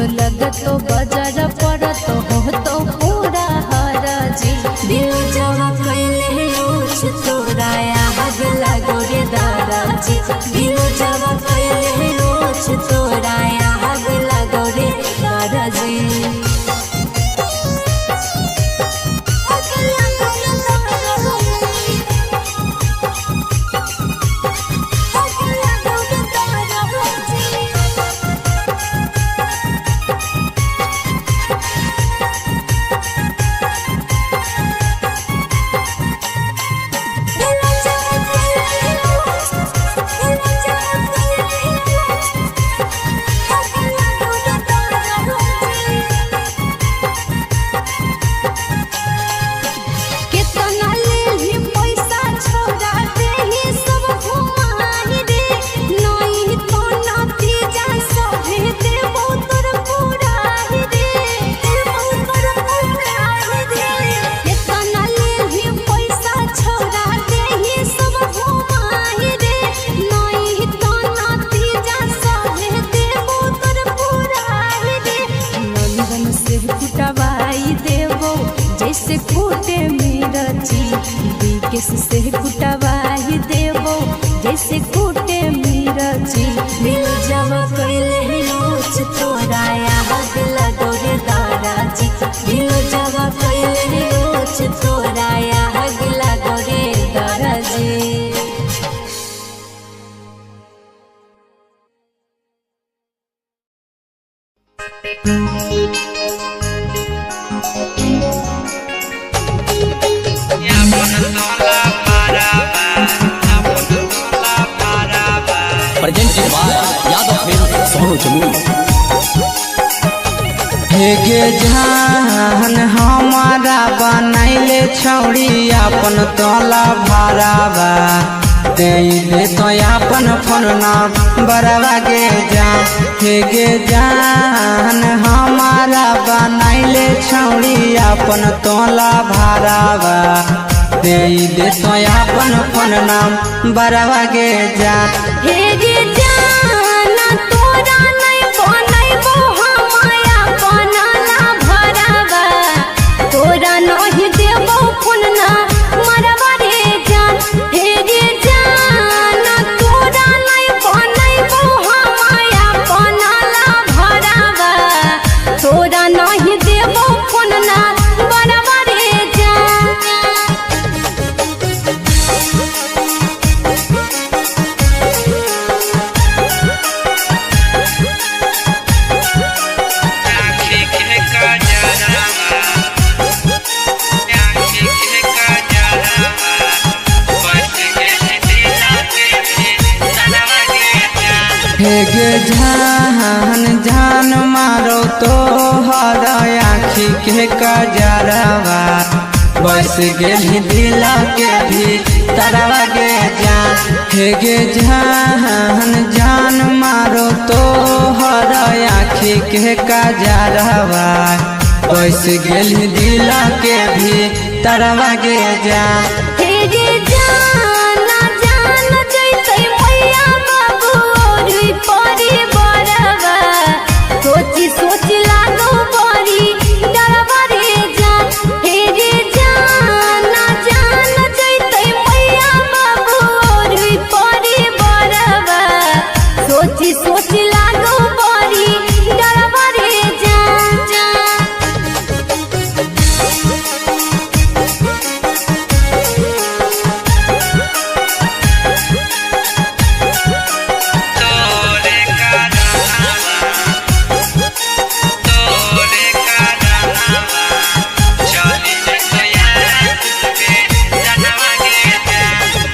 लगतो बाजार पर तो हो तो पूरा हराजी दिल जवा कैले रोज तोराया हगला गोरे दाराजी दिल जवा कैले रोज तोराया हगला गोरे दाराजी जैसे फूटे मिर्ची बिकेस से कुटवाही देवो जैसे फूटे मिर्ची दिल जवा कैले रोज तोराया हगला गोरे दाराजी दिल जवा कैले रोज तोराया हगला गोरे दाराजी presented by Yadav film Sonu Jamui. हेगे जान हमारा बनैले छौड़ी अपन तोला भरावा दे तो अपन फोन नंबरवा के जान हेगे जान हमारा बनैले छौड़ी अपन तोला भरावा दे तो अपन फोन नंबरवा के जान हेगे जाना तोरा नहीं बनैबो हमाया बनला भरावा तोरा नहीं देबो फोन ना मरवा रे जान हेगे जाना तोरा नहीं बनैबो हमाया बनला भरावा तोरा नहीं देबो फोन ना मरवा रे जान हेगे जान जान मारो तो हर आँखी के कजरवा बस गेली दिल के भी तरवा गे जान हेगे जान जान मारो तो हर आँखी के कजरवा बस गेली दिल के भी तरवा गे जान हेगे जाना जान जैसे मैया बाबू और परी बरवा सोची सोची लागो बड़ी डरवा रे जान हेगे जाना जान जैसे मैया बाबू और परी बरवा सोची सोची लागो बड़ी डरवा रे जान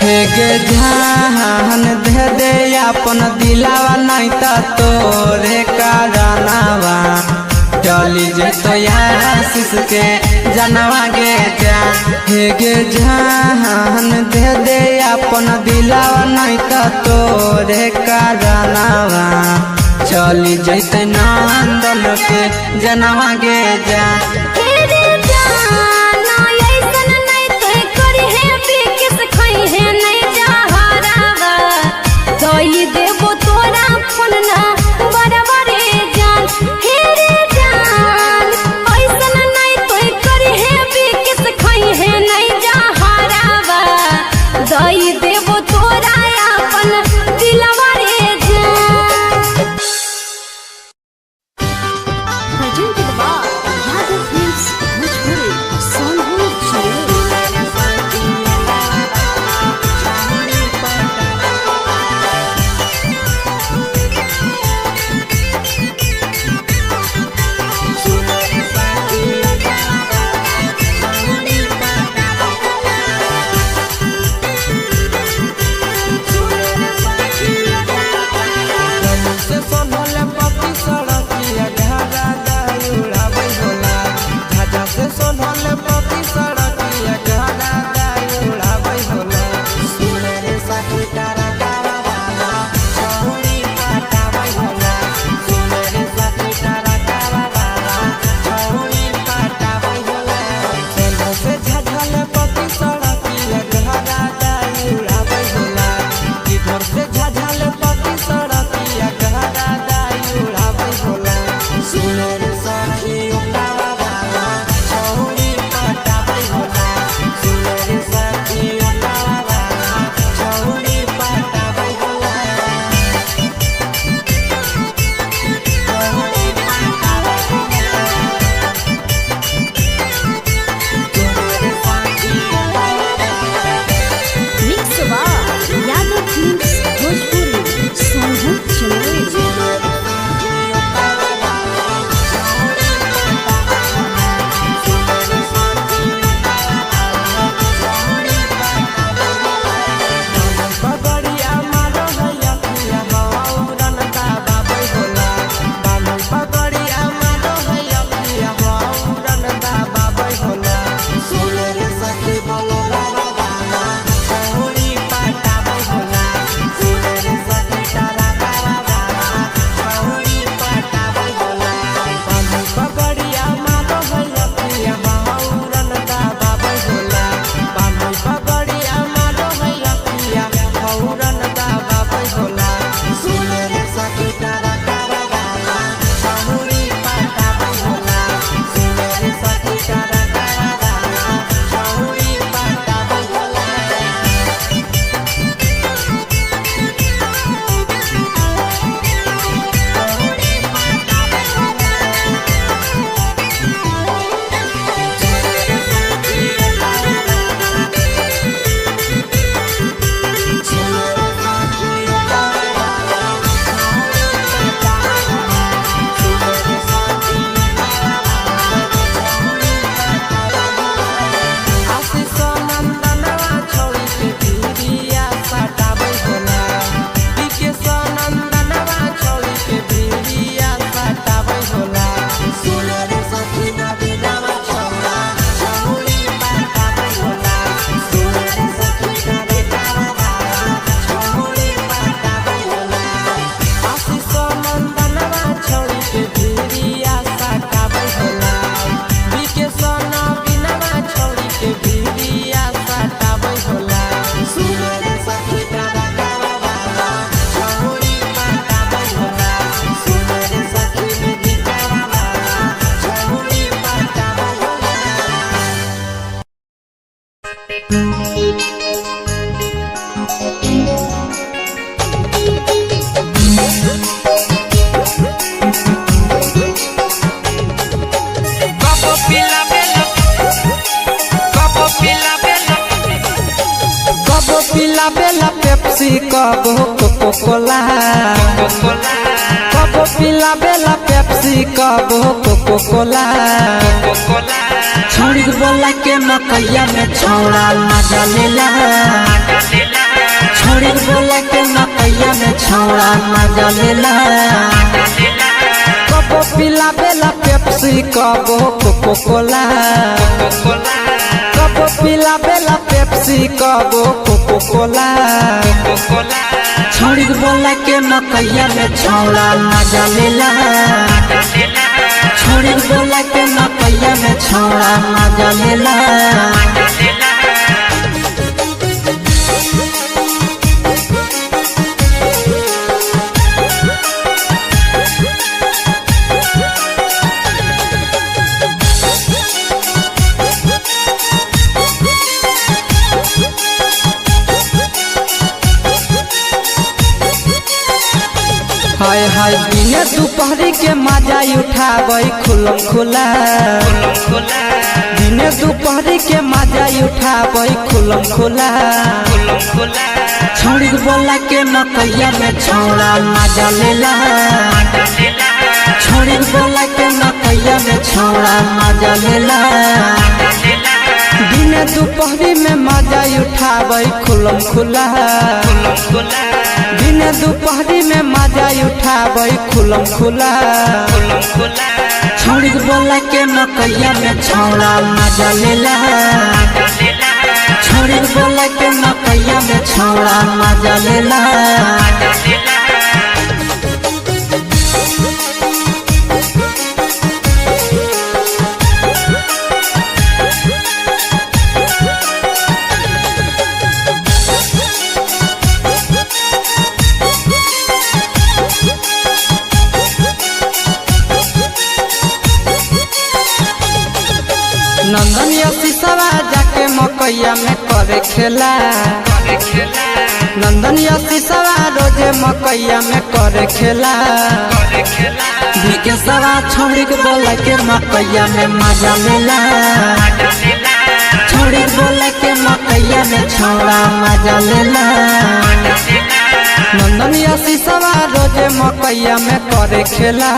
हेगे जान दे दे अपन दिलावा नहीं तो तोरे कारनावा चली जे तो आशीष के जनवा गे जान हेगे जान दे दे अपन दिलावा नहीं तो तोरे कारनावा चली जैते नंदन के जनवा गे जान हेगे जाना ऐसन नहीं तो करी है बिकिस खई है नहीं जहरावा दई देबो तोरा फोन ना बरबरे जान हेरे पिला बेला पेप्सी कबो कोको कोला कबो पिला बेला पेप्सी कबो कोको कोला छोड़ी बोला के मकैया में छौड़ा मजा लेला छोड़ी बोला के मकैया में छौड़ा मजा लेला कबो पिला बेला पेप्सी कबो कोको कोला कबो पिला बेला पेप्सी कबो कोको कोला छोड़ी बोला के मकैया में छौड़ा मजा लेला छोड़ी बोला के मकैया में छौड़ा मजा लेला हाय हाय दिने दोपहरी के मजा उठाबै खुलम खुला दिने दोपहरी के मजा उठाबै खुलम खुला छोड़ी बोला के मकैया में छौड़ा मजा लेला छोड़ी बोला के मकैया में छौड़ा मजा लेला दिने दोपहरी में मजा उठाबै खुलम खुला दिने दोपहरी में मजा उठाबै खुलम खुला छोड़ी बोला के मकैया में छौड़ा मजा लेला छोड़ी बोला के मकैया में छौड़ा मजा लेला नंदन शीशवा जाके मकैया में करे खेला नंदन शीशवा रोजे मकैया में करे खेला विकेशवा छोड़ी बोला के मकैया में मजा लेला छोड़ी बोला के मकैया में छौड़ा मजा लेला नंदन शीशवा रोजे मकैया में करे खेला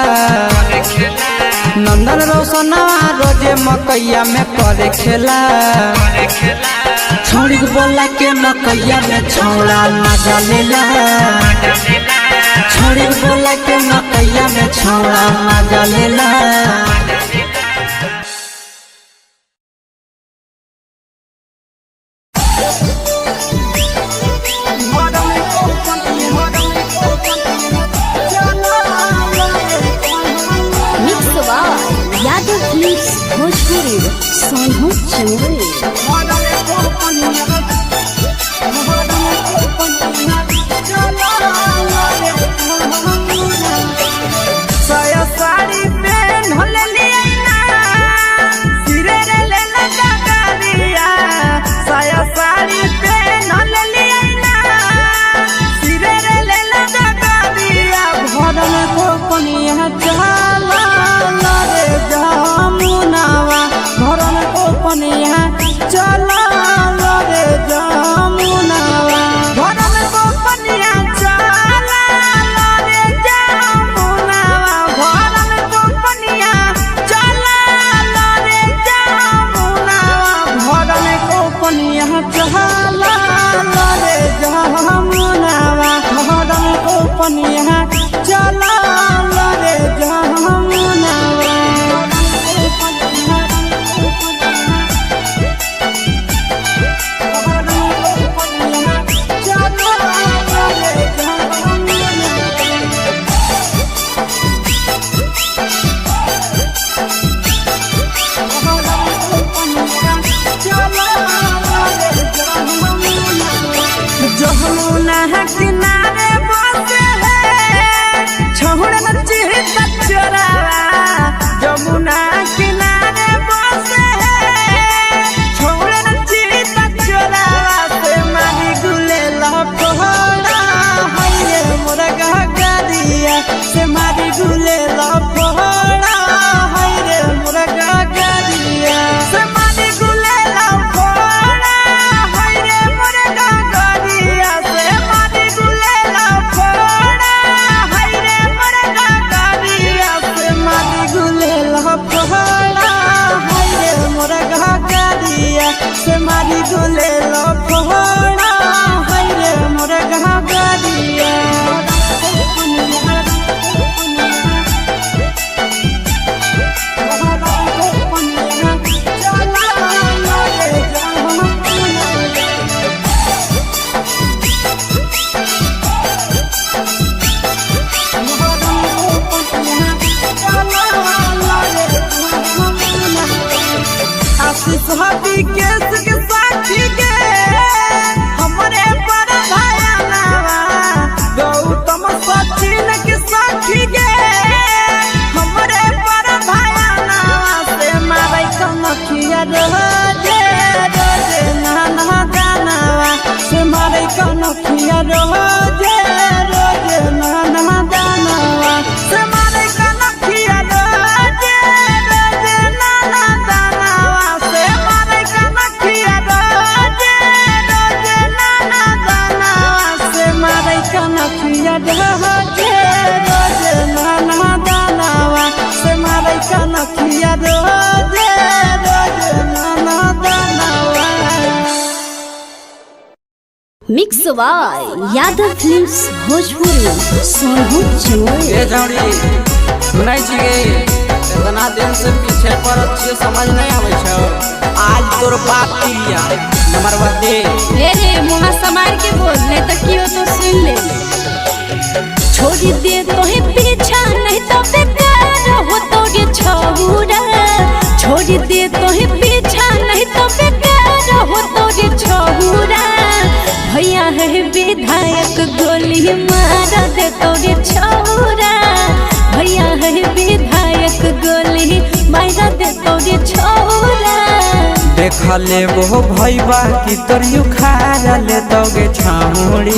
नंदन रोशनवा रोजे मकैया में करे खेला छोड़ी बोला के मकैया में छौड़ा मजा लेला छोड़ी बोला के मकैया में छौड़ा मजा लेला भोजपुरी सोनू चंद्री साया साड़ी पहन होले लिया सिरे रे ले लगा गरिया साया साड़ी पहन होले लिया सिरे रे ले लगा गरिया भरल को पनिया जाला रे जामुनावा भरल को पनिया चला रे जामुनावा भरल को पनिया चला रे जामुनावा भरल को पनिया चला रे जामुनावा भरल को पनिया चला रे जामुनावा भरल को पनिया चला रे जामुनावा जमुना किनारे बसे है छोड़ से मारी गुले लो फोड़ा है रे मोर घाघरिया सुहाबी केस के साथी गे हमरे पर भाया नावा गौतम सचिन के साथी गे हमरे पर भाया नावा से मारे कनखिया रोजे रोजे नाना गानावा से मारे कनखिया रोजे रोजे नाना गानावा से मारे कनखिया रोजे रोजे नाना गानावा से मारे कनखिया रोजे रोजे नाना गानावा से मारे कनखिया रोजे रोजे नाना गानावा से मारे कनखिया रोजे रोजे नाना गानावा। Mix by Yadav films Bhojpuri Sonu Chamoli. ये जौड़ी सुनाई छी गे इतना दिन से पीछे पर अच्छे समझ नहीं आवे छौ आज तोर बाप पिलिया नंबर दे रे मुहा समार के बोल नहीं तो कियो तो सुन ले छोड़ दे तो ही पीछा नहीं तो बेकार हो तो गे छौरा छोड़ दे तो ही पीछा नहीं तो बेकार हो तो गे छौरा भैया है विधायक गोली मार दे तो गे छौरा भैया है विधायक गोली मार दे तो गे छौरा देख ले वो भैया की तोर युखार ले तोगे छामुड़ी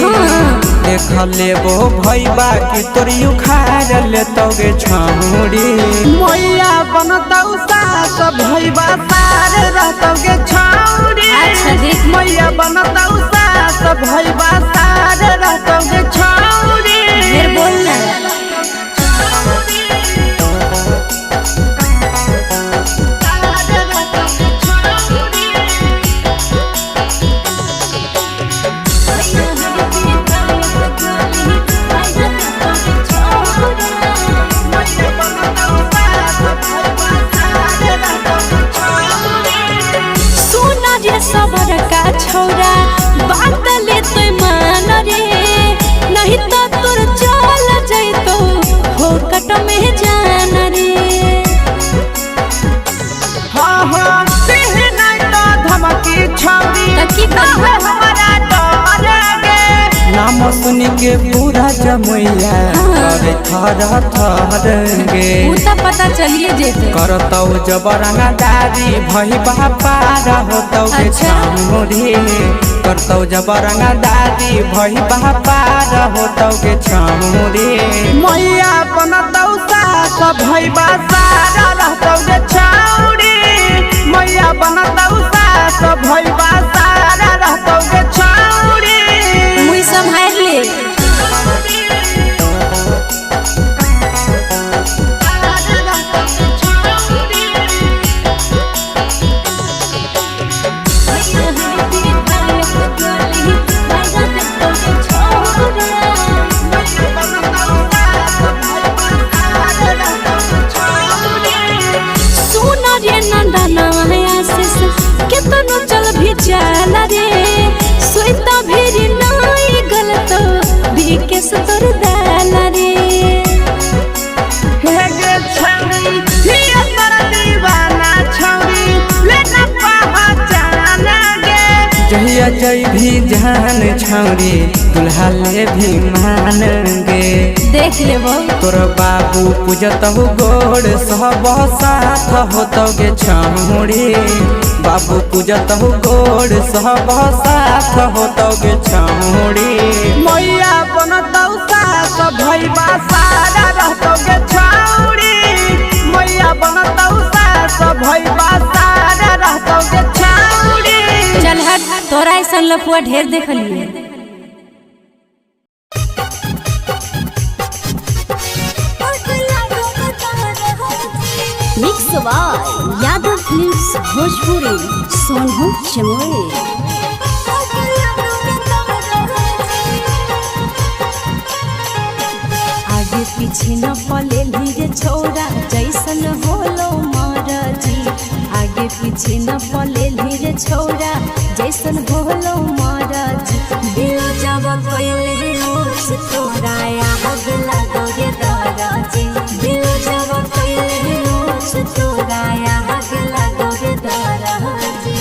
देख ले वो भैया की तोर युखार ले तोगे छामुड़ी मैया बनता सास भैया सार रहतोगे छामुड़ी अच्छा देख मैया बनता सास भैया सार रहतोगे छामुड़ी फिर बोलना सबर का छोरा बात ले तो मान रे नहीं तो तोर चल जैतो हो कट में जान रे हाँ हाँ सिंह नहीं तो धमकी छौरी की हमारा डर गे नाम सुन के पूरा जमैया करे थर थर गे उता पता चलिए जेते करतौ जबरंगदारी भई बापार होतौ के छामुड़ी करतौ जबरंगदारी भई बापार होतौ के छामुड़ी मैया बनतौ सास भई बासार रहतौ के छामुड़ी मैया बनतौ सास भई बासार रहतौ के छामुड़ी मुई संभाल ले केतनो चल भी चल रे सोईता भी नहीं गलत भी के सतर दाल रे हे गे छौरी हिया पर दीवाना छौरी लेना पहचान गे जहिया जई भी जान छौरी दुल्हा ले भी मान गे देख लेबो तोर बाबू पूजत हो गोड़ सब साथ होतो गे छौरी बाबू पूजत हो गोड़ सब साथ होतो गे छौरी मैया बनतौ सास भैया सारा रहतो गे छौरी मैया बनतौ सास भैया सारा रहतो गे छौरी चल हट तोरा ऐसा लफुआ ढेर देखलिए mix by Yadav films Bhojpuri Sonu Chamoli. आगे पीछे न पले लीरे छोरा जैसन होलो महाराजी। आगे पीछे न पले लीरे छोरा जैसन होलो महाराजी। दिल जब कोइले रोज तोरा आग लगो रे दादाजी। दिल जब कोइले रोज तोरा आग लगो रे दादाजी।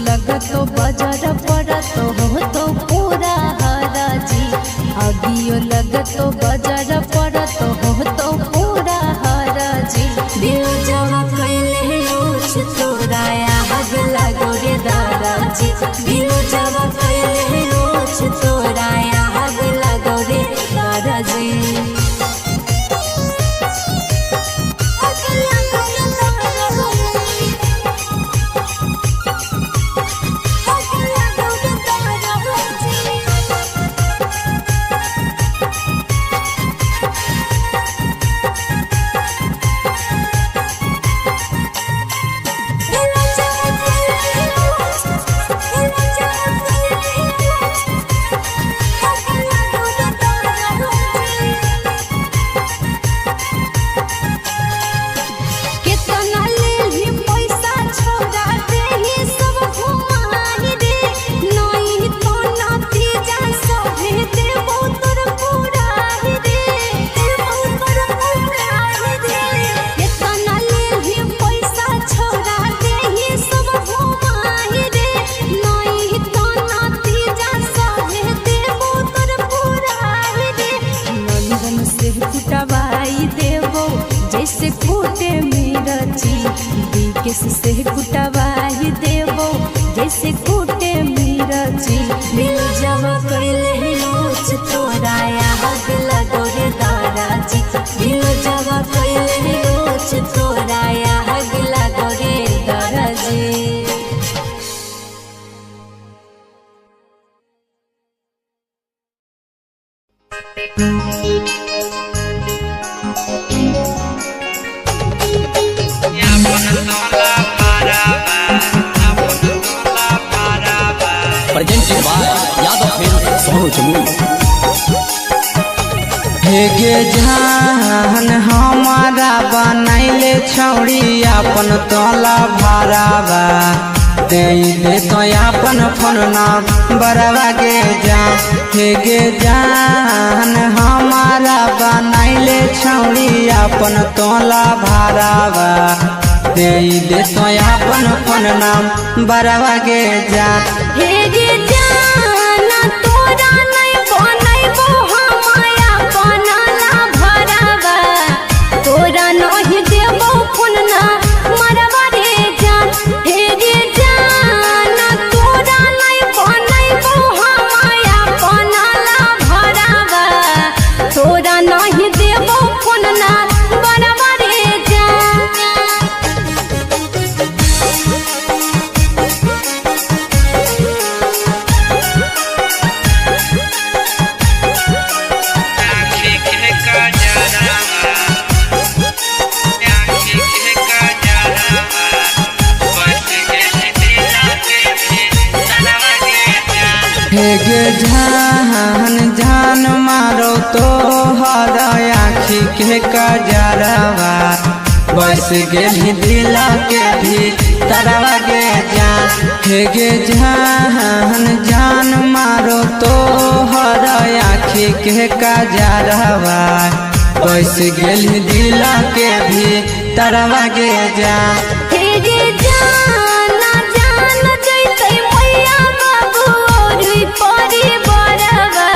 लगतो बजर पड़त हो तो पूरा हराजी। अगियो लगतो बजर पड़त हो तो पूरा हराजी। दिल जवा कैले रोज तोरा आग लगो रे दादाजी। दिल जवा कैले रोज तोरा आग लगो रे दादाजी। जैसे कूटे मिर्ची बिकेस से कुटवाई देवो जैसे कूटे मिर्ची। दिल जब कैले रोज तोरा आग लगो रे दादाजी। दिल जब कैले रोज तोरा आग लगो रे दादाजी। presented by Yadav Films Sonu Chamoli. हे गे जान हमारा बनैले छौड़ी अपन तोला भरावा। दे तो अपन फोन बरवा के जान। हे गे जान हमारा बनैले छौड़ी अपन तोला भरावा। दे तो अपन फोन बरवा के जान। हे गे जाना तोरा नहीं बनैबो हमाया बनला भरावा। तोरा नहीं देबो फोन ना मरवा रे जान। हे गे जाना तोरा नहीं बनैबो हमाया बनला भरावा। तोरा नहीं देबो फोन ना मरवा रे जान। हे गे जान जान मारो तो हर आँखी के कजरवा। बस गेली दिल के भी तरवा गे जान हे गे जान जान मारो तो हर आँखी के काजरवा कैसे गेल दिल के भी तरवा गे जान हे गे जाना जान जैते मैया बाबू और परी बरवा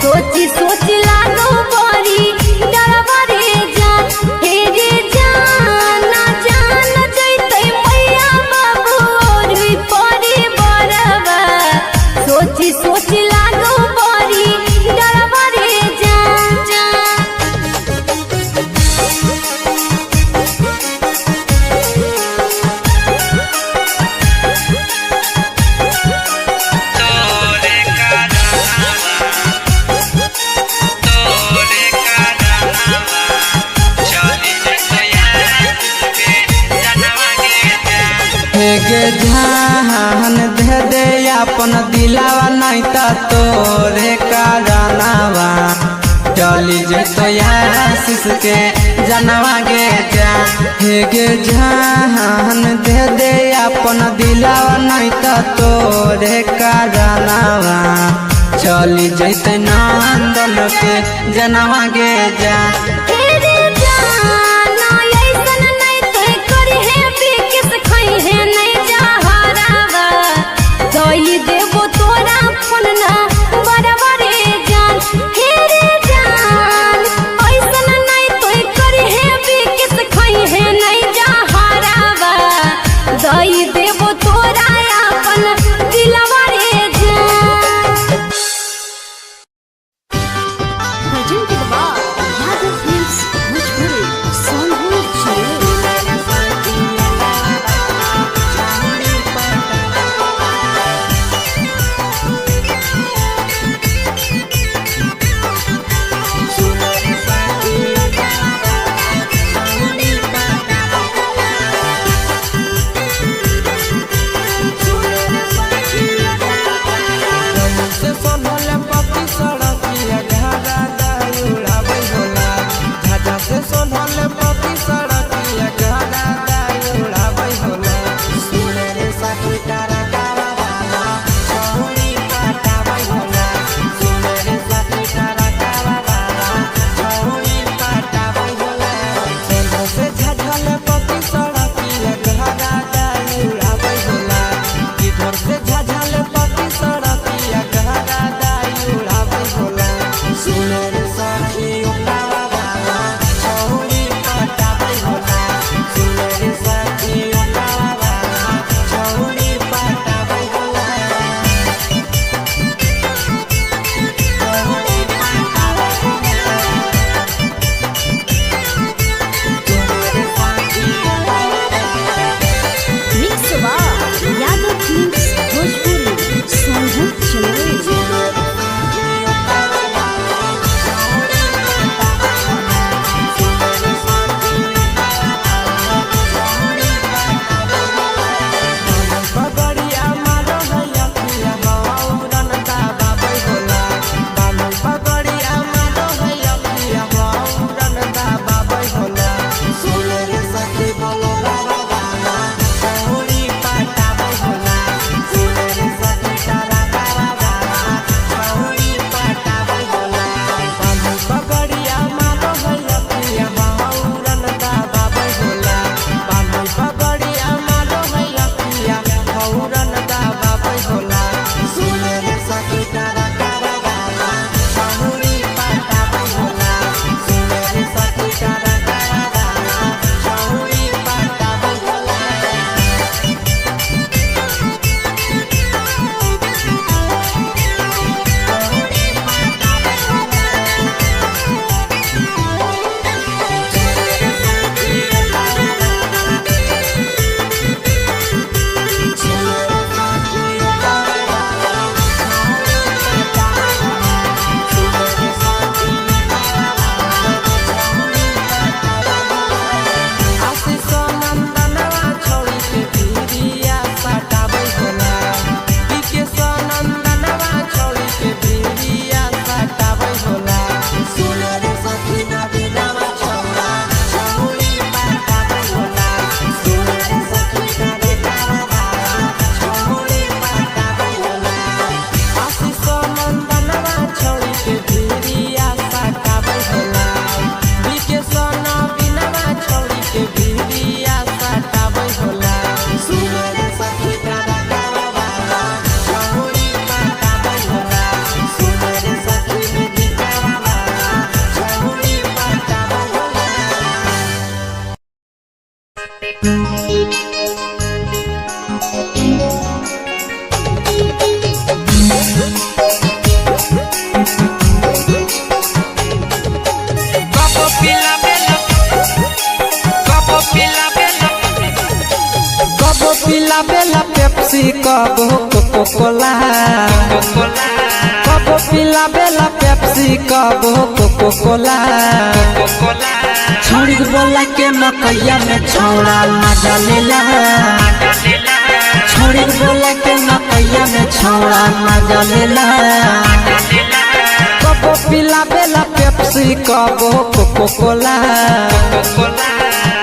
सोची सोची लागो बड़ी डरवा रे जान हे गे जाना जान जैते मैया बाबू और परी बरवा सोची सोची लागो बड़ी डरवा रे जान हे गे जान दे दे अपन दिलावा नहीं ता तोरे कारनावा चली जैतो आशीष के जनवा गे जान हे गे जान दे दे अपन दिलावा नहीं ता तोरे कारनावा चली जैते नंदन के जनवा गे जान देवो तोरा फोन ना बराबरे जान हे रे जान ऐसन नहीं तो करी है बिकिस खई है नहीं जहरावा दई देवो तोरा अपन दिलवा रे जान भजन के बाद यादव फिल्म्स पिलावेला पेप्सी कबो कोको कोला कबो पिलावेला पेप्सी कबो कोको कोला छोड़ी बोला के मकैया में छौड़ा मजा लेला छोड़ी बोला के मकैया में छौड़ा मजा लेला कबो पिलावेला पेप्सी कबो कोको कोला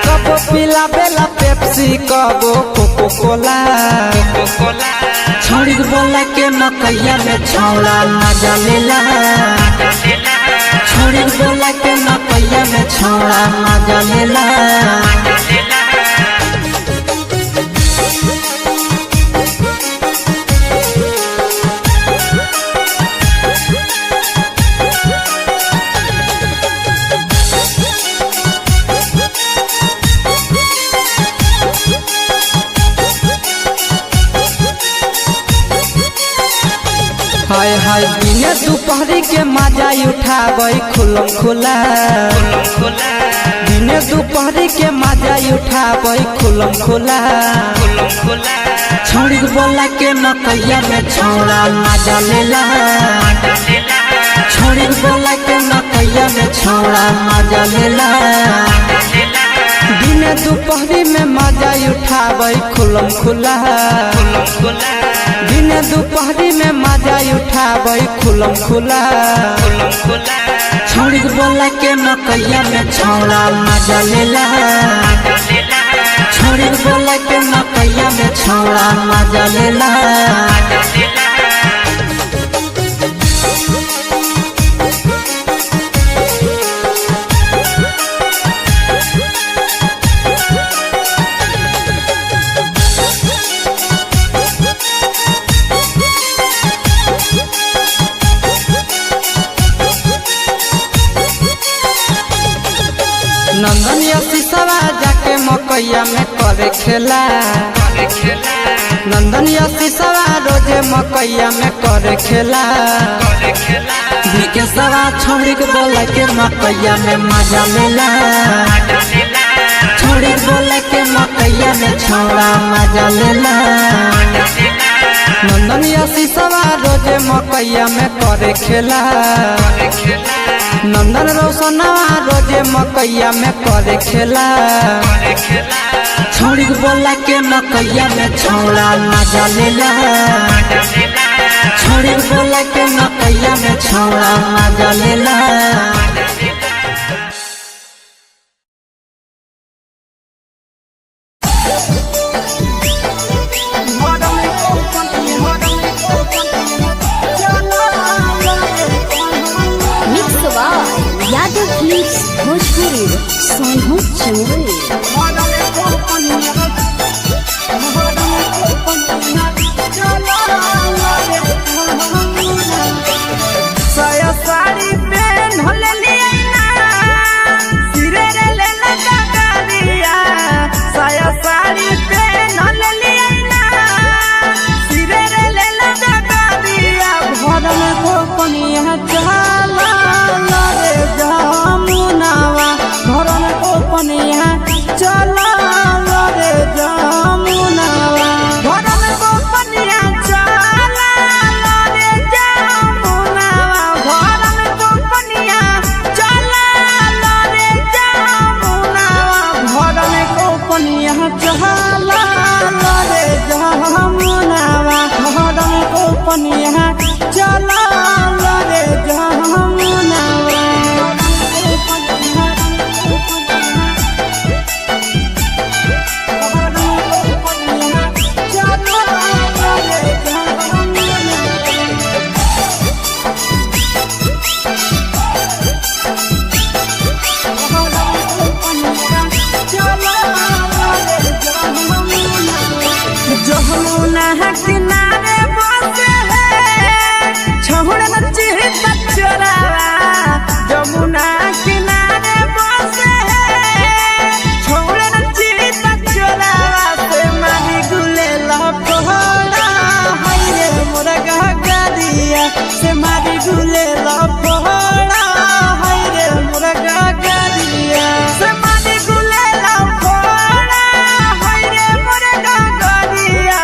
कबो पिलावेला पेप्सी कबो कोको कोला छोड़ी बोला के मकैया में छौड़ा मजा लेला छोड़ी बोला के मकैया में छौड़ा मजा लेला हाय हाय दिने दोपहरी के मजा उठाबै खुलम खुला दिने दोपहरी के मजा उठाबै खुलम खुला छोड़ी बोला के मकैया में छौड़ा मजा लेला छोड़ी बोला के मकैया में छौड़ा मजा लेला दिने दोपहरी में मजा उठाबै खुलम खुला दिने दोपहरी में मजा उठाबै खुलम खुला छोड़ी बोला के मकैया में छौड़ा मजा लेला छोड़ी बोला के मकैया में छौड़ा मजा लेला नंदन शीशवा जाके मकैया में करे खेला नंदन शीशवा रोजे मकैया में करे खेला विकेशवा छोड़ी के बोला के मकैया में मजा लेला छोड़ी बोला के मकैया में छौड़ा मजा लेला नंदन शीशवा रोजे मकैया में करे खेला नंदन रोशनवा रोजे मकैया में करे खेला छोड़ी बोला के मकैया में छौड़ा मजा लेला छोड़ी बोला के मकैया में छौड़ा मजा लेला यादव फिल्म्स भोजपुरी सोनू चंद्री साया साड़ी पहन होले लिया सिरे रे ले लगा करिया साया साड़ी पहन होले लिया सिरे रे ले लगा करिया भरल को पनिया चला रे जामुनावा भरल को पनिया चला रे जामुनावा भरल को पनिया चला रे जामुनावा भरल को पनिया चला रे जामुनावा भरल को पनिया चला रे जामुनावा भरल को पनिया चला रे जामुनावा जमुना किनारे बसे है छोड़ नची चोरावा जमुना किनारे बसे है छोड़ नची चोरावा से मारी गुले लपड़ा हाय रे मोरा गगरिया से मारी गुले लपड़ा हाय रे मोरा गगरिया से मारी गुले लपड़ा हाय रे मोरा गगरिया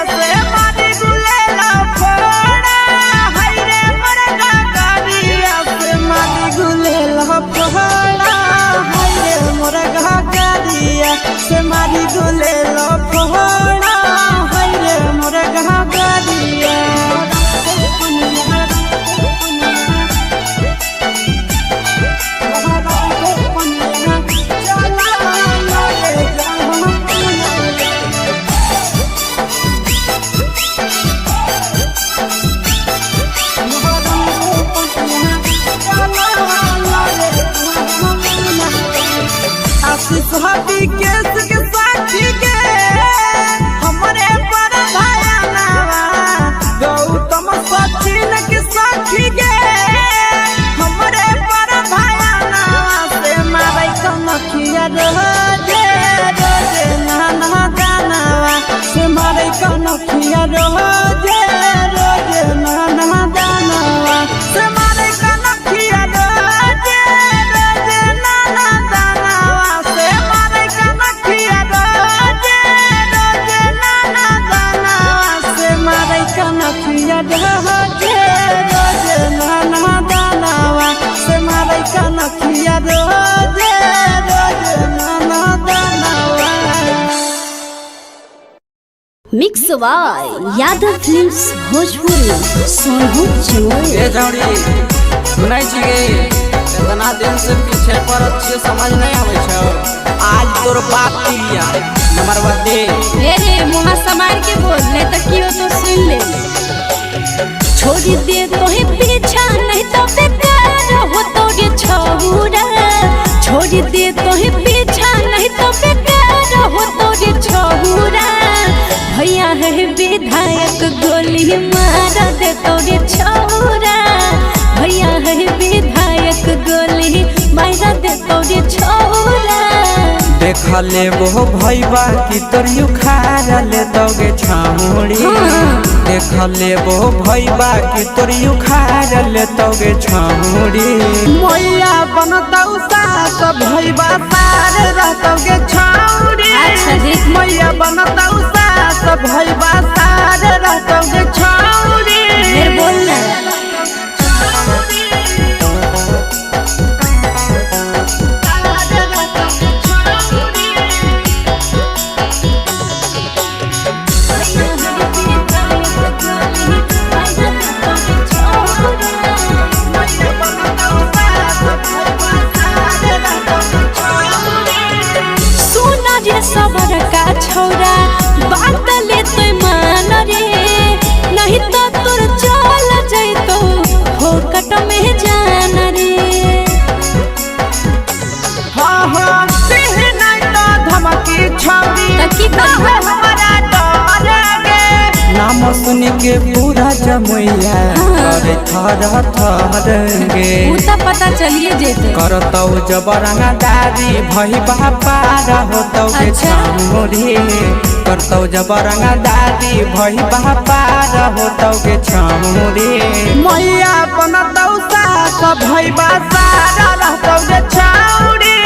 कनखिया रोजे रोजे नाना दानावा से मारे कनखिया रोजे रोजे नाना दानावा। Mix by Yadav films Bhojpuri Sonu Chamoli. ए जौड़ी सुनै छियै इतना दिन से पीछे पड़त छियै समझ नहीं आवे छौ। आज तोर बाप पिलिया नंबर दे। रे मुहा समार के बोल नहीं तो कियो तो सुन ले। छोड़ दे तो ही पीछा नहीं तो बेकार हो तो गे छौरा। छोड़ दे तो ही पीछा नहीं तो बेकार हो तो गे छौरा। भैया है विधायक गोली मार दे तो गे छौरा। भैया है विधायक गोली मार दे तो गे छौरा। देख ले वो भैया की तोर उखाड़ ले तोगे छामुड़ी। देख ले वो भैया की तोर उखाड़ ले तोगे छामुड़ी। मैया बनतौ सास भैया सार रहतोगे छामुड़ी। मैया बनतौ सास भैया सार रहतोगे छामुड़ी। फिर बोलना सबर का छौरा बात ले तो मान रे। नहीं तो तोर चल जैतो फोकट में जान रे। हाँ हाँ नहीं तो धमकी छौरी तकी हमारा डरे। नाम सुन के पूरा जमैया करे थर थर गे। उता पता चलिए जेते करतौ जबरंगा दारी भई बापा होतौ के छामुड़ी। करतौ जबरंगा दारी भई बापा होतौ के छामुड़ी। मैया बनतौ सास भई बासारा रहतौ के छामुड़ी।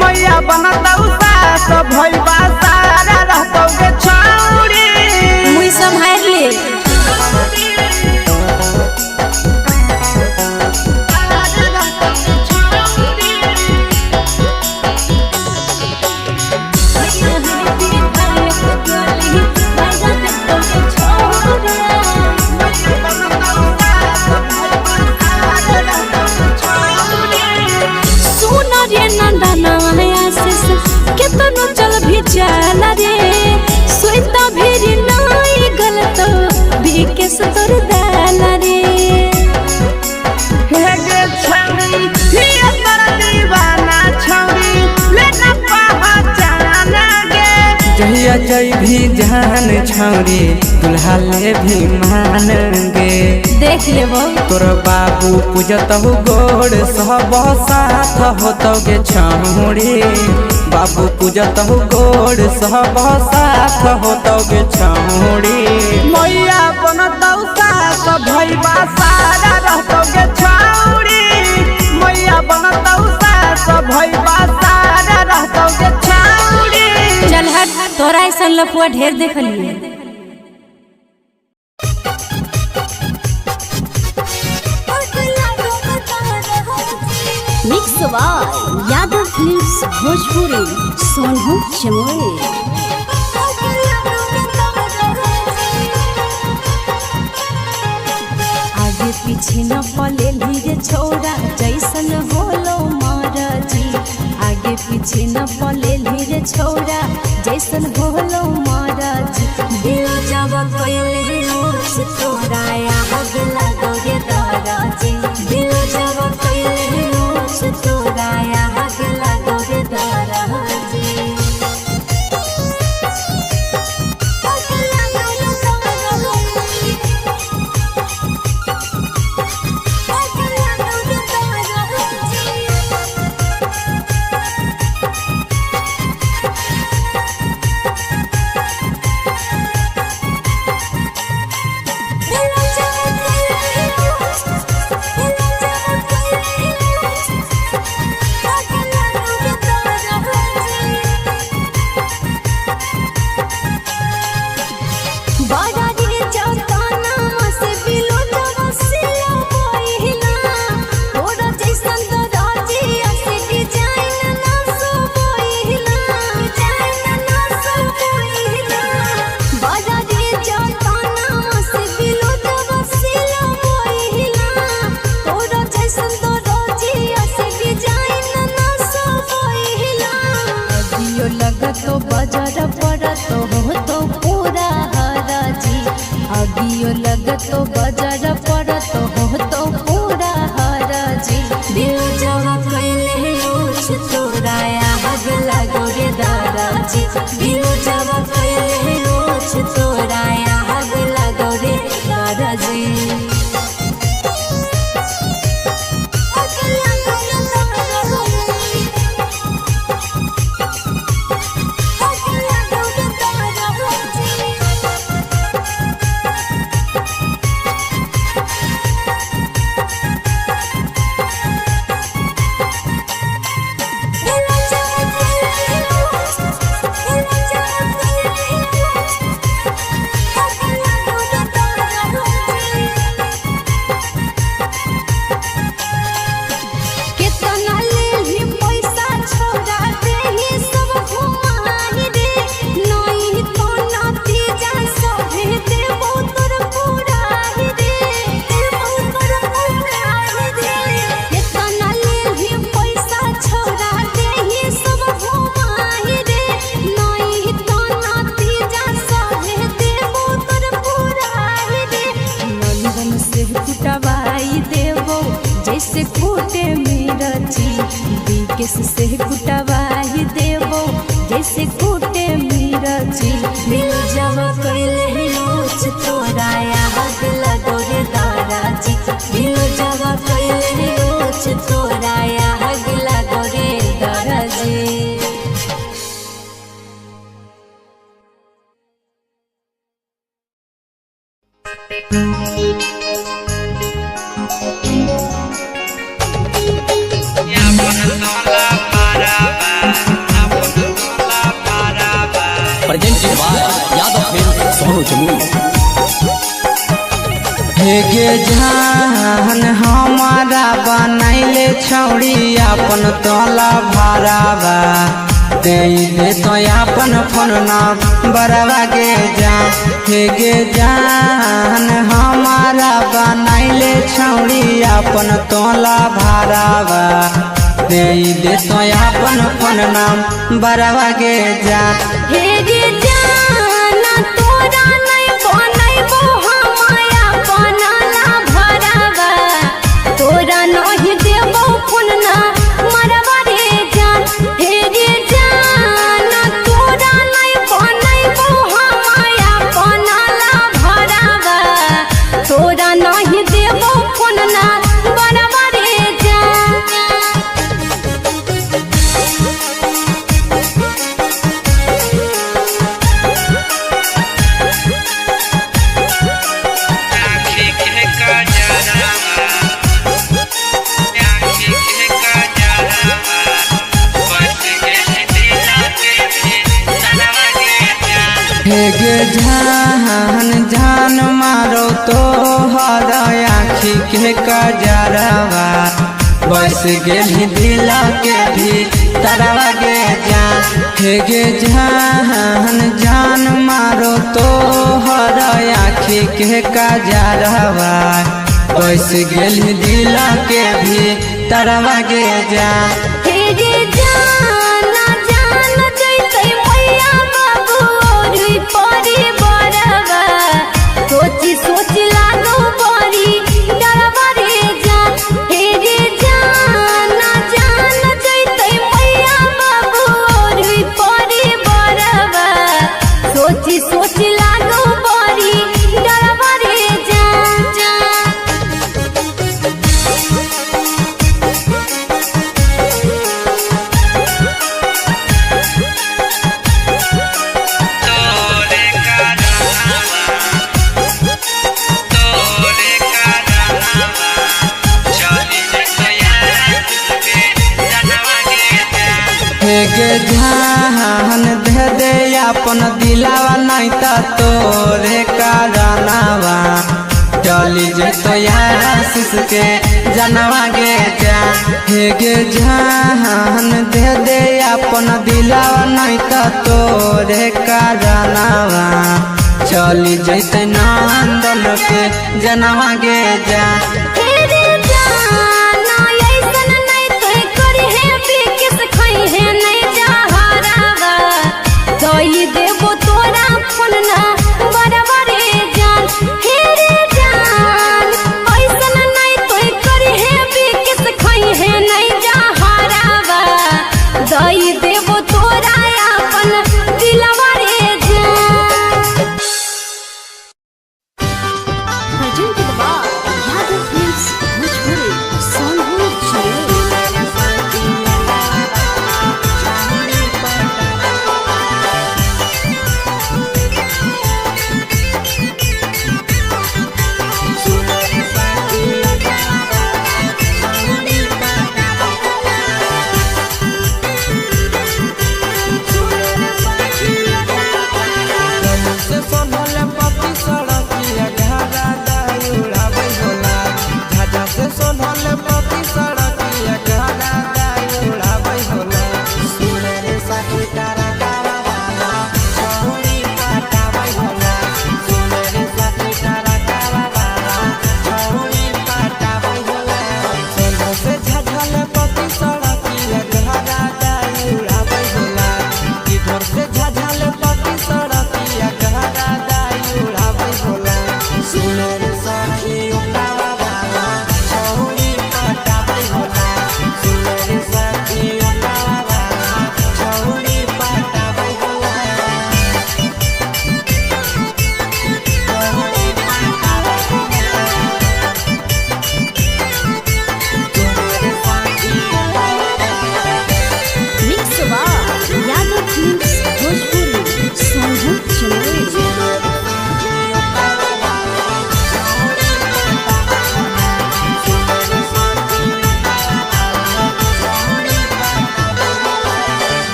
मैया बनतौ सास भई बासारा रहतौ के छामुड़ी। मुई संभाल ले केतनो चल भी चल रे। सोईता भेरी नाई गलत बिकेस तोर दाल रे। हे गे छौरी हिया तोर दीवाना छौरी लेना पहचान गे। जहिया जई भी जान छौरी दुल्हा ले भी मान गे। देख लेबो तोर बाबू पूजतहु गोड़ सब साथ होतौ गे छौरी। बाबू पूजतहु गोड़ सब साथ होतौ गे छौरी। मैया बनतौ सास भैया सारा रहतौ गे छौरी। मैया बनतौ सास भैया सारा रहतौ गे छौरी। चल हट तोरा ऐसा लफुआ ढेर देखलिए। Mix by Yadav films Bhojpuri Sonu Chamoli. आगे पीछे न पले लीरे छोरा जैसन होलो महाराजी। आगे पीछे न पले लीरे छोरा जैसन होलो महाराजी। दिल जब कोइले रोज तोरा आग लगो गे दादाजी। दिल जब कोइले रोज तोरा आग लगो गे दादाजी। तो बाजार पर तो हो तो पूरा हरजी दिल जवा कैले उछ तोरा आग लागो रे दादाजी दिल जवा कैले उछ तोरा आग लागो रे दादाजी जैसे कूटे मिर्ची बिकेस से कुटवाई देवो जैसे कूटे मिर्ची दिल जवा कैले उछ तोरा आग लागो रे दादाजी दिल जवा कैले उछ तोरा आग लागो रे दादाजी presented by Yadav Film Sonu Jamui. हे गे जान हमारा बनैले छौड़ी अपन तोला भारावा दे तो अपन फोन ना बरवा के जान हे गे जान हमारा बनैले छौड़ी अपन तोला भारावा दे तो अपन फोन ना बरवा के जान हे गे जाना तोरा नहीं बनैबो हमाया बनला भरावा तोरा नहीं देबो फोन ना मरवा रे जान हे गे जाना तोरा नहीं बनैबो हमाया बनला भरावा तोरा नहीं देबो फोन ना मरवा रे जान हे गे जान जान मारो तो हर आँखी के कजरवा बस गेली दिल के भी तरवा गे जान हे गे जान जान मारो तो हर आँखी के कजरवा बस गेली दिल के भी तरवा गे जान हे गे जाना जान जैसे मैया बाबू और परी बरवा सोची सोची लागो बड़ी डरवा रे जान हे गे जाना जान जैसे मैया बाबू और परी बरवा सोची सोची लागो बड़ी डरवा रे जान जान हे गे जान दे दे अपन दिलावा नहीं ता तोरे कारनावा चली जतो आशीष के जनवा गे जान हे गे जान दे दे अपन दिलावा नहीं ता तोरे कारनावा चली जैते नंदन के जनवा गे जान तेरे जाना ऐसन नहीं तो करी है बिकिस खई है नहीं जहरावा दई देबो तोरा फोन ना बरबरे जान तेरे जान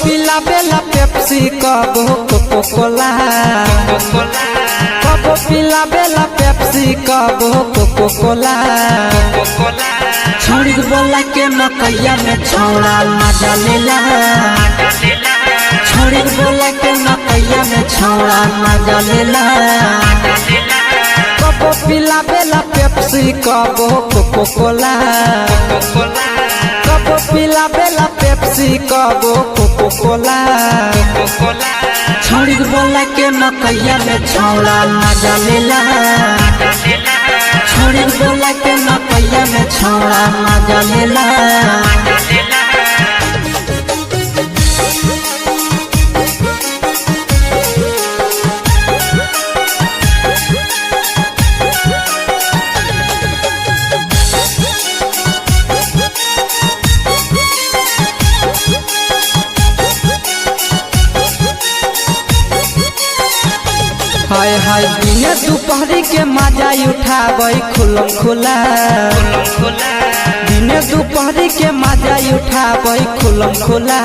पिला बेला पेप्सी कबो कोको कोला कबो पिला बेला पेप्सी कबो कोको कोला छोड़ी बोला के मकैया में छौड़ा मजा लेला छोड़ी बोला के मकैया में छौड़ा मजा लेला कबो पिला बेला पेप्सी कबो कोको कोला कबो पिला बेला पेप्सी कबो कोको कोला छोड़ी बोला के मकैया में छौड़ा मजा लेला छोड़ी बोला के मकैया में छौड़ा मजा लेला हाय हाय दिने दोपहरी के मजा उठाबै खुलम खुला दिने दोपहरी के मजा उठाबै खुलम खुला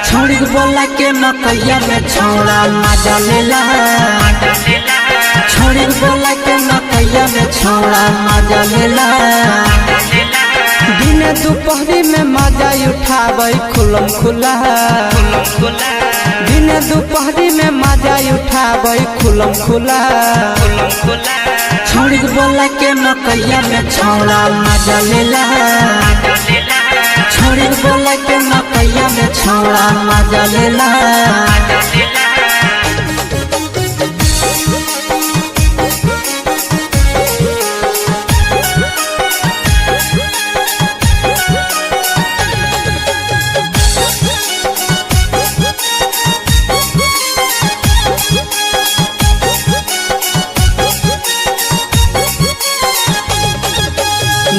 छोड़ी बोला के मकैया में छौड़ा मजा लेला छोड़ी बोला के मकैया में छौड़ा मजा लेला दिने दोपहरी में मजा उठाबै खुलम खुला दिने दोपहरी में मजा उठाबै खुलम खुला छोड़ी बोला के मकैया में छौड़ा मजा लेला छोड़ी बोला के मकैया में छौड़ा मजा लेला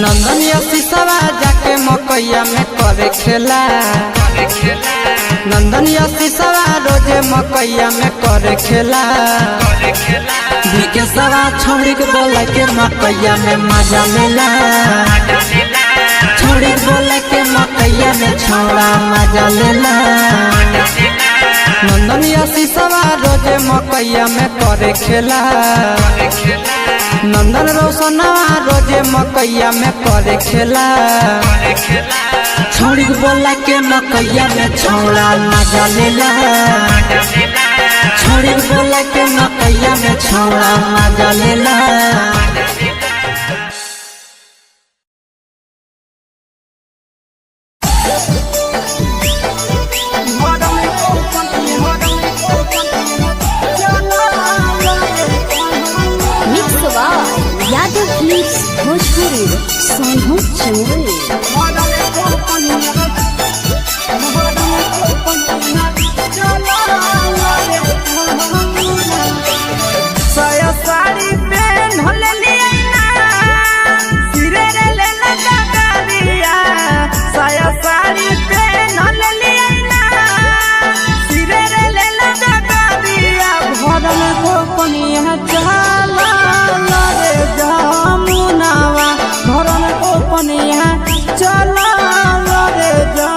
नंदन शीशवा जाके मकैया में करे खेला नंदन शीशवा रोजे मकैया में करे खेला विकेशवा छोड़ी के बोला के मकैया में मजा लेला छोड़ी बोला के मकैया में छौड़ा मजा लेला नंदन शीशवा रोजे मकैया में करे खेला नंदन रोशनवा रोजे मकैया में करे खेला छोड़ी बोला के मकैया में छौड़ा मजा लेला छोड़ी बोला के मकैया में छौड़ा मजा लेला यादव फिल्म्स भोजपुरी सोनू चमोली साया साड़ी पहन होले लिया सिरे रे लेना डगरिया साया साड़ी पहन होले लिया सिरे रे लेना डगरिया भरल को पनिया चला रे जामुनावा भरल को पनिया चला रे जा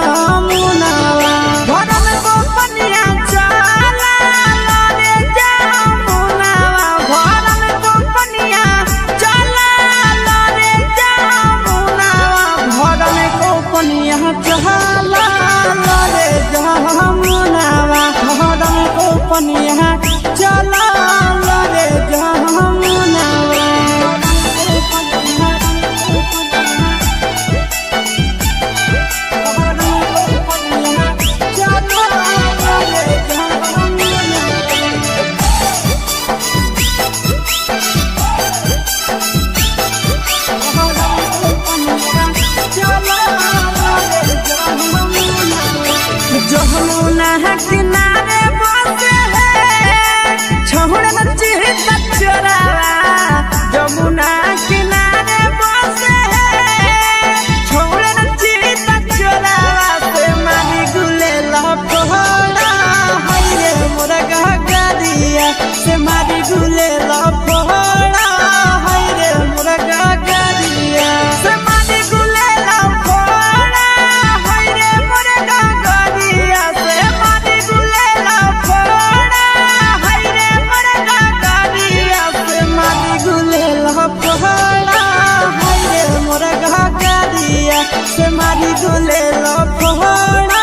भारी डोले लो फोड़ा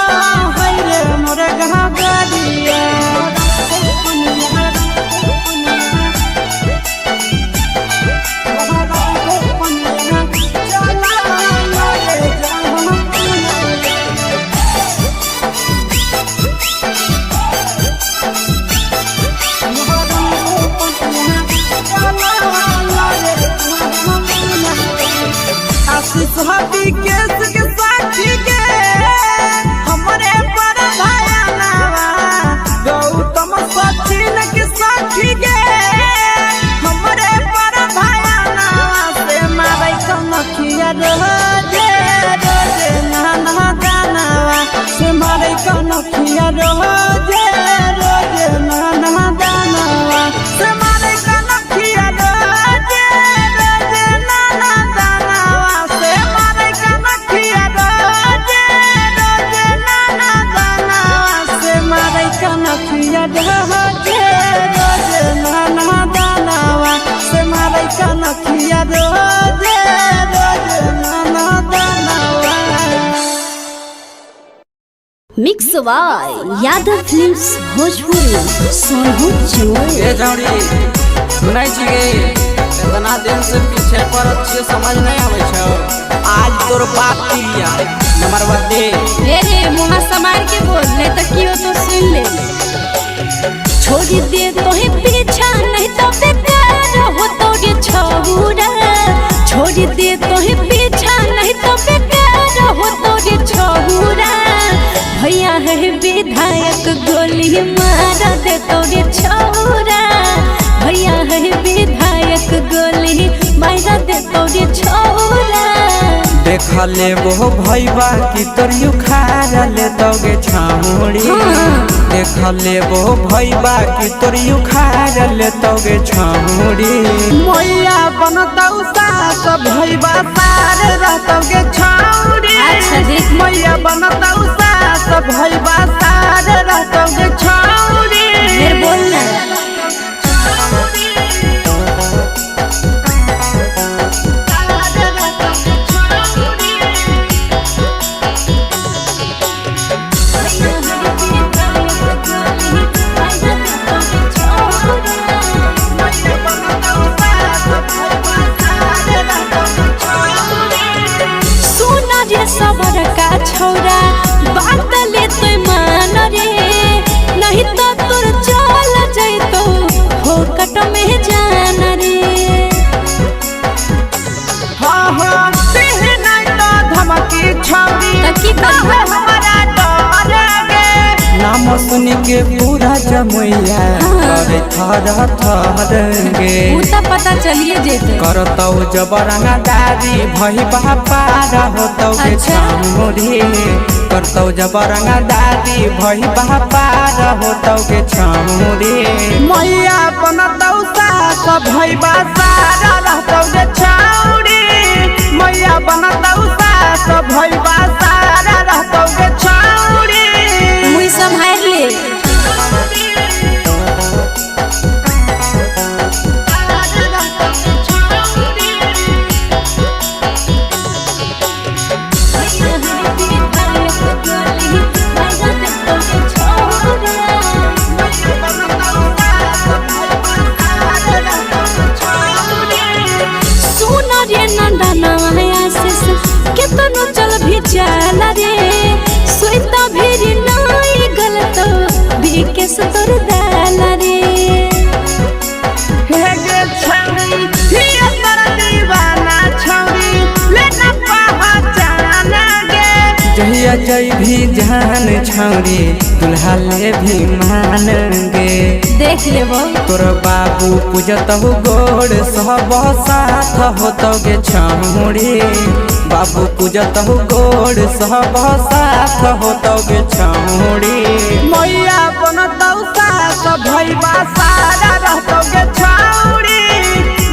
हरे मोर घाघरिया सुहाबी केस के साथी गे हमरे पर भाया नावा गौतम सचिन के साथी गे हमरे पर भाया नावा से मारे कनखिया रोजे रोजे नाना गानावा से मारे कनखिया रोजे रोजे नाना गानावा से मारे कनखिया रोजे रोजे नाना गानावा से मारे कनखिया रोजे रोजे नाना गानावा से मारे कनखिया रोजे रोजे नाना गानावा से मारे कनखिया रोजे रोजे नाना गानावा। Mix by Yadav films Bhojpuri Sonu चोर। ये जौड़ी सुनाई छी गे इतना दिन से पीछे पर अच्छे समझ नहीं आवे छौ आज तोर बात क्लियर नंबर दे रे मुहा समार के बोल ले तो कियो तो सुन ले छोड़ दे तो ही पीछा नहीं तो बेकार हो तो ये छौरा छोड़ दे तो ही पीछा नहीं तो बेकार हो तो ये छौरा भैया है विधायक गोली मार दे तो ये छौरा भैया है विधायक गोली मार दे तो ये छौरा देख ले वो भैया की तोर युखार ले तोगे छामुड़ी देख ले वो भैया की तोर युखार ले तोगे छामुड़ी मैया बनतौ सास भैया सार रहतोगे छामुड़ी अच्छा देख मैया बनतौ सास भैया सार रहतोगे छामुड़ी फिर बोलना सबर का छौरा बात ले तो मान रे नहीं तो तोर चल जैतो हो कट में जान रे हाँ हाँ तेह नहीं तो धमकी छौरी तकी कर हमारा डर गे नाम सुन के पूरा जमैया करे थर थर गे उता पता चलिए जेते करतौ जबरंगा दादी भई बापा होतौ के छामुड़ी करतौ जबरंगा दादी भई बापा होतौ के छामुड़ी मैया बनतौ सास भई बासारा रहतौ के छामुड़ी मैया बनतौ सास भई बासारा रहतौ के छामुड़ी मुई संभाल ले केतनो चल भी चल रे सोइता भी नाई गलत भी केस तोर दाल रे हे गे छौरी ही अंदर दीवाना छौरी लेना पहचान गे जहिया जई भी जान छौरी दुल्हा ले भी मान गे देख लेबो तोर बाबू पूजत हो गोड़ सब साथ होतो गे छौरी बाबू पूजत हो गोड़ सब साथ होतो गे छौरी मैया बनतौ सास भैया सारा रहतो गे छौरी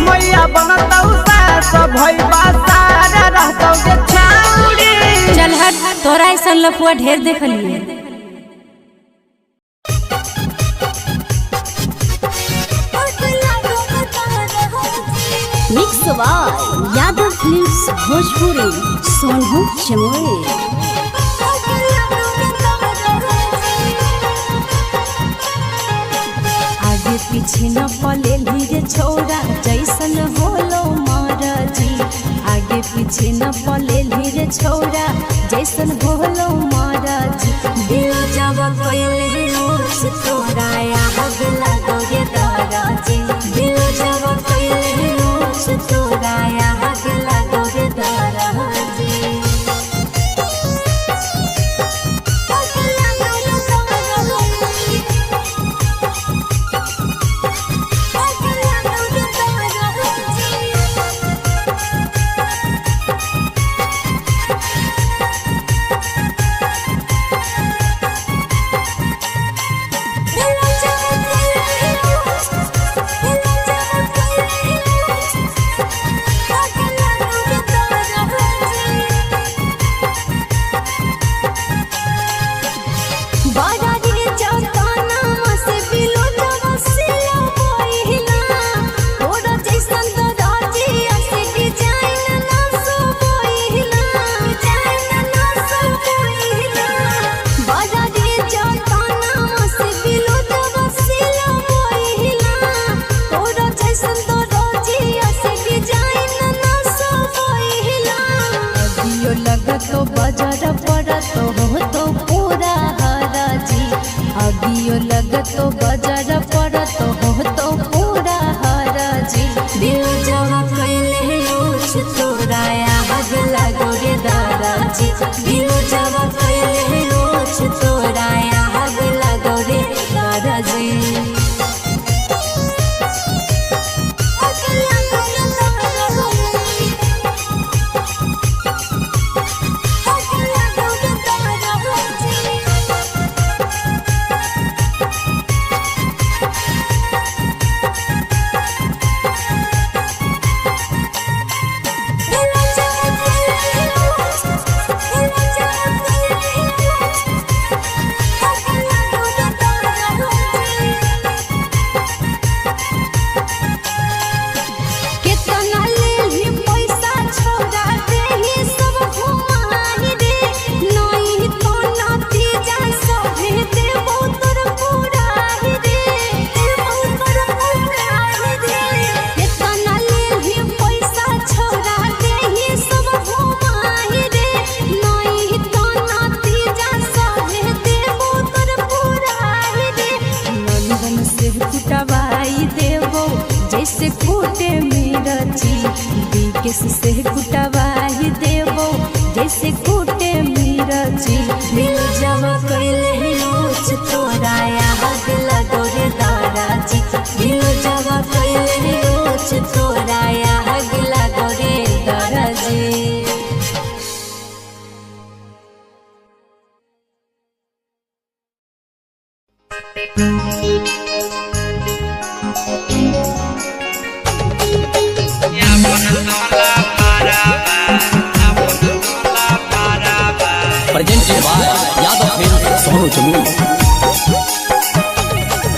मैया बनतौ सास भैया सारा रहतो गे छौरी चल हट तोरा ऐसा लफुआ ढेर देखलिए mix by Yadav films Bhojpuri Sonu Chamoli. आगे पीछे न पले लीरे छोरा जैसन होलो महाराजी। आगे पीछे न पले लीरे छोरा जैसन होलो महाराजी। दिल जब कोइले रोज तोरा आग लगो रे दाराजी। दिल जब कोइले रोज तोरा आग लगो रे दाराजी। तो बजर पड़त हो तो पूरा हराजी। अगियो लगत तो बजर पड़त हो तो पूरा हराजी। दिल जब कैले रोज तोरा आग लगो रे दाराजी। दिल जब कैले रोज तोरा आग लगो रे दाराजी। जैसे कूटे मिर्ची बिकेस से कुटवाही देवो जैसे कूटे मिर्ची। दिल जब कैले रोज तोरा आग लगो रे दाराजी। दिल जब कैले रोज तोरा आग लगो रे दाराजी। Presented by Yadav film Sonu Chamoli.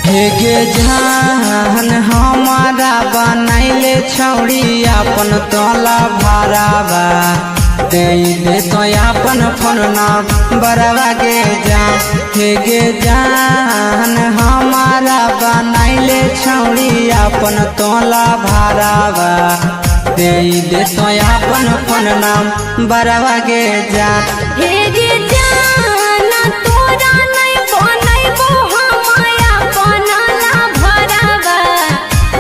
हे गे जान हमारा बनैले छौड़ी अपन तोला भारावा। दे तो अपन फोन नंबरवा के जान। हे गे जान हमारा बनैले छौड़ी अपन तोला भारावा। दे तो अपन फोन नंबरवा के जान। हे गे जाना तोरा नहीं बनैबो हमाया बनला भरावा।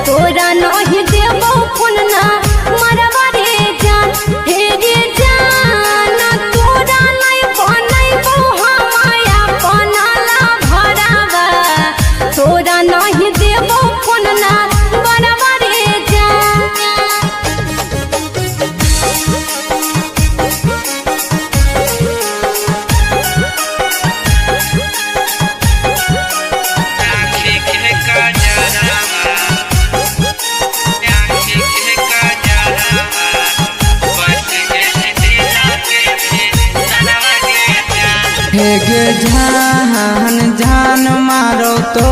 तोरा नहीं देबो फोन ना मरवा रे जान। हे गे जाना तोरा नहीं बनैबो हमाया बनला भरावा। तोरा नहीं देबो फोन ना मरवा रे जान। हे गे जान जान मारो तो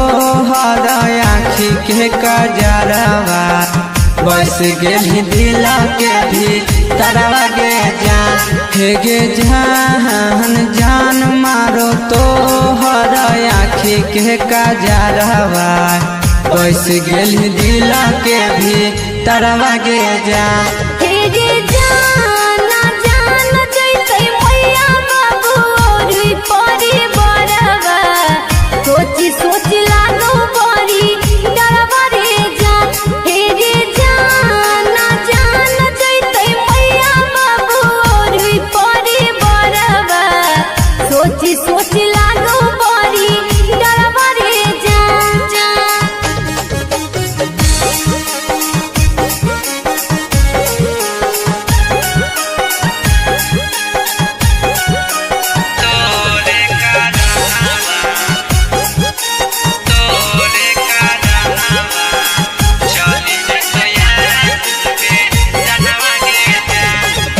हर आँखी के कजरवा। बस गेली दिल के भी तरवा हे गे जान जान मारो तो हर आँखी के काजरवा बस गेल दिल के भी तरवा गे जान हे गे जाना जान जैसे मैया बाबू और परी बरवा सोची सोची लागो बड़ी डरवा रे जान हे गे जाना जान जैसे मैया बाबू और परी बरवा सोची सोची लागो बड़ी डरवा रे जान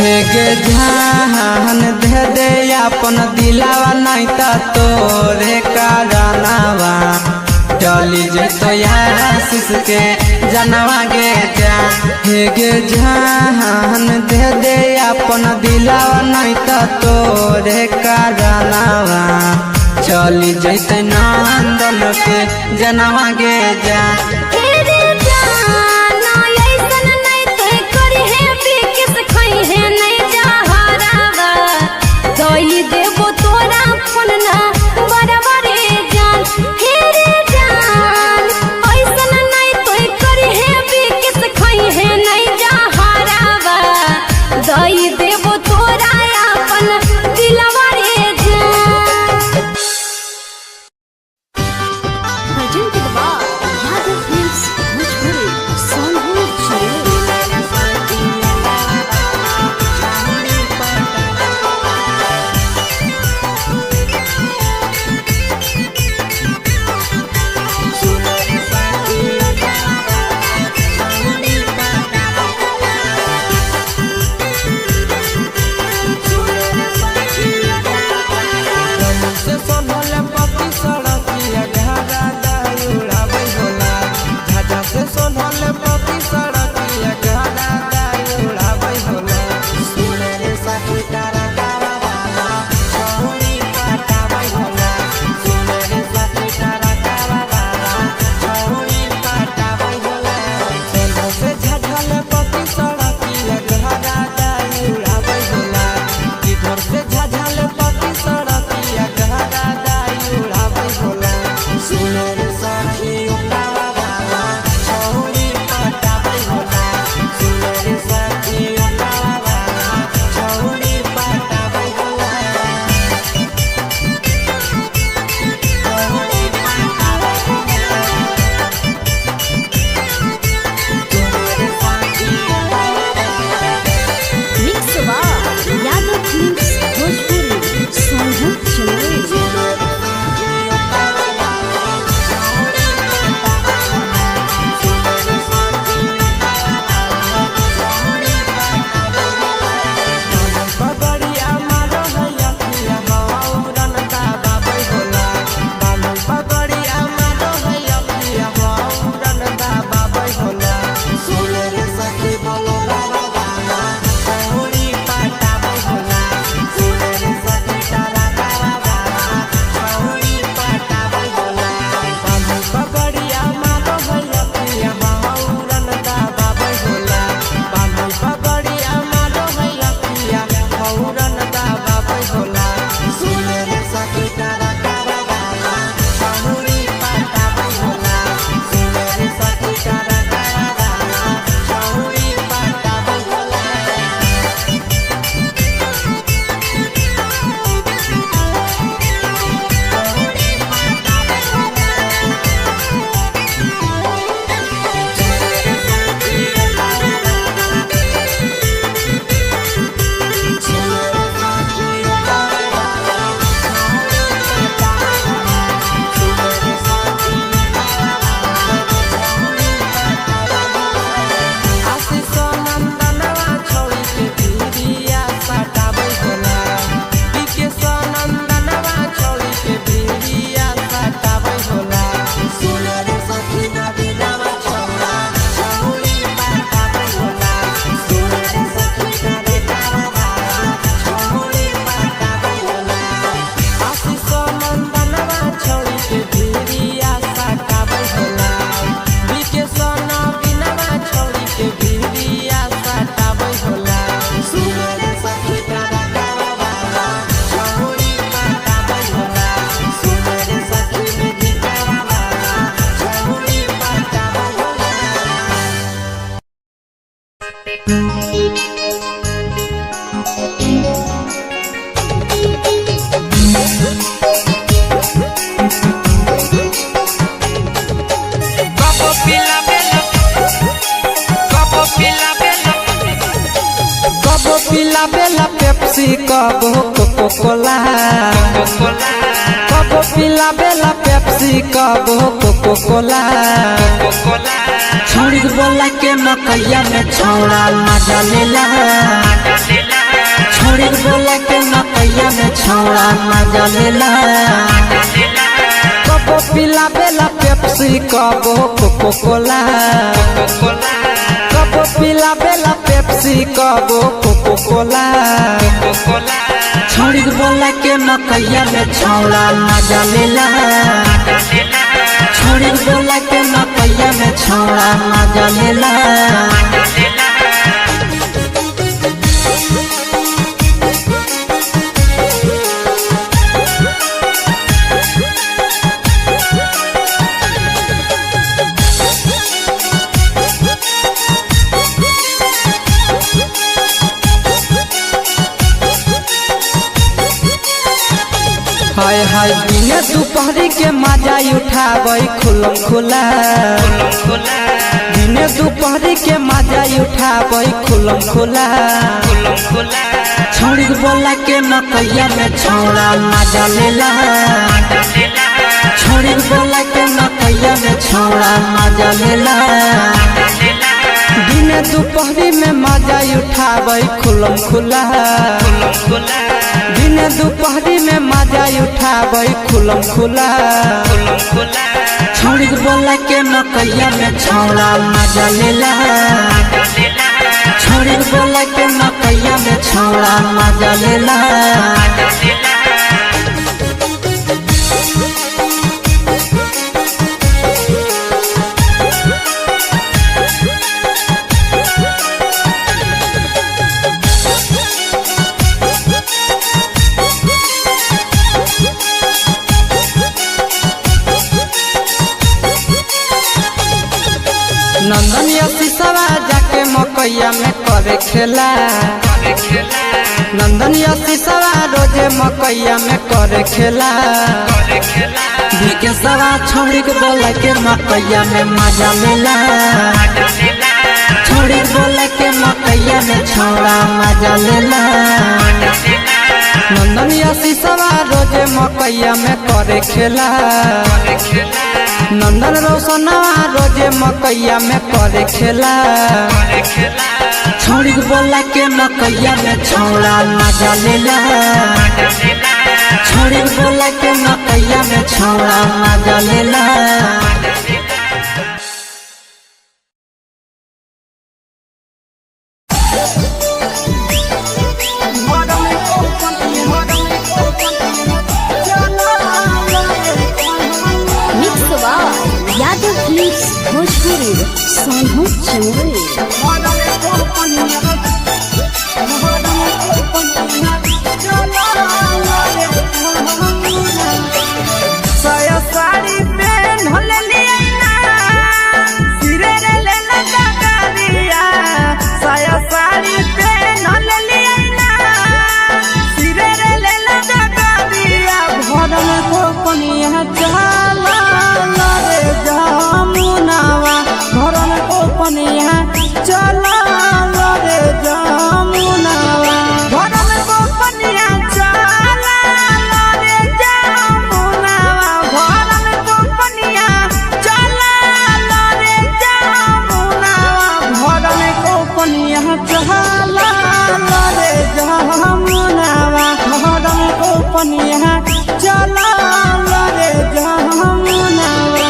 हे गे जान दे दे अपन दिलावा नहीं ता तोरे कारनावा चली जतो आशीष के जनवा गे जान हे गे जान दे दे अपन दिलावा नहीं ता तोरे कारनावा चली जते नंदन के जनवा गे जान देवो तोरा फोन ना बराबर जान हे रे जान ऐसन नहीं तोय करी है बिकिस खई है नहीं जहरावा दई देवो तोरा अपन दिलवा रे जान भजन के बाद याद पिला बेला पेप्सी कबो कोको कोला कबो पिला बेला पेप्सी कबो कोको कोला छोड़ी बोला के मकैया में छौड़ा मजा लेला छोड़ी बोला के मकैया में छौड़ा मजा लेला कबो पिला बेला पेप्सी कबो कोको कोला कबो पिला बेला पेप्सी कबो कोको कोला छोड़ी बोला के मकैया में छौड़ा मजा लेला छोड़ी बोला के मकैया में छौड़ा मजा लेला हाय हाय दिने दोपहरी के मजा उठाबै खुलम खुला दिने दोपहरी के मजा उठाबै खुलम खुला छोड़ी बोला के मकैया में छौड़ा मजा लेला छोड़ी बोला के मकैया में छौड़ा मजा लेला दिने दोपहरी में मजा उठाबै खुलम खुला दिने दोपहरी में मजा उठाबै खुलम खुला छोड़ी बोला के मकैया में छौड़ा मजा लेला छोड़ी बोला के मकैया में छौड़ा मजा लेला नंदन शीशवा जाके मकैया में करे खेला नंदन शीशवा रोजे मकैया में करे खेला विकेशवा छोड़ी बोला के मकैया में मजा लेला छोड़ी बोला के मकैया में छौड़ा मजा लेला नंदन शीशवा रोजे मकैया में करे खेला नंदन रोशनवा रोजे मकैया में करे खेला छोड़ी बोला के मकैया में छौड़ा मजा लेला छोड़ी बोला के मकैया में छौड़ा मजा लेला भोजपुरी सोनू चंद्री साया साड़ी पहन होले लिया सिरे रे लेना डगरिया साया साड़ी पहन होले लिया सिरे रे लेना डगरिया भरम को पनिया चला रे जामुनावा भरम को पनिया चला रे जामुनावा भरम को पनिया चला रे जामुनावा भरम को पनिया चला रे जामुनावा भरम को पनिया चला रे जामुनावा भरम को पनिया चला रे जामुनावा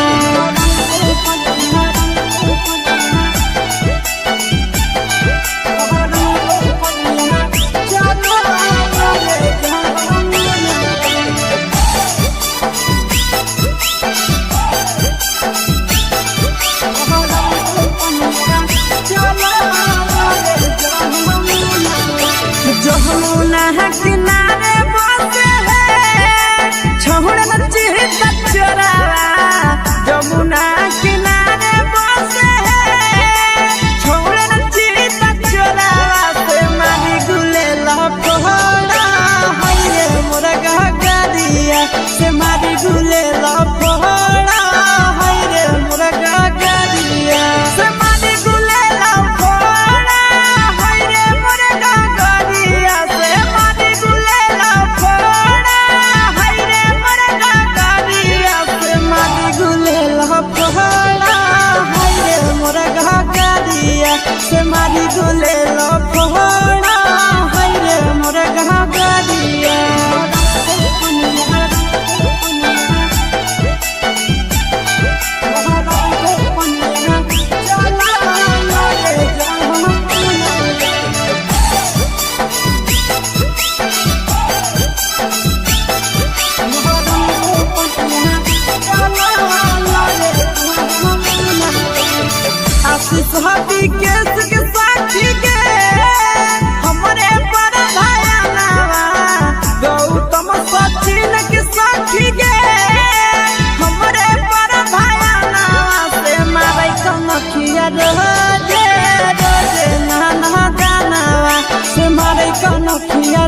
जमुना किनारे बसे है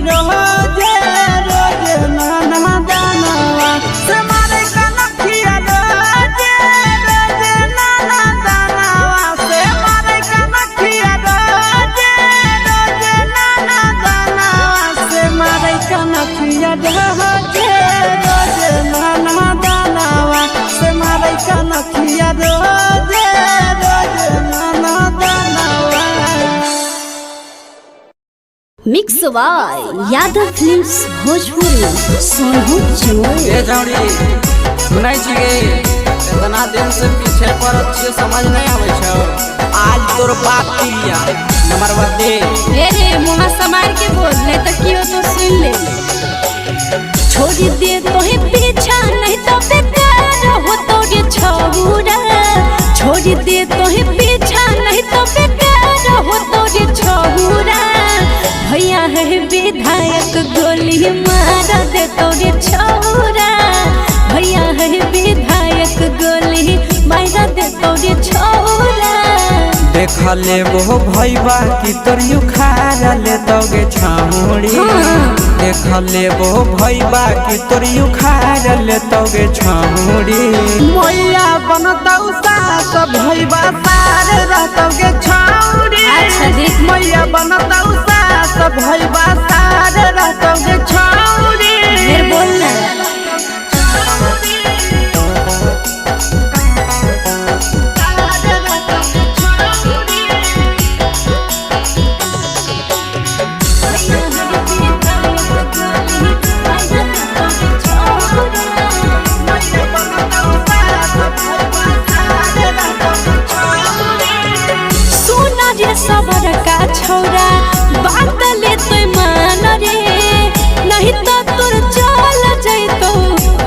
रोजे रोजे नाना दानवा से मारे कनखिया रोजे रोजे नाना दानवा से मारे कनखिया रोजे रोजे नाना दानवा से मारे कनखिया रोजे रोजे नाना दानवा से मारे कनखिया रोजे रोजे नाना दानवा। Mix by Yadav films Bhojpuri Sonu Chamoli. ये जौड़ी सुनाई छिगे इतना दिन से पीछे पर अच्छे समझ नहीं आवे छौ आज तोर बात किया नंबर दे रे मुहा समार के बोल ले तो कियो तो सुन ले। छोड़ दे तो ही पीछा नहीं तो बेकार हो तो रे छौरा। छोड़ दे तो ही पीछा नहीं तो बेकार हो तो रे छौरा। भैया है विधायक गोली मार दे तो रे छौरा। भैया है विधायक गोली मार दे तो रे छौरा। देख ले वो भैया की तोर उखाड़ ले तोगे छामुड़ी। देख ले वो भैया की तोर उखाड़ ले तोगे छामुड़ी। मैया बनतौ सास भैया सार रहतोगे छामुड़ी। मैया बनतौ सास भैया सार रहतोगे छामुड़ी। फिर बोलना सबर का छौरा बात ले तो मान रे नहीं तो तोर चल जैतो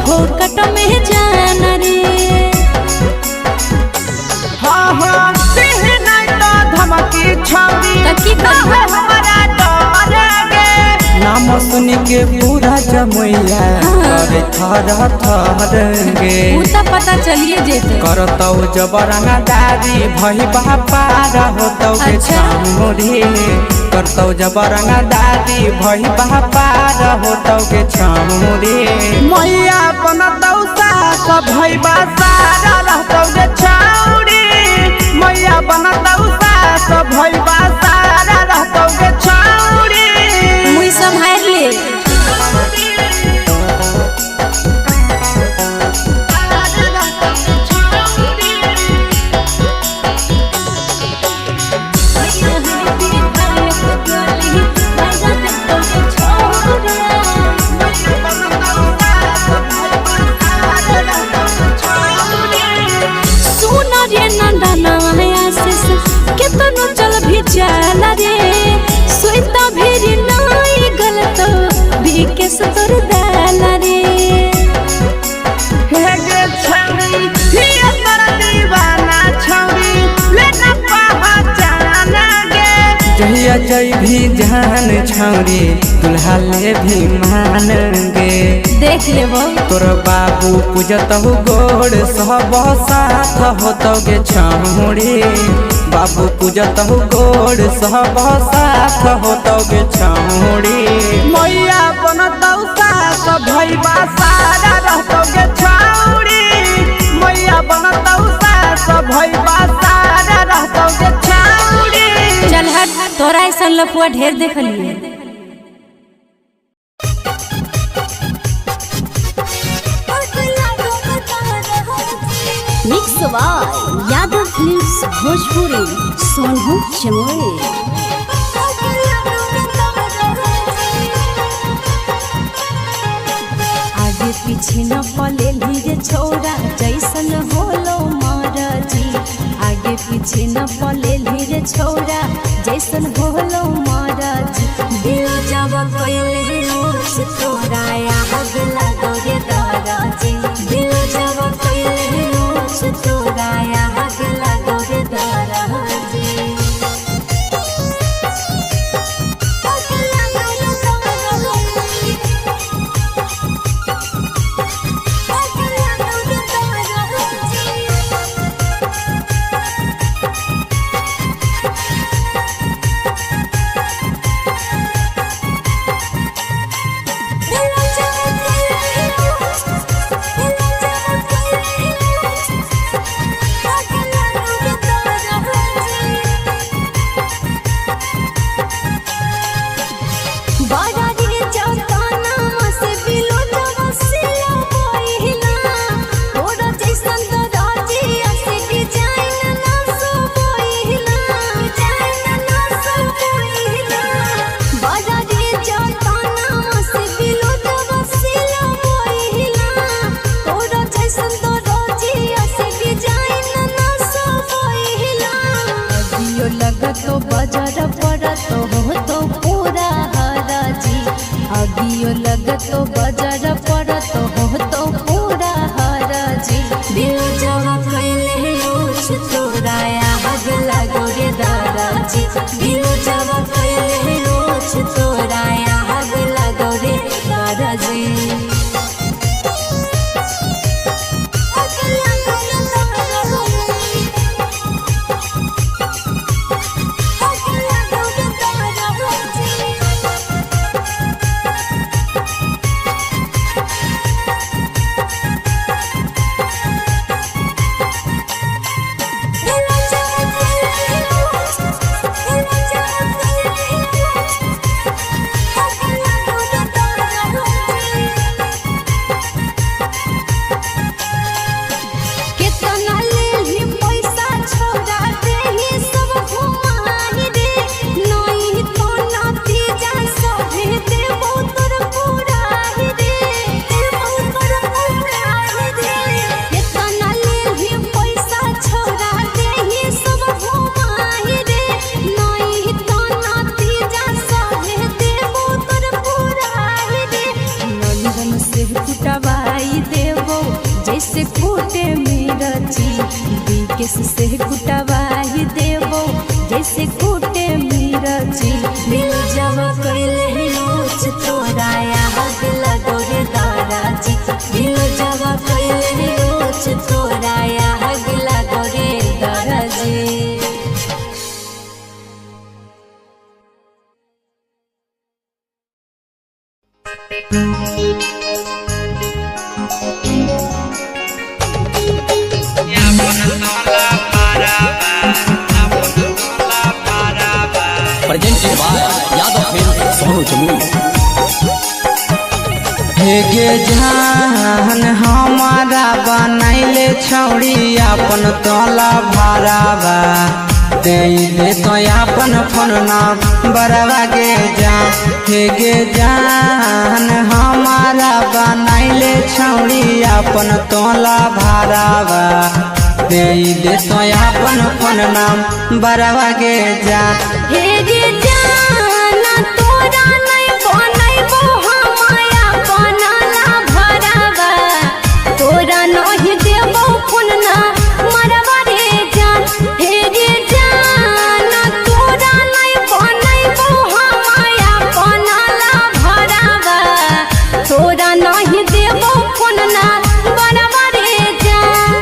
हो कट में जान रे। हाँ हाँ देह नहीं तो धमकी छौरी तकी हमारा डरेगे नाम सुन के पूरा जमैया करे थर थरगे। उ त पता चलिए जेते करतौ जबरंगा दादी भई बापार होतौ के छामुड़ी। करतौ जबरंगा दादी भई बापार होतौ के छामुड़ी। मैया बनतौ सास भई बासार रहतौ के छामुड़ी। मैया बनतौ सास भई बासार रहतौ के छामुड़ी। मुई संभाल ले केतनो चल भी चल रे सोईता भी नहीं गलत भी के सतर दाल रे। हे गे छौरी हिया तोरा दीवाना छौरी लेना पहचान गे। जहिया जई भी जान छौरी दुल्हा ले भी मान गे। देख लेबो तोर बाबू पूजतहु गोड़ सब साथ होतौ गे छौरी। बाबू पूजतहु गोड़ सब साथ होतौ गे छौरी। मैया बनतौ सास भैया सारा रहतौ गे छौरी। मैया बनतौ सास भैया सारा रहतौ गे छौरी। चल हट तोरा ऐसा लफुआ ढेर देखलिए। Mix by Yadav films Bhojpuri Sonu Chamoli. आगे पीछे न पले लीरे छोरा जैसन होलो महाराजी। आगे पीछे न पले लीरे छोरा जैसन होलो महाराजी। दिल जब कोइले उस तोरा आग लगो रे दादाजी। दिल जब कोइले उस तोरा आग लगो रे दादाजी। बड़ा रे जकाना से बिलो जवसिया पहिला तोरा जैसन तो राजी ऐसे डिजाइन ना सो पहिला डिजाइन ना सो पहिला बड़ा रे जकाना से बिलो जवसिया पहिला तोरा जैसन तो राजी ऐसे डिजाइन ना सो पहिला अभियो लगत तो बाजार पड़त हो तो पूरा हराजी अभियो लगत तो बाजार पड़त हो तो पूरा हराजी दिल जवा कैले ओछ तोराया हग लागो रे दादाजी दिल जवा कैले ओछ तोराया हग लागो रे दादाजी जैसे कूटे मिर्ची बिकेस से कुटवाई देवो जैसे कूटे मिर्ची दिल जवा कैले लोच तोराया हग लगो रे दादाजी दिल जवा कैले लोच तोराया हग लगो रे दादाजी presented by Yadav Films, Sono Jamui. हे गे जान हमारा बनैले छौड़ी अपन तोला भरावा दे दे तो अपन फोन नाम बरवा गे जान हे गे जान हमारा बनैले छौड़ी अपन तोला भरावा दे दे तो अपन फोन नाम बरवा गे जान हे गे जाना तोरा नहीं बनैबो हमाया बनला भरावा तोरा नहीं देबो फोन ना मरवा रे जान हे गे जाना तोरा नहीं बनैबो हमाया बनला भरावा तोरा नहीं देबो फोन ना मरवा रे जान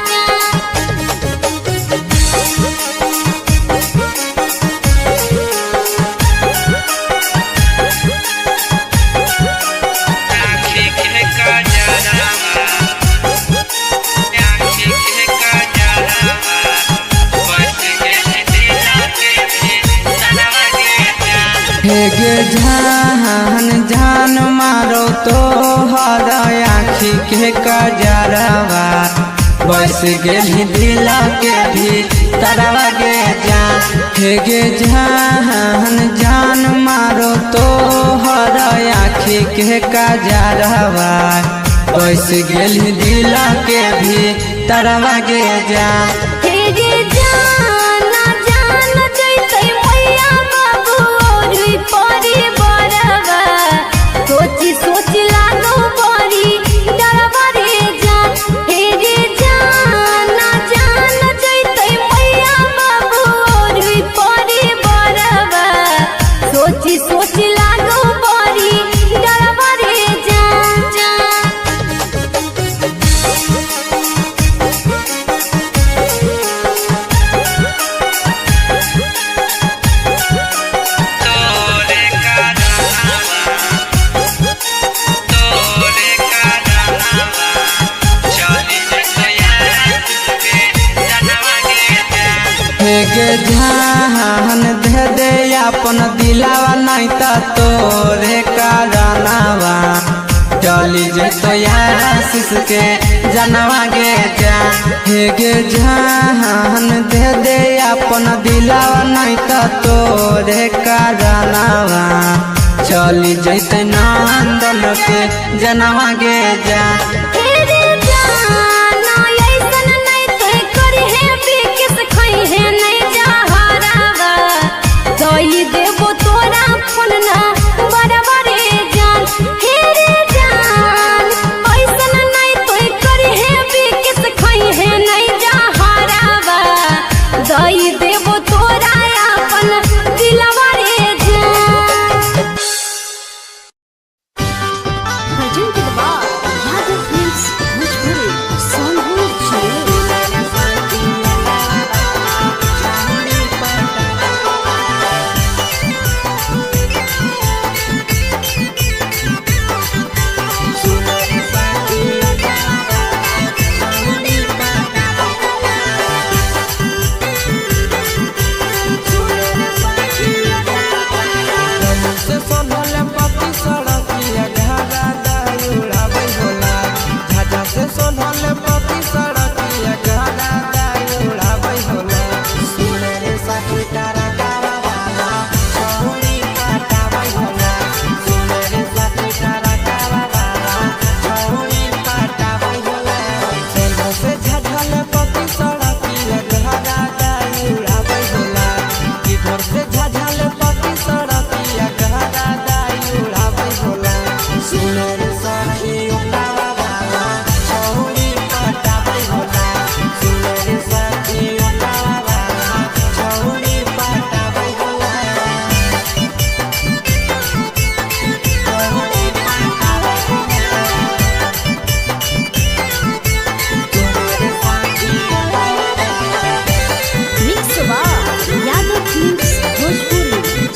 हे गे जान जान मारो तो हर आँखी के कजरवा बस गेली दिला के भी तरवा गे जान हे गे जान जान मारो तो हर आँखी के कजरवा बस गेली दिला के भी तरवा गे जान हे गे जाना जान जैसे मैया बाबू और परी बरवा सोची सोची लागो बड़ी डरवा रे जान हे गे जाना जान जैसे मैया बाबू और परी बरवा सोची सोची लागो बड़ी डरवा रे जान हे गे जान दे दे अपन दिलावा नहीं ता तोरे का चली जैतो आशीष के जनवा गे जा हे गे जान दे दे अपन दिलावा नहीं तो तोरे कारनावा चली जैते नंदन के जनवा गे जा देवो तोरा फोन ना बराबरे जान हे रे जान ऐसन नहीं तोय करी है बिकिस खई है नहीं जहरावा दई देवो तोरा अपन दिलवा रे जान भजन के बाद यादव फिल्म्स भोजपुरी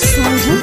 सोनू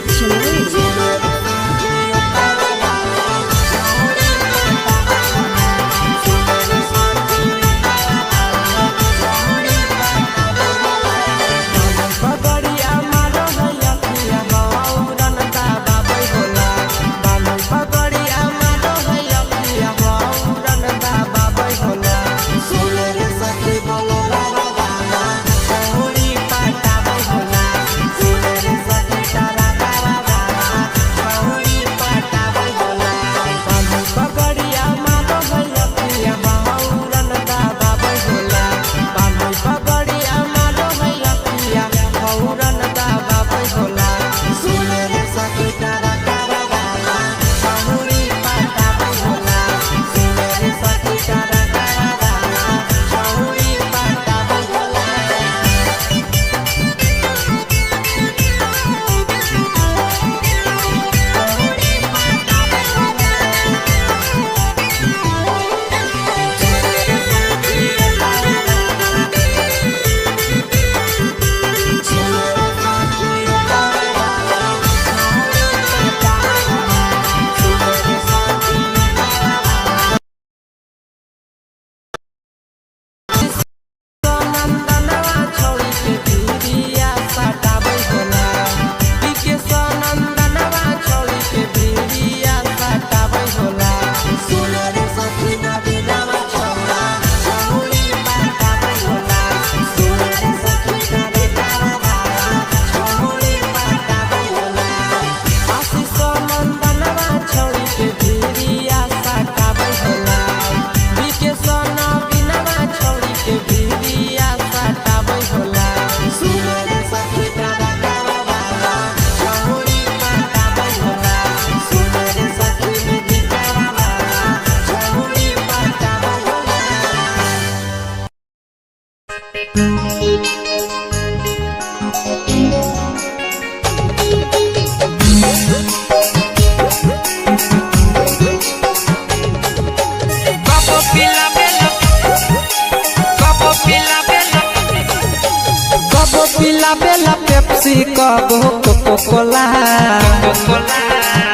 पिला पेप्सी कबो कोको कोला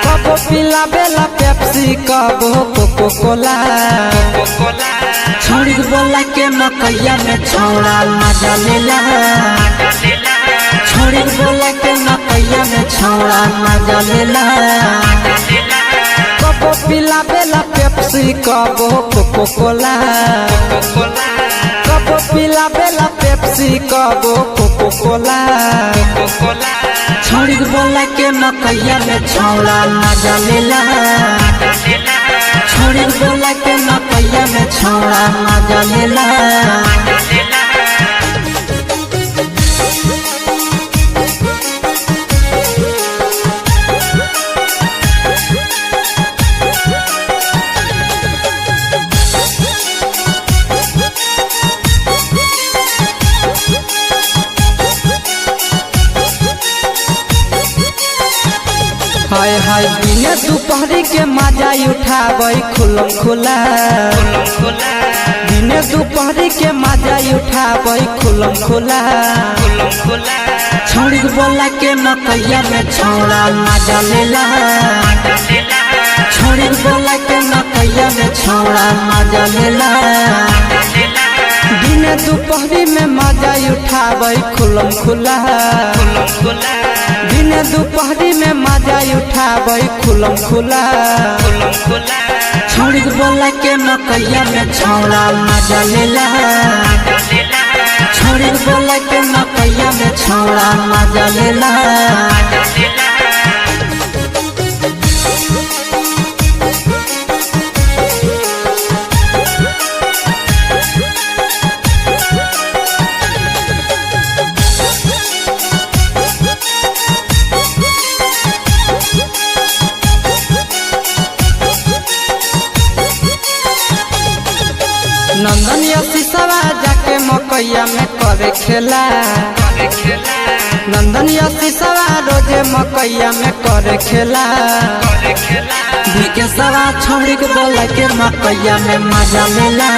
कबो पिला बेला पेप्सी कबो कोको कोला छोड़ी बोला के मकैया में छौड़ा मजा लेला छोड़ी बोला के मकैया में छौड़ा मजा लेला कबो पिला बेला कबो कोको कोला कबो पिला बेला पेप्सी कबो कोको कोला छोड़ी बोला के मकैया में छौड़ा मजा लेला छोड़ी बोला के मकैया में छौड़ा मजा लेला हाय हाय दिने दोपहरी के मजा उठाबै खुलम खुला दिने दोपहरी के मजा उठाबै खुलम खुला छोड़ी बोला के मकैया में छौड़ा मजा लेला छोड़ी बोला के मकैया में छौड़ा मजा लेला दिने दोपहरी में मजा उठाबै खुलम खुला दिने दोपहरी में मजा उठाबै खुलम खुला छोड़ी बोला के मकैया में छौड़ा मजा लेला छोड़ी बोला के मकैया में छौड़ा मजा लेला नंदन शीशवा जाके मकैया में करे खेला नंदन शीशवा रोजे मकैया में करे खेला विकेशवा छोड़ी बोला के मकैया में मजा लेला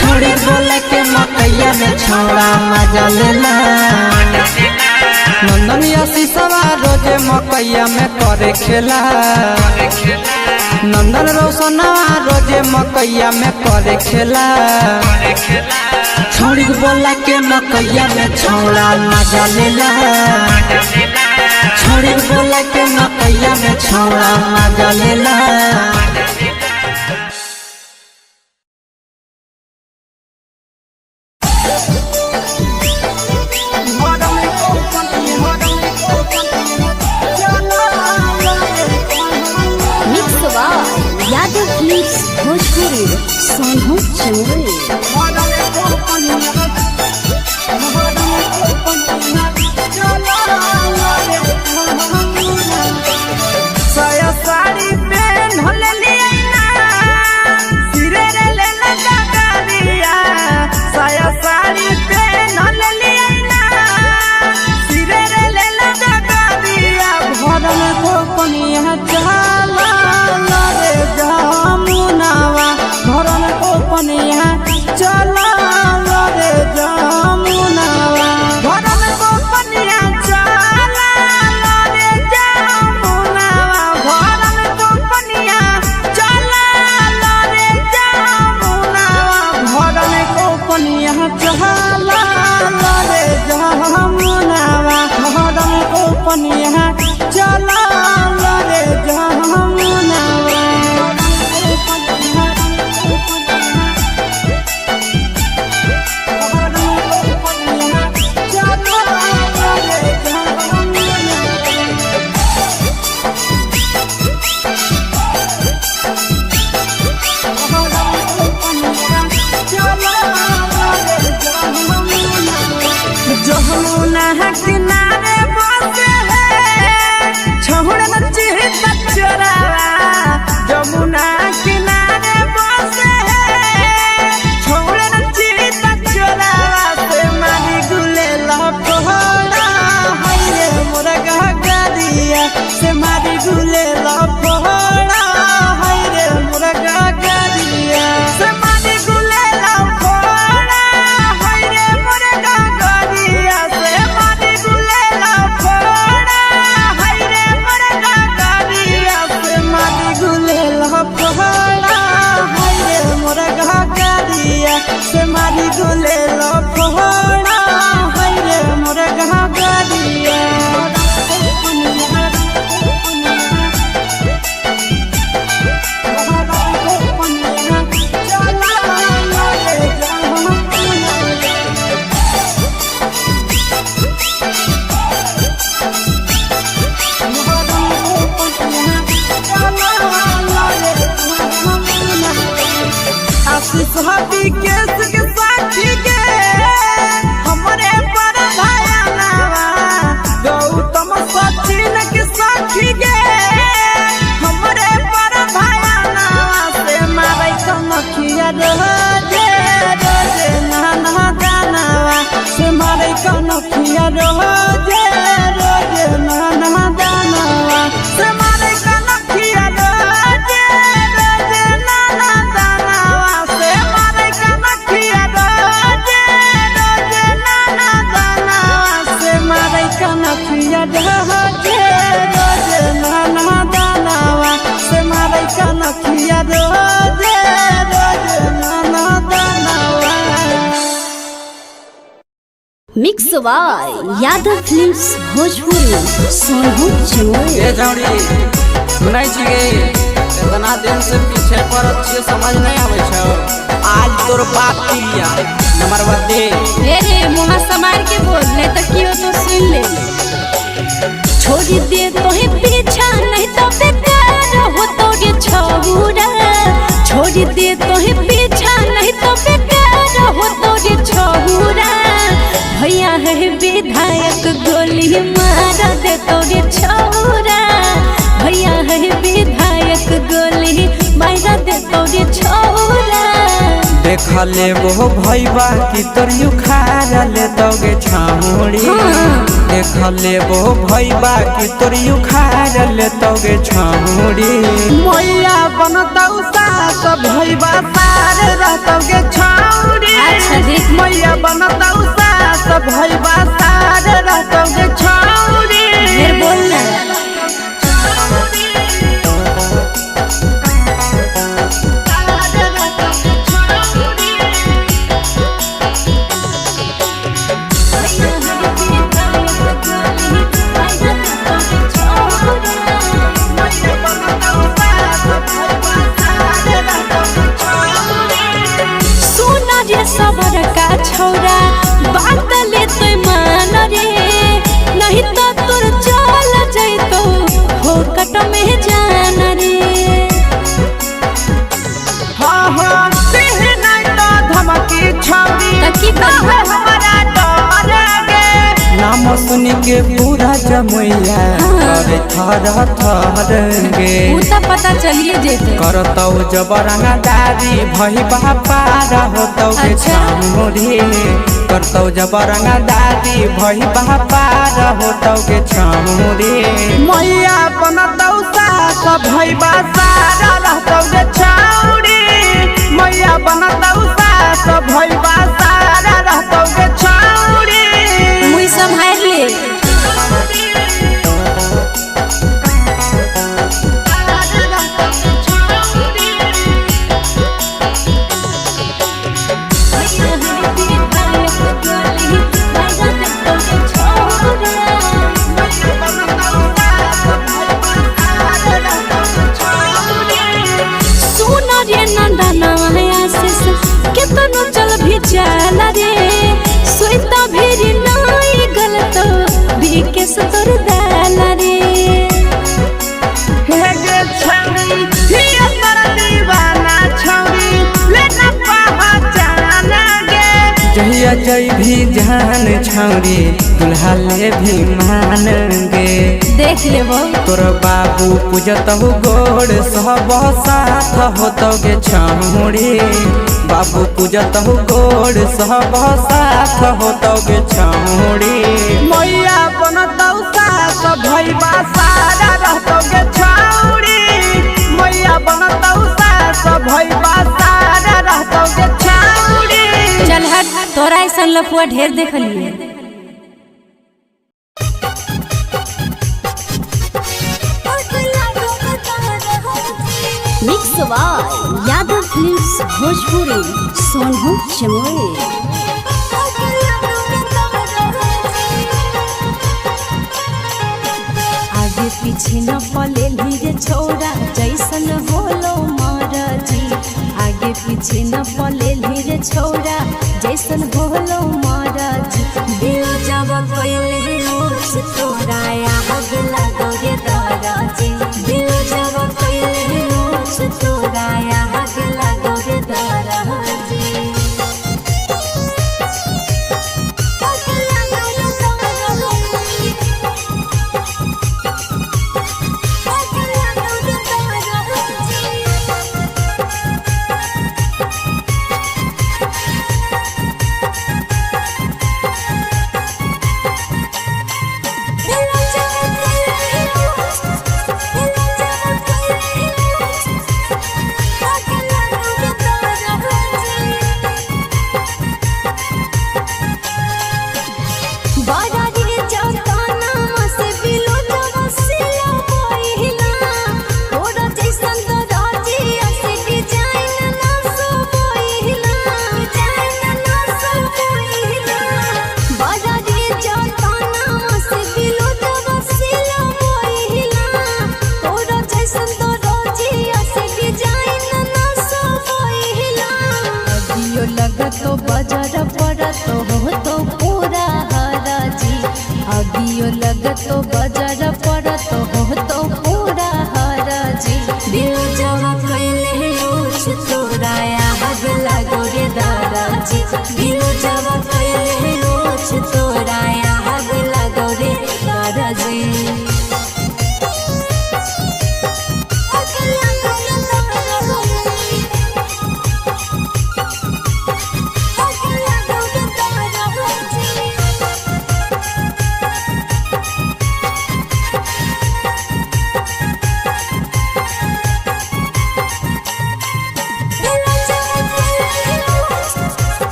छोड़ी बोला के मकैया में छौड़ा मजा लेला नंदन शीशवा रोजे मकैया में करे खेला नंदन रोशनवा रोजे मकैया में करे खेला छोड़ी बोला के मकैया में छौड़ा मजा लेला छोड़ी बोला के मकैया में छौड़ा मजा लेला यादव फिल्म्स भोजपुरी सोनू चौरे साया साड़ी पहन होले लिया सिरे रे ले लगा गालिया साया साड़ी पहन होले लिया सिरे रे ले लगा गालिया भरल को पनिया चला रे जामुनावा भरल को पनिया चला रे जामुनावा भरल को पनिया चला रे जामुनावा भरल को पनिया चला रे जामुनावा भरल को पनिया चला रे जामुनावा भरल को पनिया चला रे जामुनावा जमुना किनारे बसे है छोड़ नची बचरावा जमुना किनारे बसे है छोड़ नची बचरावा से मारी गुले लपड़ा हाय रे मोर गगरिया से मारी गुले लपड़ा हाय रे मोर गगरिया से मारी गुले लपड़ा हाय रे मोर गगरिया से मारी गुले लपड़ा हाय रे मोर गगरिया से मारी गुले लपड़ा हाय रे मोर गगरिया से मारी गुले लपड़ा हाय रे मोर गगरिया रोजे रोजे नाना दानवा से मारे कनखिया रोजे रोजे नाना दानवा से मारे कनखिया रोजे रोजे नाना दानवा से मारे कनखिया रोजे रोजे नाना दानवा से मारे कनखिया रोजे रोजे नाना दानवा। Mix by Yadav films Bhojpuri Sonu Chamoli. ये जौड़ी सुनाई छिगे इतना दिन से पीछे पड़त छिए समझ नहीं आवे छौ। आज तोर बाप पिलिया नंबर दे रे मुहा समार के बोल नहीं तो कियो तो सुन ले। छोड़ दे तो ही पीछा नहीं तो बेकार हो तो गे छौरा। छोड़ दे तो ही पीछा नहीं तो बेकार हो तो गे छौरा। भैया है विधायक गोली मार दे तो गे छौरा। भैया है विधायक गोली मार दे तो गे छौरा। देख ले वो भैया की तोर उखाड़ ले तोगे छामुड़ी। देख ले वो भैया की तोर उखाड़ ले तोगे छामुड़ी। मैया बनतौ सास भैया सार रहतोगे छामुड़ी। मैया बनतौ सास भैया सार रहतोगे छामुड़ी। फिर बोलना सबर का छौरा बात ले तो मान रे। नहीं तो तोर चल जैतो हो कट में जान रे। हाँ हाँ देह नहीं तो धमकी छौरी तकी हमारा डर गे। नाम सुन के पूरा जमैया करे थर थर गे। उता पता चलिए जेते करतौ जबरंगदारी भई बापार होतौ के छामुड़ी। करतौ जबरंगदारी भई बापार होतौ के छामुड़ी। मैया बनतौ सास भई बासार रहतौ के छामुड़ी। मैया बनतौ सास भई बासार रहतौ के छामुड़ी। मुई संभाल ले केतनो चल भी चल रे। सोईता भी नहीं गलत भी केस तोर दाल रे। हे गे छौरी हिया तोर दीवाना छौरी लेना पहचान गे। जहिया जई भी जान छौरी दुल्हा ले भी मान गे। देख लेबो तोर बाबू पूजतहु गोड़ सब साथ होतौ गे छौरी। बाबू पूजतहु गोड़ सब साथ होतौ गे छौरी। मैया बनतौ सास भैया सारा रहतौ गे छौरी। मैया बनतौ सास भैया सारा रहतौ गे छौरी। चल हट तोरा ऐसा लफुआ ढेर देखलिए। Mix by Yadav films Bhojpuri Sonu Chamoli. आगे पीछे न पले लीरे छोड़ा जैसन होलो महाराजी। आगे पीछे न पले लीरे छोड़ा जैसन होलो महाराजी। दिल जब कोइले रोस तोरा आग लगो रे दादाजी। दिल जब कोइले रोस तोरा आग लगो रे दादाजी।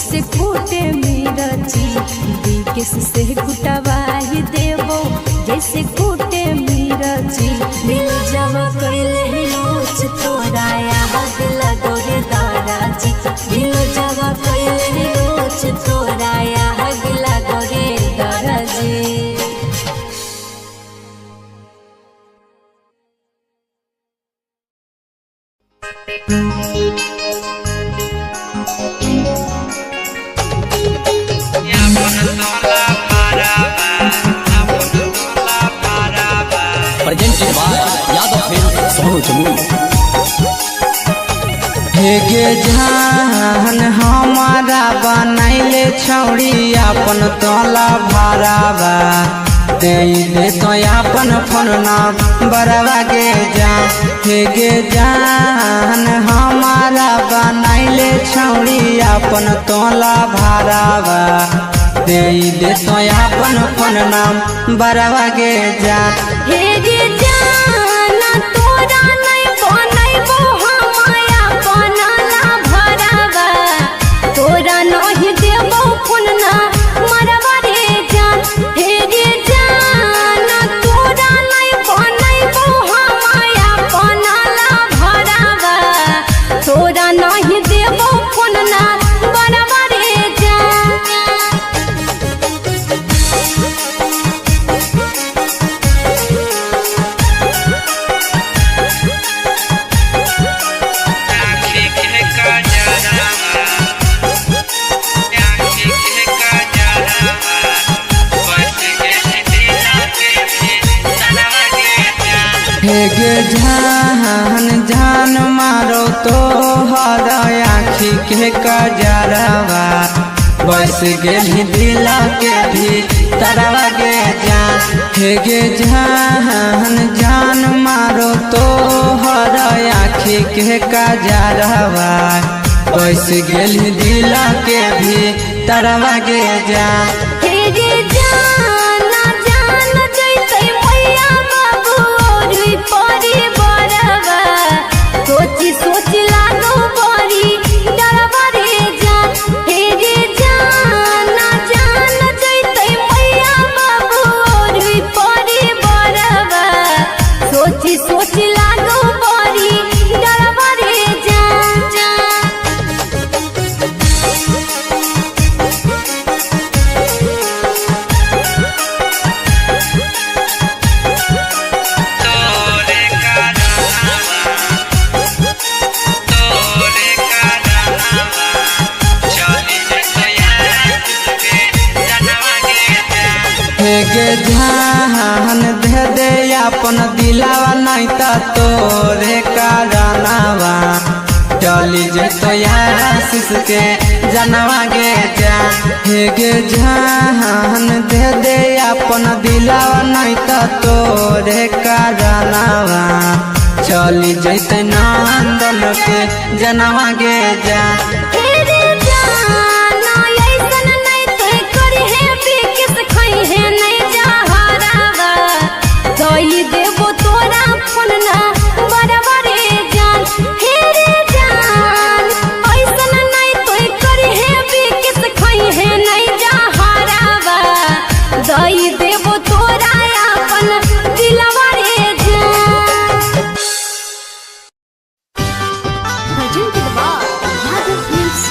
जैसे कूटे मिर्ची बिकेस से कुटवाही देबो जैसे कूटे मिर्ची दिल जवा कैले लोच तोरा याद लगो रे दादाजी दिल जवा कैले लोच तोरा याद लगो रे दादाजी। Presented by Yadav Films, Sono Jamui. हे गे जान हमारा बनैले छौड़ी अपन तोला भरावा दे तो अपन फोन नाम बरवा के जान। हे गे जान हमारा बनैले छौड़ी अपन तोला भरावा दे तो अपन फोन नाम बरवा के जान। हे गे जाना तोरा नहीं बनैबो हमाया बनला भरावा तोरा नहीं देबो फोन ना मरवा रे जान। हे गे जाना तोरा नहीं बनैबो हमाया बनला भरावा तोरा नहीं देबो फोन ना मरवा रे जान। हे गे जान जान मारो तो हर आँखी के कजरवा बस गेली दिल के भी तरवा गे जान। हे गे जान जान मारो तो हर आँखी के कजरवा बस गेली दिल के भी तरवा गे जान। हे गे जाना जान जैसे मैया बाबू और परी बरवा सोची सोची लागो बड़ी डरवा रे जान। हे गे जाना जान जैसे मैया बाबू और परी बरवा सोची सोची लागो बड़ी डरवा रे जान। हे गे जान दे दे अपन दिलावा नहीं तो तोरे कारनावा चली जतो आशीष के जनवा गे जान। हे गे जान दे दे अपन दिलावा नहीं तो तोरे कारनावा चली जैते नंदन के जनवा गे जान। हे गे जाना ऐसन नहीं तो करी है बिकिस खई है नहीं जहरावा दई देबो तोरा फोन ना बरवा रे जान। हे गे जान ऐसन नहीं तो करी है बिकिस खई है नहीं जहरावा दई देबो तोरा अपन दिलवा रे जान। Presented by Yadav Films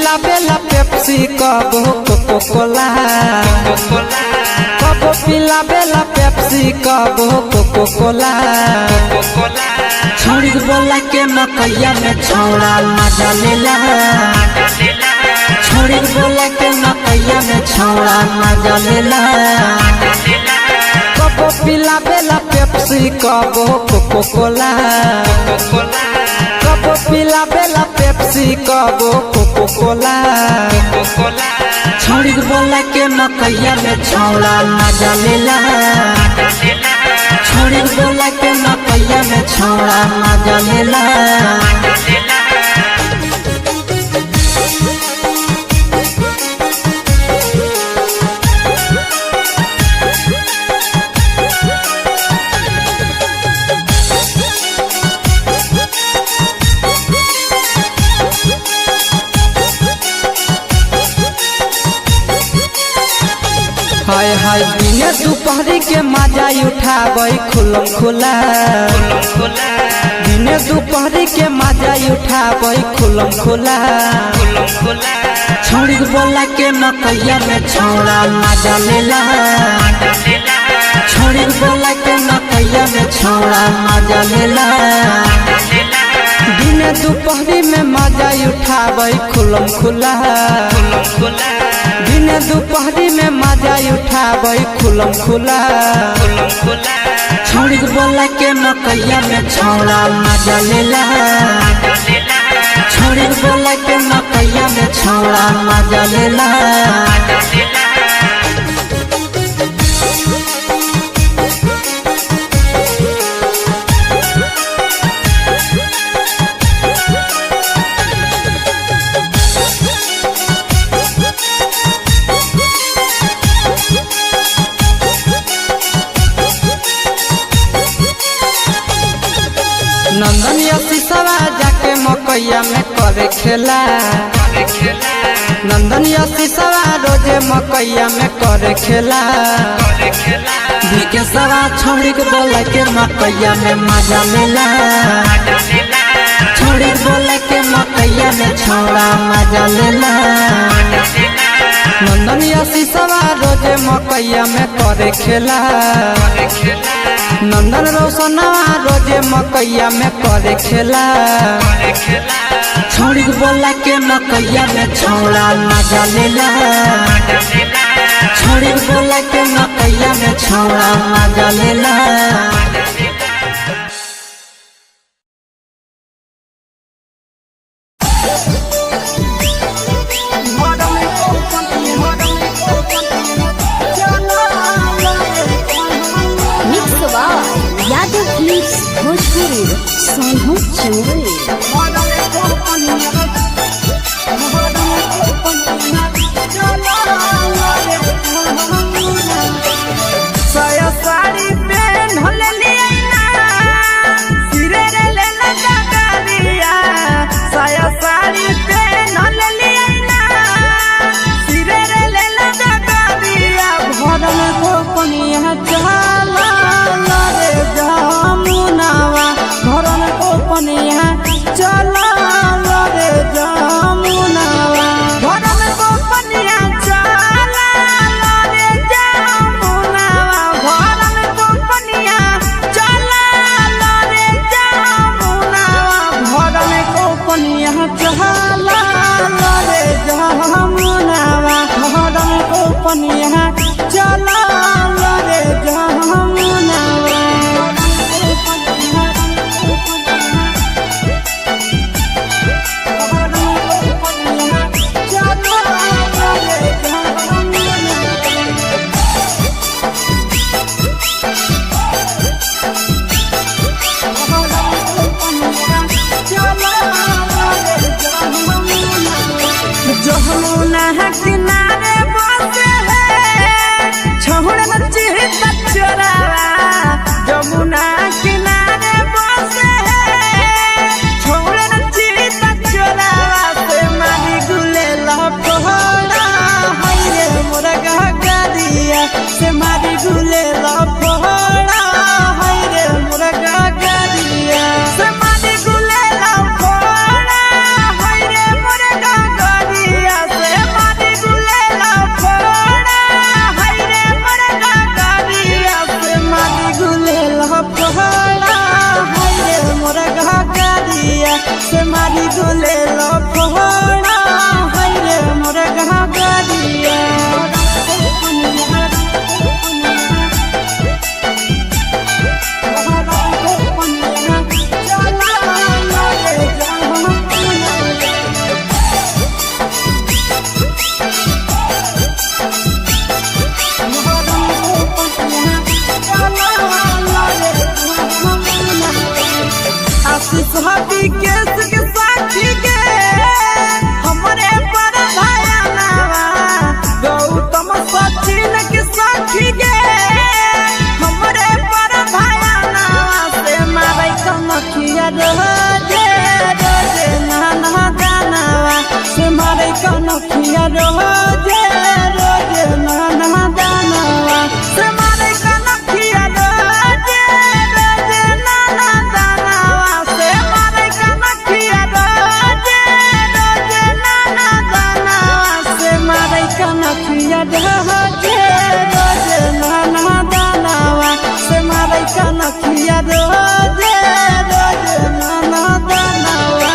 पिलावेला पेप्सी कबो कोको कोला कबो पिलावेला पेप्सी कबो कोको कोला छोड़ी बोला के मकैया में छौड़ा मजा लेला छोड़ी बोला के मकैया में छौड़ा मजा लेला कबो पिलावेला पेप्सी कबो कोको कोला कबो पिलावेला पेप्सी कबो कोको कोला छोड़ी बोला के मकैया में छौड़ा मजा लेला छोड़ी बोला के मकैया में छौड़ा मजा लेला हाय हाय दिने दोपहरी के मजा उठाबै खुलम खुला दिने दोपहरी के मजा उठाबै खुलम खुला छोड़ी बोला के मकैया में छौड़ा मजा लेला छोड़ी बोला के मकैया में छौड़ा मजा लेला दिने दोपहरी में मजा उठाबै खुलम खुला दिने दोपहरी में मजा उठाबै खुलम खुला छोड़ी बोला के मकैया में छौड़ा मजा लेला छोड़ी बोला के मकैया में छौड़ा मजा लेला नंदन शीशवा जाके मकैया में करे खेला नंदन शीशवा रोजे मकैया में करे खेला विकेशवा छोड़ी बोला के मकैया में मजा लेला छोड़ी बोला के मकैया में छौड़ा मजा लेला नंदन शीशवा रोजे मकैया में करे खेला नंदन रोशनवा रोजे मकैया में करे खेला छोड़ी बोला के मकैया में छौड़ा मजा लेला छोड़ी बोला के मकैया में छौड़ा मजा लेला यादव फिल्म्स भोजपुरी सोनू चोरी साया साड़ी पहन होले लिया सिरे रे ले लगा करिया साया साड़ी पहन होले लिया सिरे रे ले लगा करिया भरल को पनिया चला रे जामुनावा भरल को पनिया चला रे जामुनावा भरल को पनिया चला रे जामुनावा भरल को पनिया चला रे जामुनावा भरल को पनिया चला रे जामुनावा भरल को पनिया चला रे जामुनावा जमुना किनारे बसे है से मारी गोले लो फोड़ा है रे मोर घागरिया सुहाबी केस के साथी के हमरे पर भाया नावा गौतम सचिन के साथी के हमरे पर भाया नावा से मारे कनखिया रोजे रोजे नाना गानावा से मारे कनखिया रोजे रोजे नाना गानावा से मारे कनखिया रोजे रोजे नाना गानावा से मारे कनखिया रोजे रोजे नाना गानावा से मारे कनखिया रोजे रोजे नाना गानावा से मारे कनखिया रोजे रोजे नाना गानावा।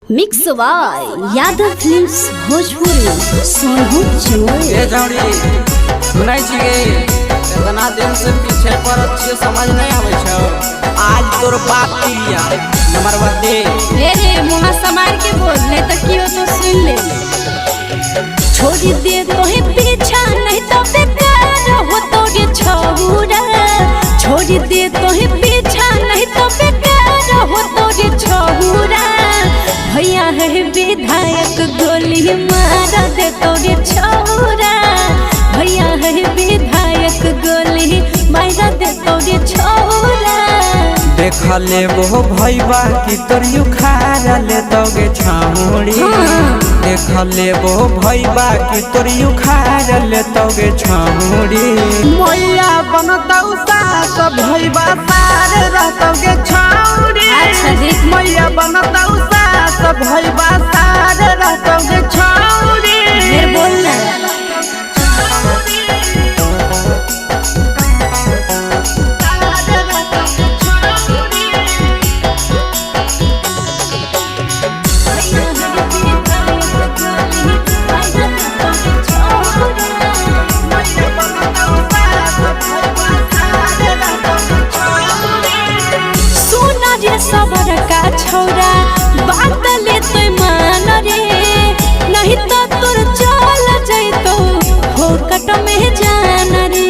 Mix by Yadav films Bhojpuri Sonu चोर ए जौड़ी सुनाई छिगे इतना दिन से पीछे पड़त छे समझ नहीं आवे छौ आज तोर बाप पिलिया नंबर दे रे मुहा समार के बोल नहीं तो कियो तो सुन ले छोड़ दे तो ही पीछा नहीं तो बेकार हो तो रे छौरा छोड़ दे तो ही पीछा नहीं तो बेकार हो तो रे छौरा भैया है विधायक गोली मार दे तो रे छौरा भैया है विधायक गोली मार दे तो रे छौरा देख ले वो भैया की तोर युखार ले तोगे छामुड़ी देख ले वो भैया की तोर युखार ले तोगे छामुड़ी मैया बनतौ सास भैया सार रहतोगे छामुड़ी अच्छा देख मैया बनतौ सास भैया सार रहतोगे छामुड़ी फिर बोलना सबर का छौरा बात ले तो मान रे नहीं तो तोर चल जैतो हो कट में जान रे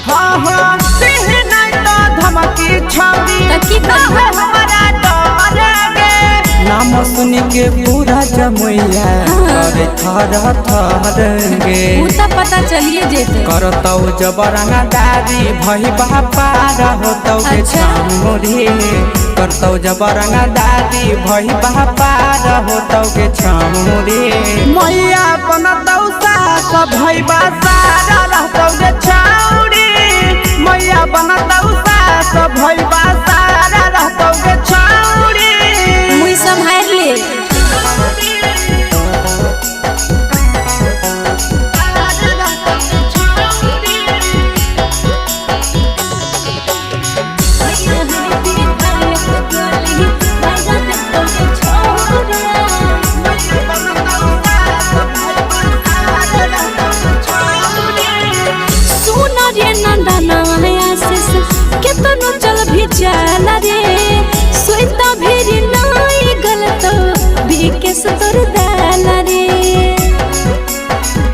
हाँ हाँ सिंह नहीं तो धमकी छौरी तकी हमारा डरेगे नाम सुन के पूरा जमुइया करे थर थरगे उ त पता चलिए जेते करतौ जबरंगा दारी भई बापा रहतौ के छामुड़ी करतौ जबरंगा दारी भई बापा रहतौ के छामुड़ी मैया बनतौ सास भई बासारा रहतौ के छामुड़ी मैया बनतौ सास भई बासारा रहतौ के छामुड़ी मुई संभाल ले केतनो चल भी चल रे सोइता भेरी नाई गलत बिकेस तोर दाल रे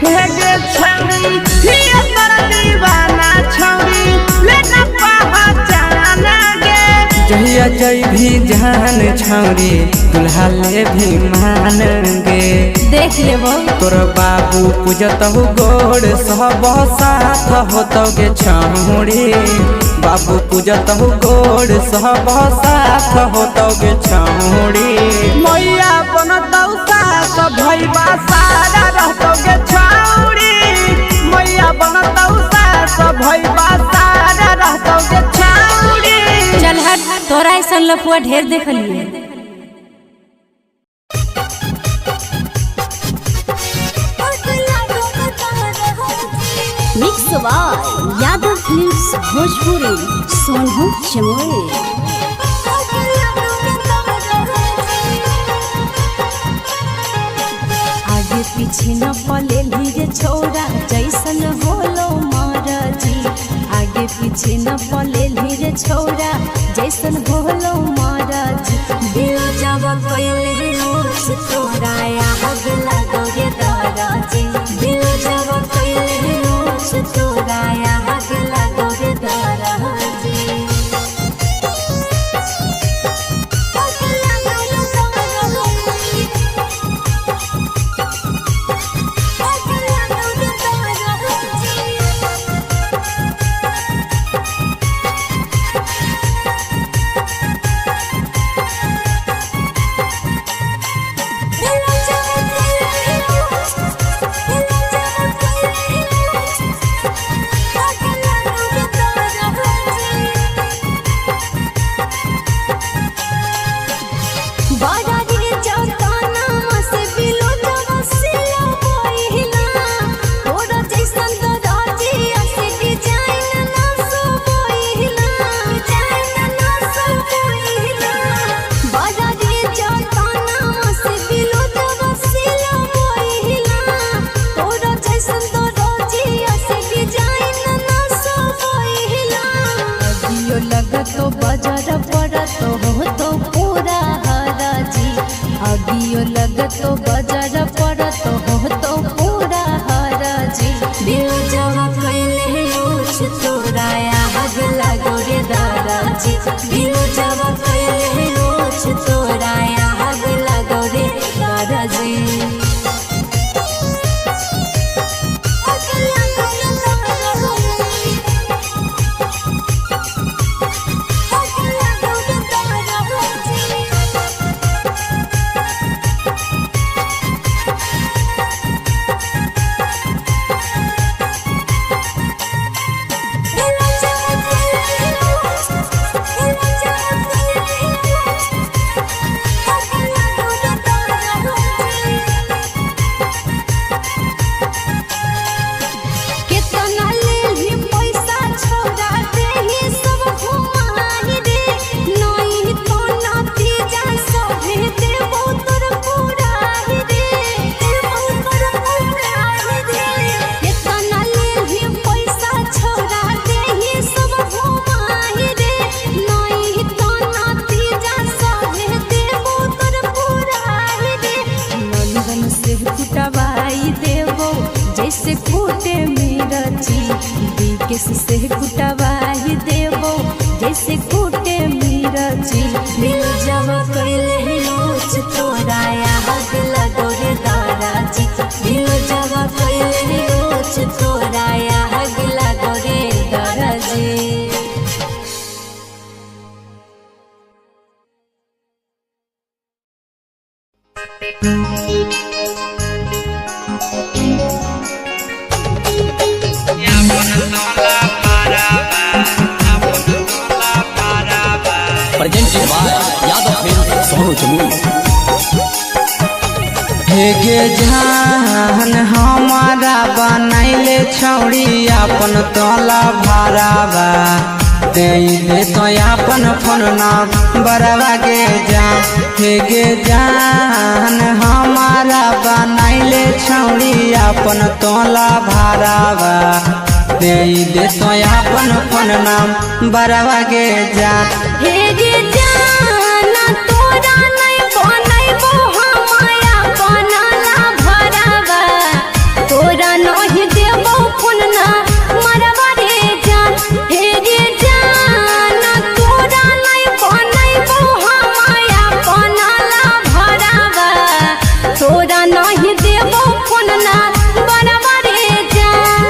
हे गे छौरी हिया तोर दीवाना छौरी लेना पहचान गे जहिया जई भी जान छौरी दुल्हा ले भी मान गे देख लेबो तोर बाबू पूजतहु गोड़ सब साथ होतौ गे छौरी बाबू पूजतहु गोड़ सब साथ होतौ गे छौरी मैया बनतौ सास भैया सारा रहतौ गे छौरी मैया बनतौ सास भैया सारा रहतौ गे छौरी चल हट तोरा ऐसा लफुआ ढेर देखलिए mix by Yadav films Bhojpuri Sonu के छोरा जैसन भोलो महाराज दिल जब कैले रोज तोरा आग लगो रे दादाजी दिल जब कैले रोज तोरा आग लगो रे दादाजी लगतो बाजार पड़त हो तो पूरा हराजी अगियो लगतो बाजार पड़त हो तो पूरा हराजी दिल जवा कैले रोज तोरा आग लगो रे दादाजी दिल जवा कैले रोज तोरा आग लगो रे दादाजी जैसे कूटे मिर्ची बिकेस से कुटवाई देवो जैसे कूटे मिर्ची दिल जब कैले रोज तोरा आग लगो रे दादाजी दिल जब कैले रोज तोरा आग लगो रे दादाजी presented by Yadav Film Sonu Jamui. हे गे जान हमारा बनैले छौड़ी अपन तोला भारावा दे तो अपन फोन ना बरवा के जान हे गे जान हमारा बनैले छौड़ी अपन तोला भारावा दे तो अपन फोन ना बरवा के जान हे गे जाना तोरा नहीं बनैबो हमाया बनला भरावा तोरा नहीं देबो फोन ना मरवा रे जान हे गे जाना तोरा नहीं बनैबो हमाया बनला भरावा तोरा नहीं देबो फोन ना मरवा रे जान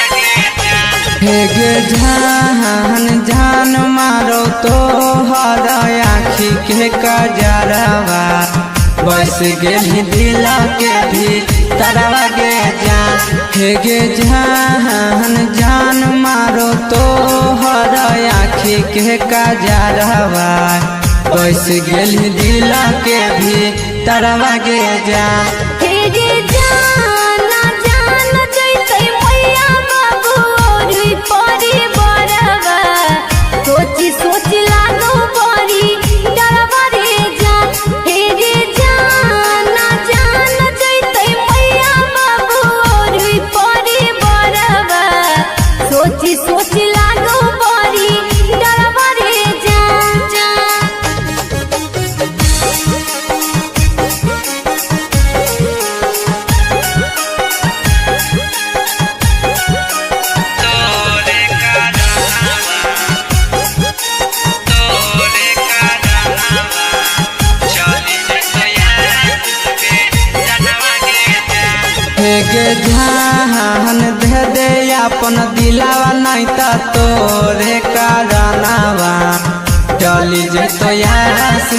हे गे जान जान मारो तो हर आँखी के कजरवा बस गेली दिल के भी तरवा गे जान हे गे जान जान मारो तो हर आँखी के कजरवा बस गेली दिल के भी तरवा गे जान हे गे जाना जान जैत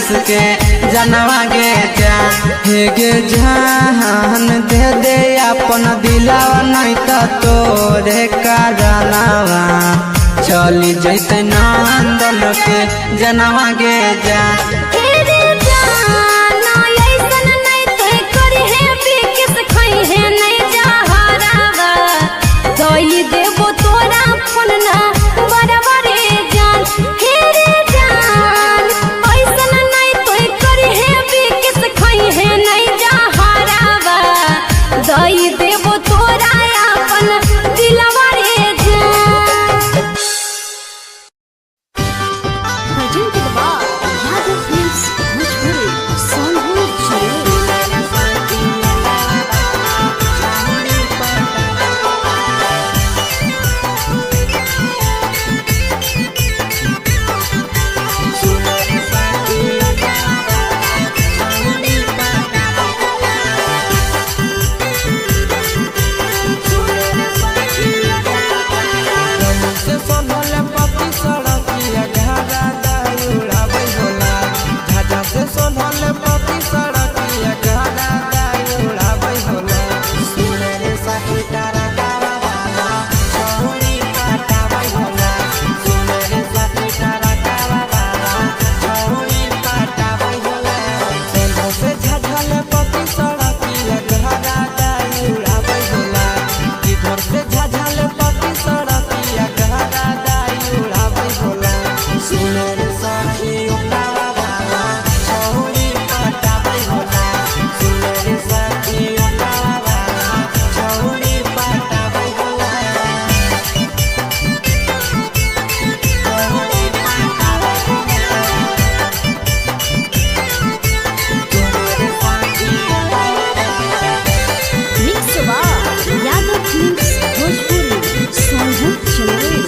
आशीष के जनवा गे जान हे गे जान दे दे अपन दिलावा नहीं तो तोरे कारणवा चली जैते नंदन के जनवा गे जान देवो तोरा फोन ना बराबरे जान हे रे जान ऐसन नहीं तोय करी है बिकिस खई है नहीं जहरावा दई देवो तोरा अपन दिलवा रे जान भजन के बाद यादव फिल्म्स भोजपुरी सोनू चले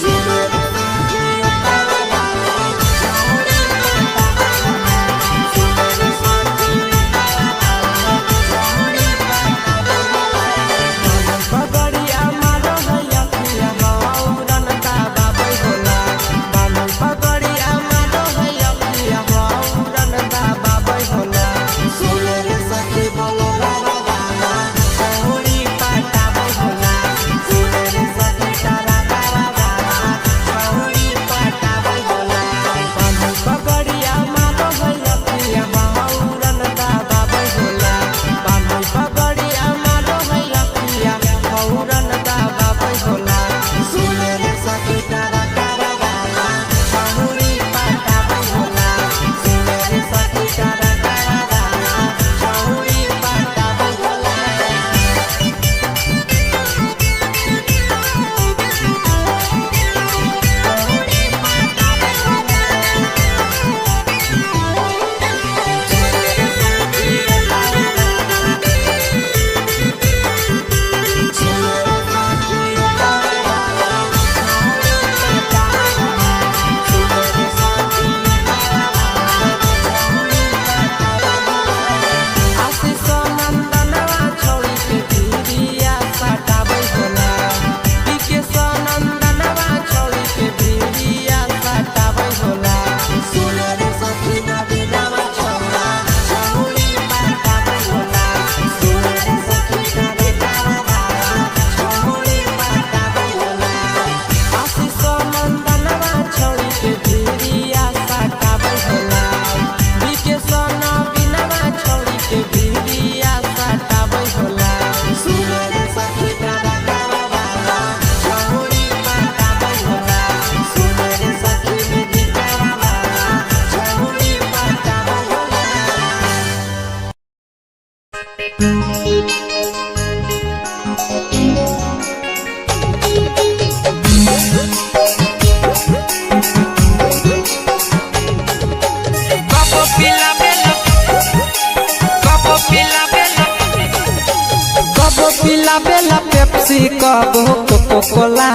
बेला पेप्सी कबो कोको कोला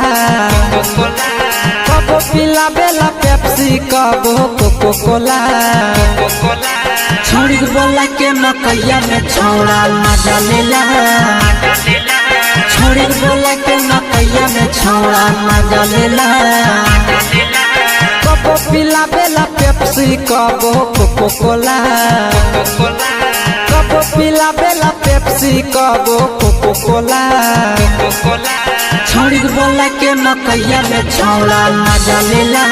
कबो पिला बेला पेप्सी कबो कोको कोला छोड़ी बोला के मकैया में छौड़ा मजा लेला छोड़ी बोला के मकैया में छौड़ा मजा लेला कबो पिलावेला पेप्सी कबो कोको कोला कबो पिलावेला पेप्सी कबो कोको कोला छोड़ी बोला के मकैया में छौड़ा मजा लेला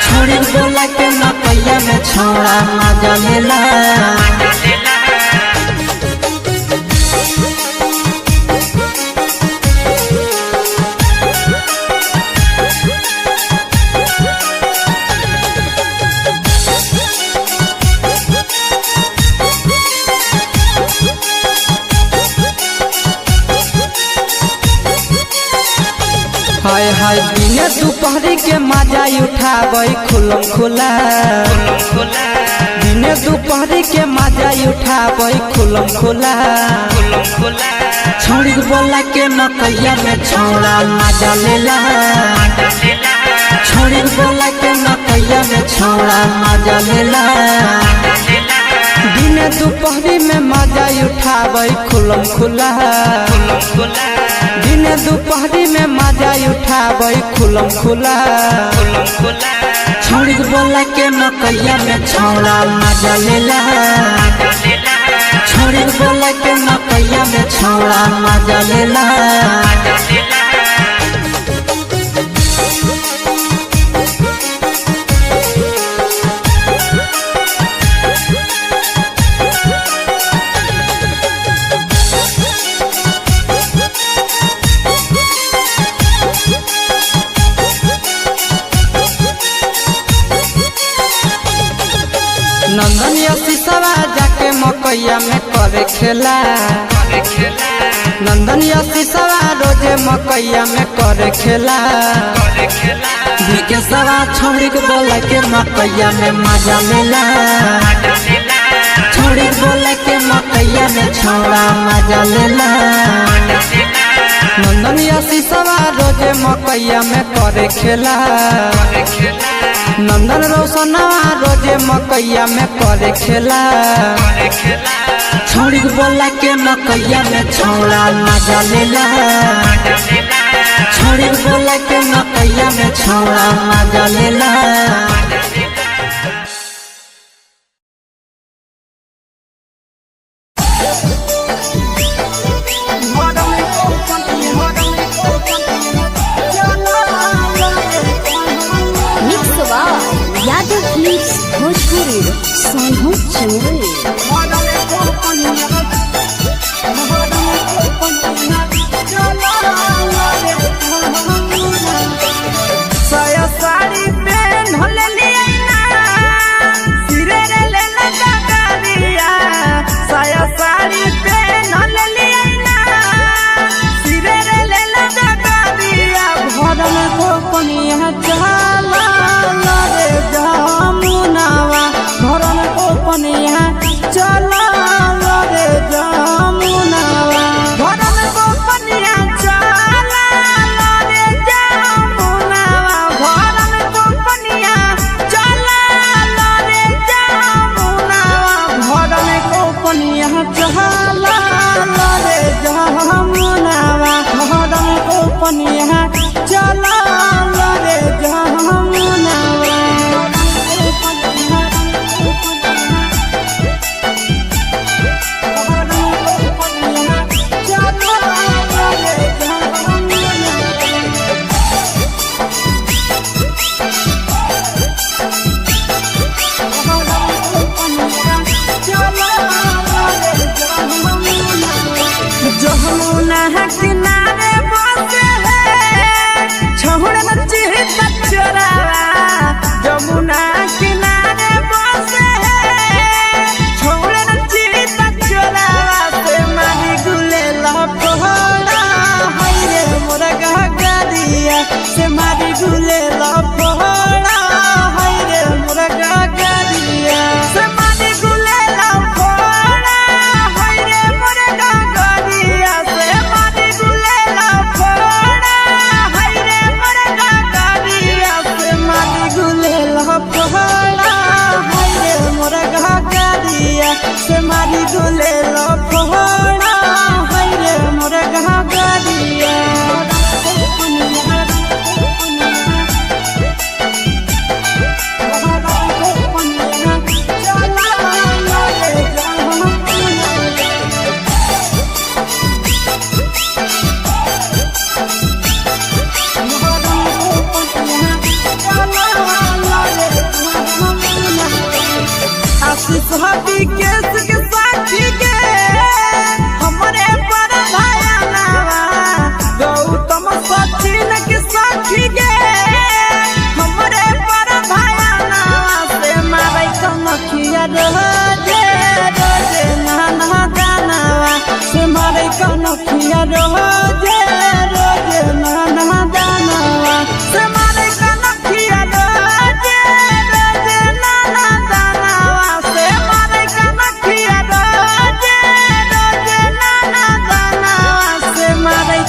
छोड़ी बोला के मकैया में छौड़ा मजा लेला हाय हाय दिने दोपहरी के मजा उठाबै खुलम खुला दिने दोपहरी के मजा उठाबै खुलम खुला छोड़ी बोला के मकैया में छौड़ा मजा लेला छोड़ी बोला के मकैया में छौड़ा मजा लेला दिने दोपहरी में मजा उठाबै खुलम खुला दिने दोपहरी में मजा उठाबै खुलम खुला छोड़ी बोला के मकैया में छौड़ा मजा लेला छोड़ी बोला के मकैया में छौड़ा मजा लेला नंदन शीशवा जाके मकैया में करे खेला नंदन शीशवा रोजे मकैया में करे खेला विकेशवा छोड़ी बोला के मकैया में मजा लेला छोड़ी बोला के मकैया में छौड़ा मजा लेला नंदन शीशवा रोजे मकैया में करे खेला नंदन रोशनवा रोजे मकैया में करे खेला छोड़ी बोला के मकैया में छौड़ा मजा लेला छोड़ी बोला के मकैया में छौड़ा मजा लेला यादव फिल्म्स भोजपुरी सोनू चुनरी साया साड़ी पहन होले लिया सिरे रे लेना कारिया साया साड़ी पहन होले लिया सिरे रे लेना कारिया भरल को पनिया चला रे जामुनावा भरल को पनिया चला रे जामुनावा भरल को पनिया चला रे जामुनावा भरल को पनिया चला रे जामुनावा भरल को पनिया चला रे जामुनावा भरल को पनिया चला रे जामुनावा जमुना किनारे बसे है छोड़ नची बचरा जमुना किनारे बसे है छोड़ नची बचरा से मारी गुले लफड़ा हाय रे मोरा गगरिया से मारी गुले लफड़ा हाय रे मोरा गगरिया से मारी गुले लफड़ा हाय रे मोरा गगरिया से मारी गुले लफड़ा हाय रे मोरा गगरिया से मारी गुले लफड़ा हाय रे मोरा गगरिया से मारी गुले लफड़ा हाय रे मोरा गगरिया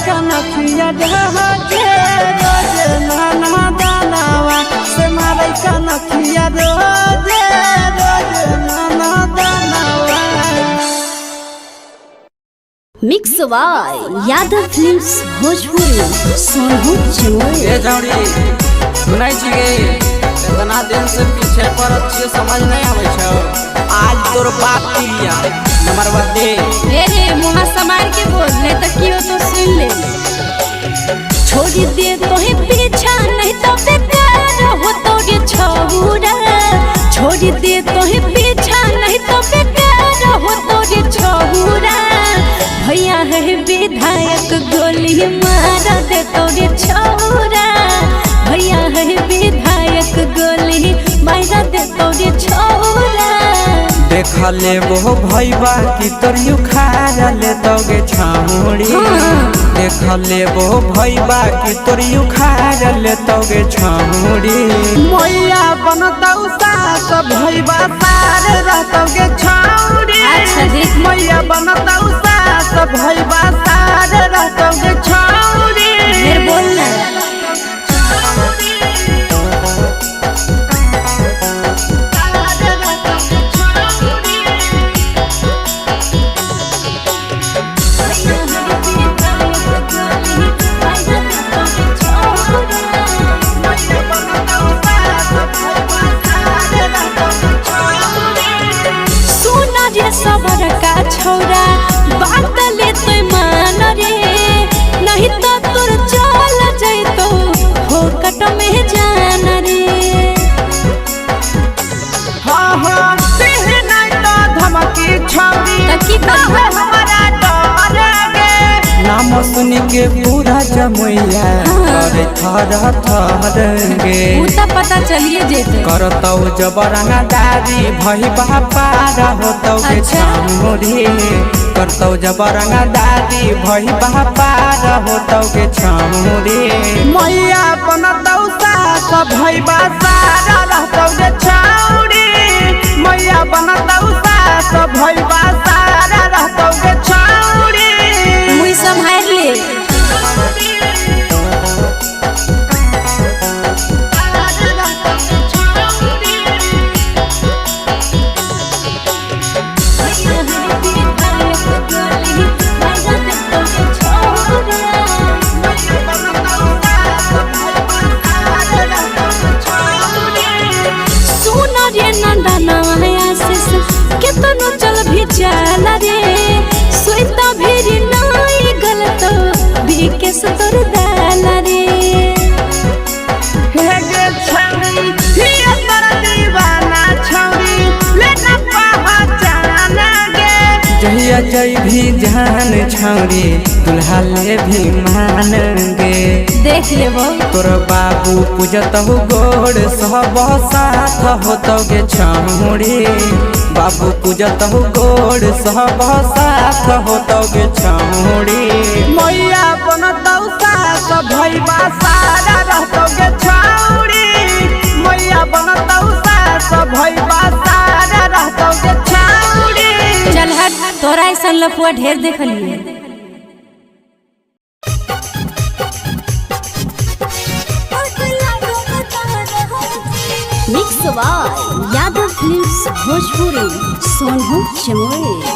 कनखिया रोजे रोजे नाना दानावा से मारे कनखिया रोजे रोजे नाना दानावा। Mix by Yadav films Bhojpuri Sonu Chamoli. ये जौड़ी सुनाई छिगे इतना दिन से पीछे पड़त छिए समझ नहीं आवे छौ। आज तोर बाप पिलिया नंबर दे रे मुहा समार के बोल ले तो कियो तो सुन ले। छोड़ दे तो ही पीछा नहीं तो बेकार हो तो ये छौरा। छोड़ दे तो ही पीछा नहीं तो बेकार हो तो ये छौरा। भैया है विधायक गोली मार दे तो ये छौरा। भैया है विधायक गोली मार दे तो ये छौरा। देख ले वो भैया की तोर उखाड़ ले तोगे छामुड़ी। देख ले वो भैया की तोर उखाड़ ले तोगे छामुड़ी। मैया बनतौ सास भैया सार रहतोगे छामुड़ी। अच्छा देख मैया बनतौ सास भैया सार रहतोगे छामुड़ी। फिर बोलना सबर का छौरा बात ले तो मान रे। नहीं तो तोर चल जैतो फोकट में जान रे। हाँ हाँ देह नहीं तो धमकी छौरी तकी हमारा डरेगे। नाम सुन के पूरा जमैया करे थर थरगे। उता पता चलिए जेते करतौ जबरंगा दारी भई बापार होतौ के छामुड़ी। करतौ जबरंगा दारी भई बापार होतौ के छामुड़ी। मैया बनतौ सास भई बासार रहतौ के छामुड़ी। मैया बनतौ सास भई बासार रहतौ के छामुड़ी। मुई संभाल ले केतनो चल भी चल रे। सोइता भी नाई गलत भी के सतर दाल रे। हे गे छौरी ही अंदर दीवाना छौरी लेना पहचान गे। जहिया जई भी जान छौरी दुल्हा ले भी मान गे। देख लेबो तोर बाबू पूजतहु गोड़ सब साथ होतौ गे छौरी। बाबू पूजतहु गोड़ सब साथ होतौ गे छौरी। मैया बनतौ सास भैया सारा रहतौ गे छौरी। मैया बनतौ सास भैया सारा रहतौ गे छौरी। चल हट तोरा ऐसा लफुआ ढेर देखलिए। Mix by Yadav films Bhojpuri Sonu Chamoli.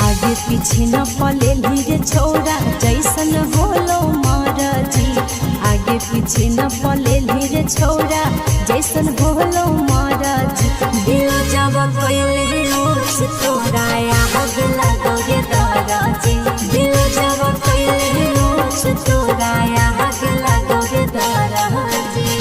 आगे पीछे न पले लीरे छौरा जैसन होलो महाराजी। आगे पीछे न पले लीरे छौरा जैसन होलो महाराजी। दिल जब कोइले रोज तोरा आग लगो गे दाराजी। दिल जब कोइले रोज तोरा आग लगो गे दाराजी।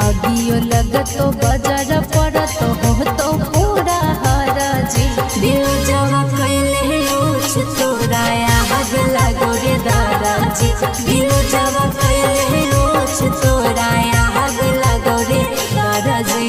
अगियो लगतो बाजार पड़तो हो तो पूरा हरजी दिल जवा कैले ओछ तोरा आग लागो रे दादाजी दिल जवा कैले ओछ तोरा आग लागो रे दादाजी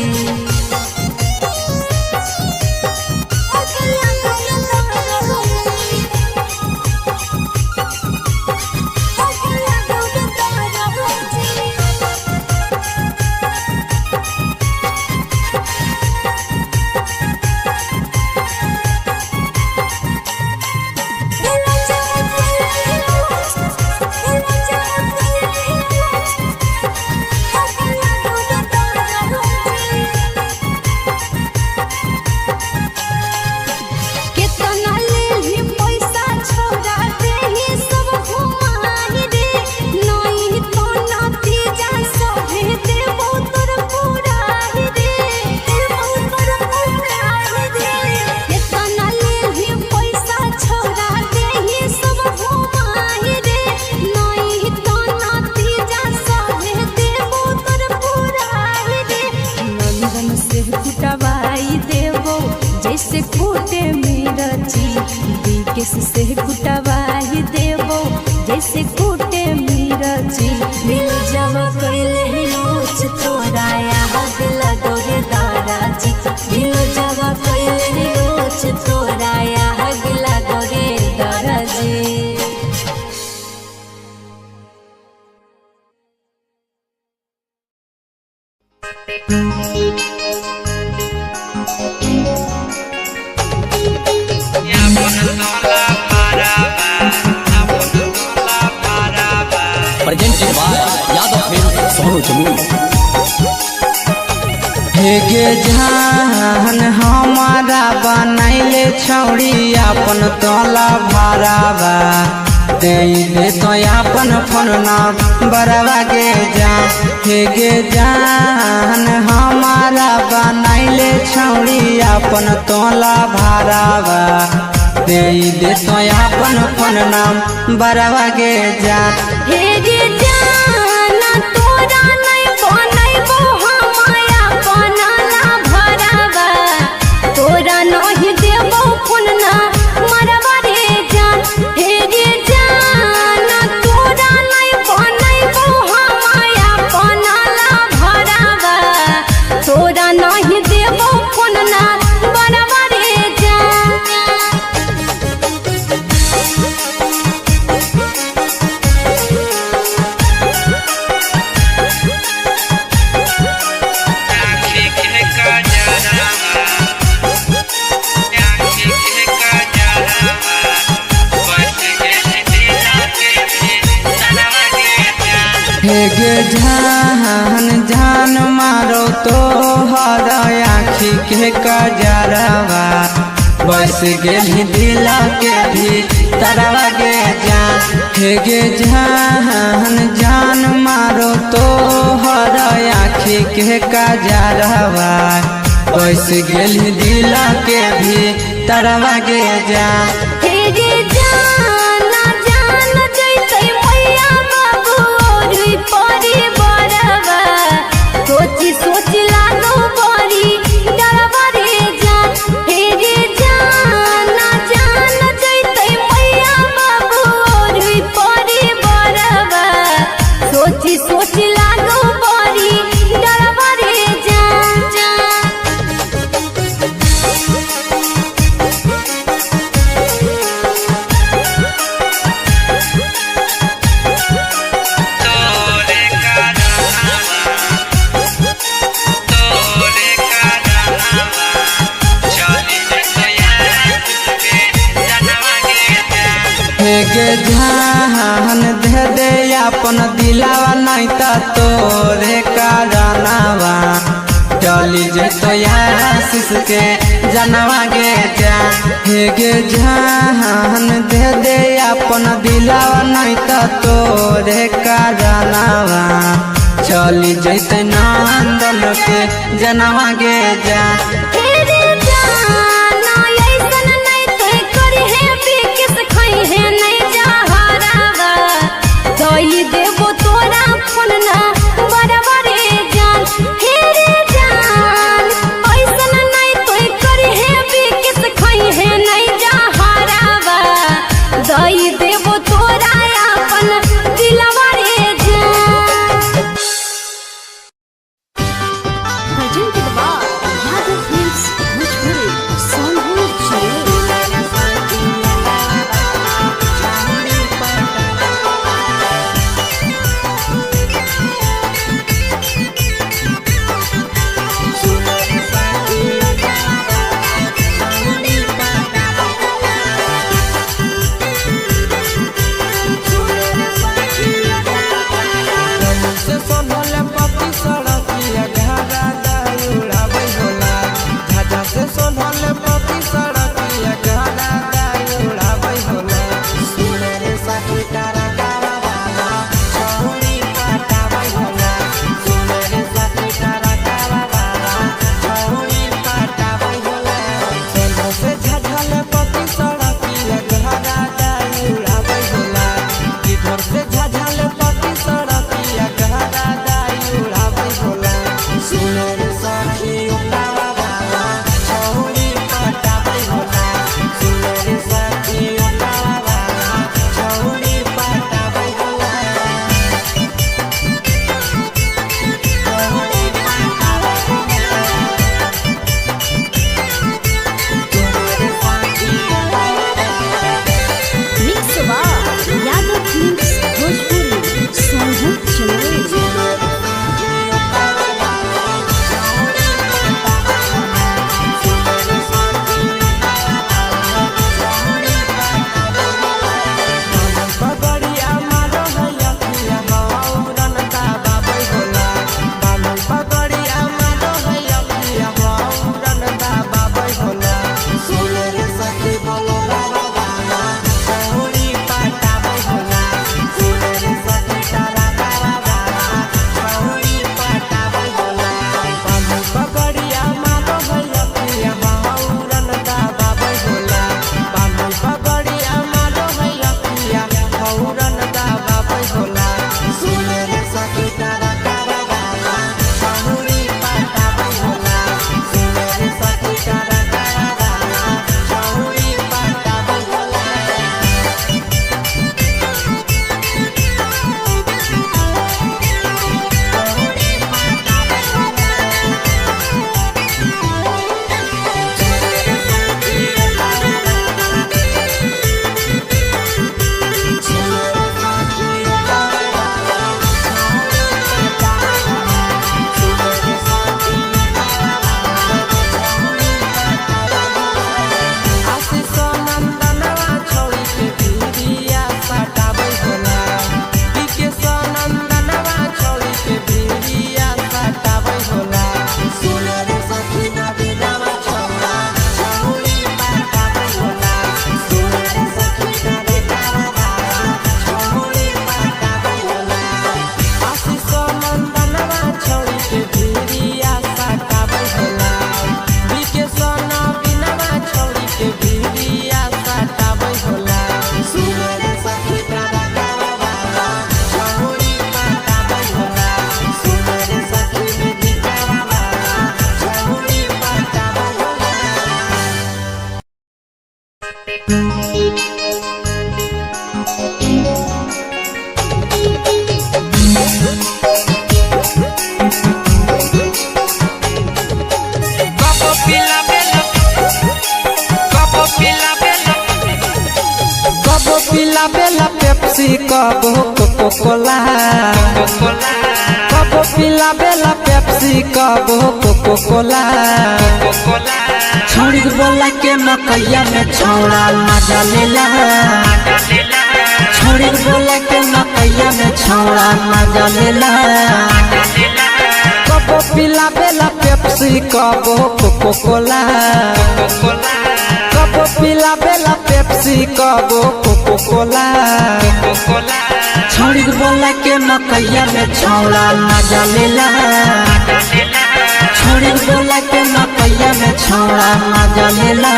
जैसे कूटे मिर्ची बिकेस से कुटवाई देवो जैसे कूटे मिर्ची दिल जवा कैले ओछ तोरा आग लागो रे दादाजी दिल जवा कैले ओछ तोरा आग लागो रे दादाजी presented by Yadav Films, Sonu Jamui. हे गे जान हमारा बनैले छौड़ी अपन तोला भरावा दे तो अपन फोन बरवा गे जान हे गे जान हमारा बनैले छौड़ी अपन तोला भरावा दे तो अपन फोन बरवा गे जान हे गे जाना तोरा नहीं बनैबो हमाया बनला भरावा तोरा नहीं देबो फोन ना मरवा रे जान हे गे जाना तोरा नहीं बनैबो हमाया बनला भरावा तोरा नहीं देबो फोन ना मरवा रे जान हे गे जान जान मारो तो हर आँखी के कजरवा बस गेली दिल के भी तरवा गे जान हे गे जान जान मारो तो हर आँखी के कजरवा बस गेली दिल के भी तरवा गे जान हे गे जाना जान जैसे मैया बाबू और परी बरवा सोची सोची लागो बड़ी डरवा रे जान हे गे जाना जान जैसे मैया बाबू और परी बरवा सोची सोची लागो बड़ी डरवा रे जान हे गे जान दे दे अपन दिलावा नहीं ता तोरे कारनावा चली जेतो आशीष के जनवा गे जान हे गे जान दे दे अपन दिलावा नहीं ता तोरे कारनावा चली जैते नंदन के जनवा गे जान देवो तोरा फोन ना बरबरे जान कबो कोको कोला कबो पिलावेला पेप्सी कबो कोको कोला छोड़ी बोला के मकैया में छौड़ा मजा लेला छोड़ी बोला के मकैया में छौड़ा मजा लेला कबो पिलावेला पेप्सी कबो कोको कोला कबो पिलावेला पेप्सी कबो कोको कोला छोड़ी बोला के मकैया में छौड़ा मजा लेला छोड़ी बोला के मकैया में छौड़ा मजा लेला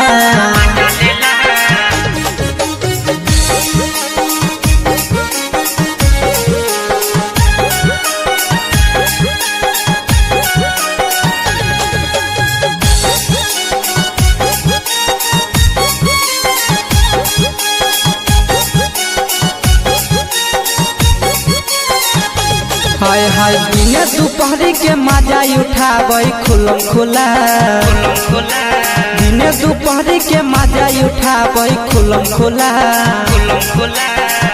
हाय हाय दिने दोपहरी के मजा उठाबै खुलम खुला दिने दोपहरी के मजा उठाबै खुलम खुला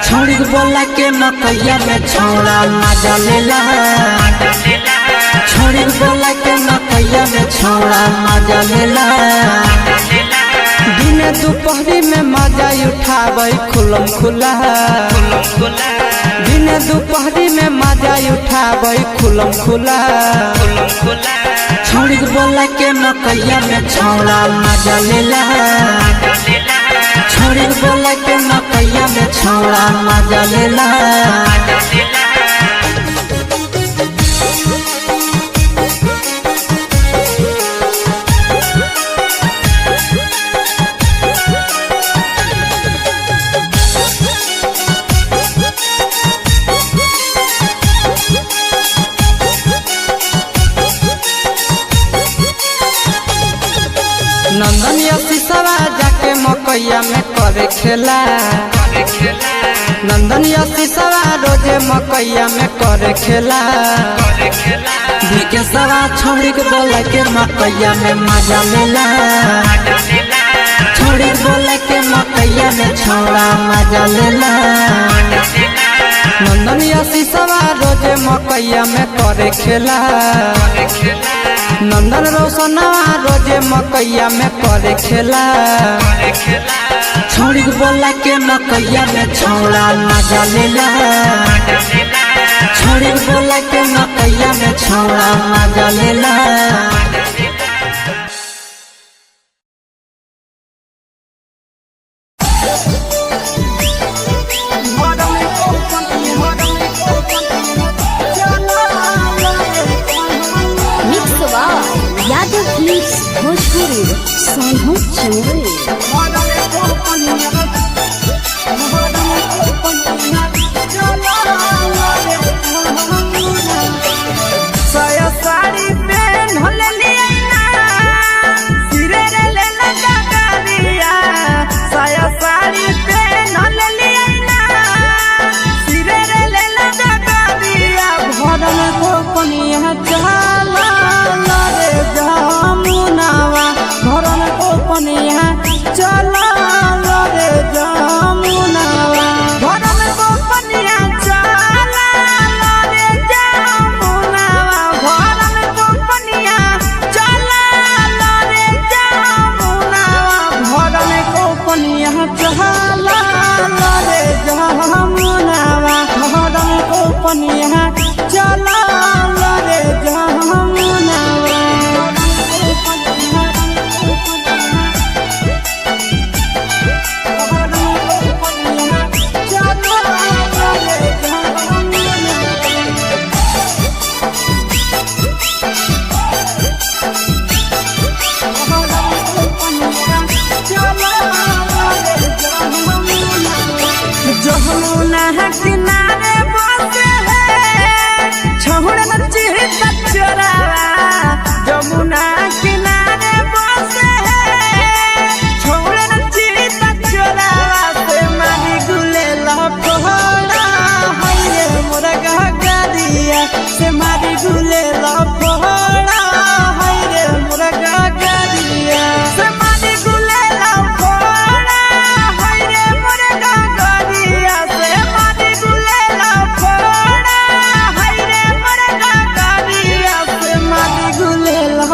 छोड़ी बोला के मकैया में छौड़ा मजा लेला छोड़ी बोला के मकैया में छौड़ा मजा लेला दिने दोपहरी में मजा उठाबै खुलम खुला दिने दोपहरी में मजा उठाबै खुलम खुला छोड़ी बोला के मकैया में छौड़ा मजा लेला छोड़ी बोला के मकैया में छौड़ा मजा लेला नंदन यशीसवा जाके मकैया में करे खेला नंदन यशीसवा रोजे मकैया में करे खेला विकेशवा छोड़ी के बोला के मकैया में मजा लेला छोड़ी बोला के मकैया में छौड़ा मजा लेला नंदन यशीसवा रोजे मकैया में करे खेला नंदन रोशनवा रोजे मकैया में करे खेला छोड़ी बोला के मकैया में छौड़ा मजा लेला छोड़ी बोला के मकैया में छौड़ा मजा लेला भोजपुरी सोनू चंद्री जमुना किनारे बसे है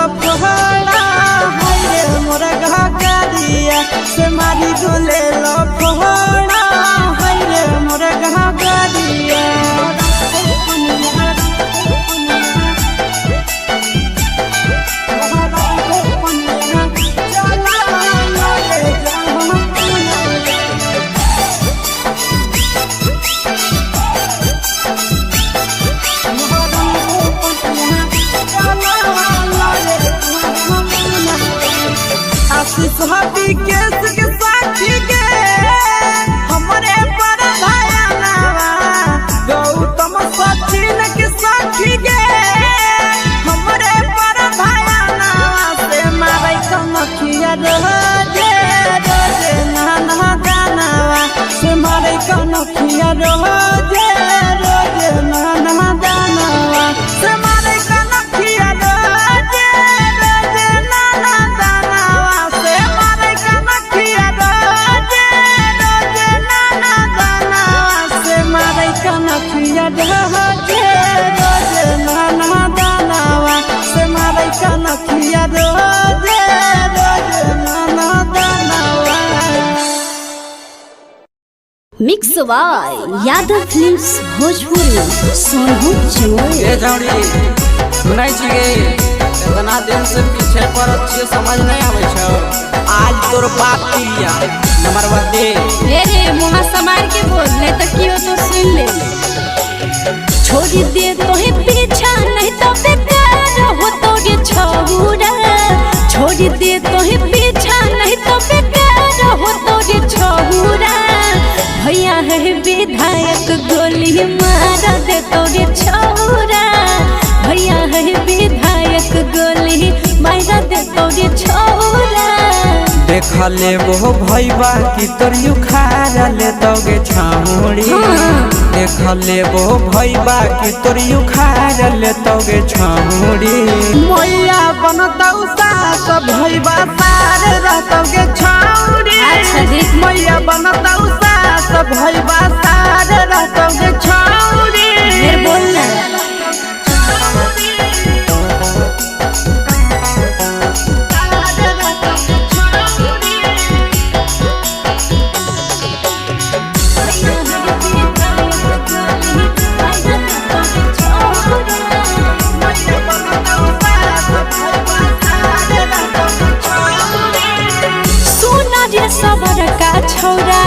लफड़ा हाय रे मोर घाघरिया से मारी डोले लफड़ा हाय रे मोर घाघरिया सुहाबी केस के साथी गे हमरे पर भयानवा गौतम सचिन के साथी गे हमरे पर भयानवा से मारै कनखिया रोजे रोजे नाना गानावा से मारै कनखिया रोजे रोजे नाना गानावा से मारै कनखिया रोजे रोजे नाना गानावा कनखिया रोजे रोजे नाना दानावा से मारै कनखिया रोजे रोजे नाना दानावा। Mix by Yadav films Bhojpuri Sonu Chamoli. ये जौड़ी सुनै छियै इतना दिन से पीछे पड़ल छियै समझ नहीं आबै छौ आज तोर बात किया नंबरवा दे रे मुहा समार के बोल नहीं तो कियो तो सुन ले छोड़ दे तो ही पीछा नहीं तो बेकार हो तो रे छौरा छोड़ दे तो ही पीछा नहीं तो बेकार हो तो रे छौरा भैया है विधायक गोली मार दे तो रे छौरा भैया है विधायक गोली मार दे तो रे छौरा देख ले वो भैया की तोर उखाड़ ले तोगे छामुड़ी देख ले वो भैया की तोर उखाड़ ले तोगे छामुड़ी मैया बनतौ सास भैया सार रहतोगे छामुड़ी मैया बनतौ सास भैया सार रहतोगे छामुड़ी फिर बोलना सबर का छौरा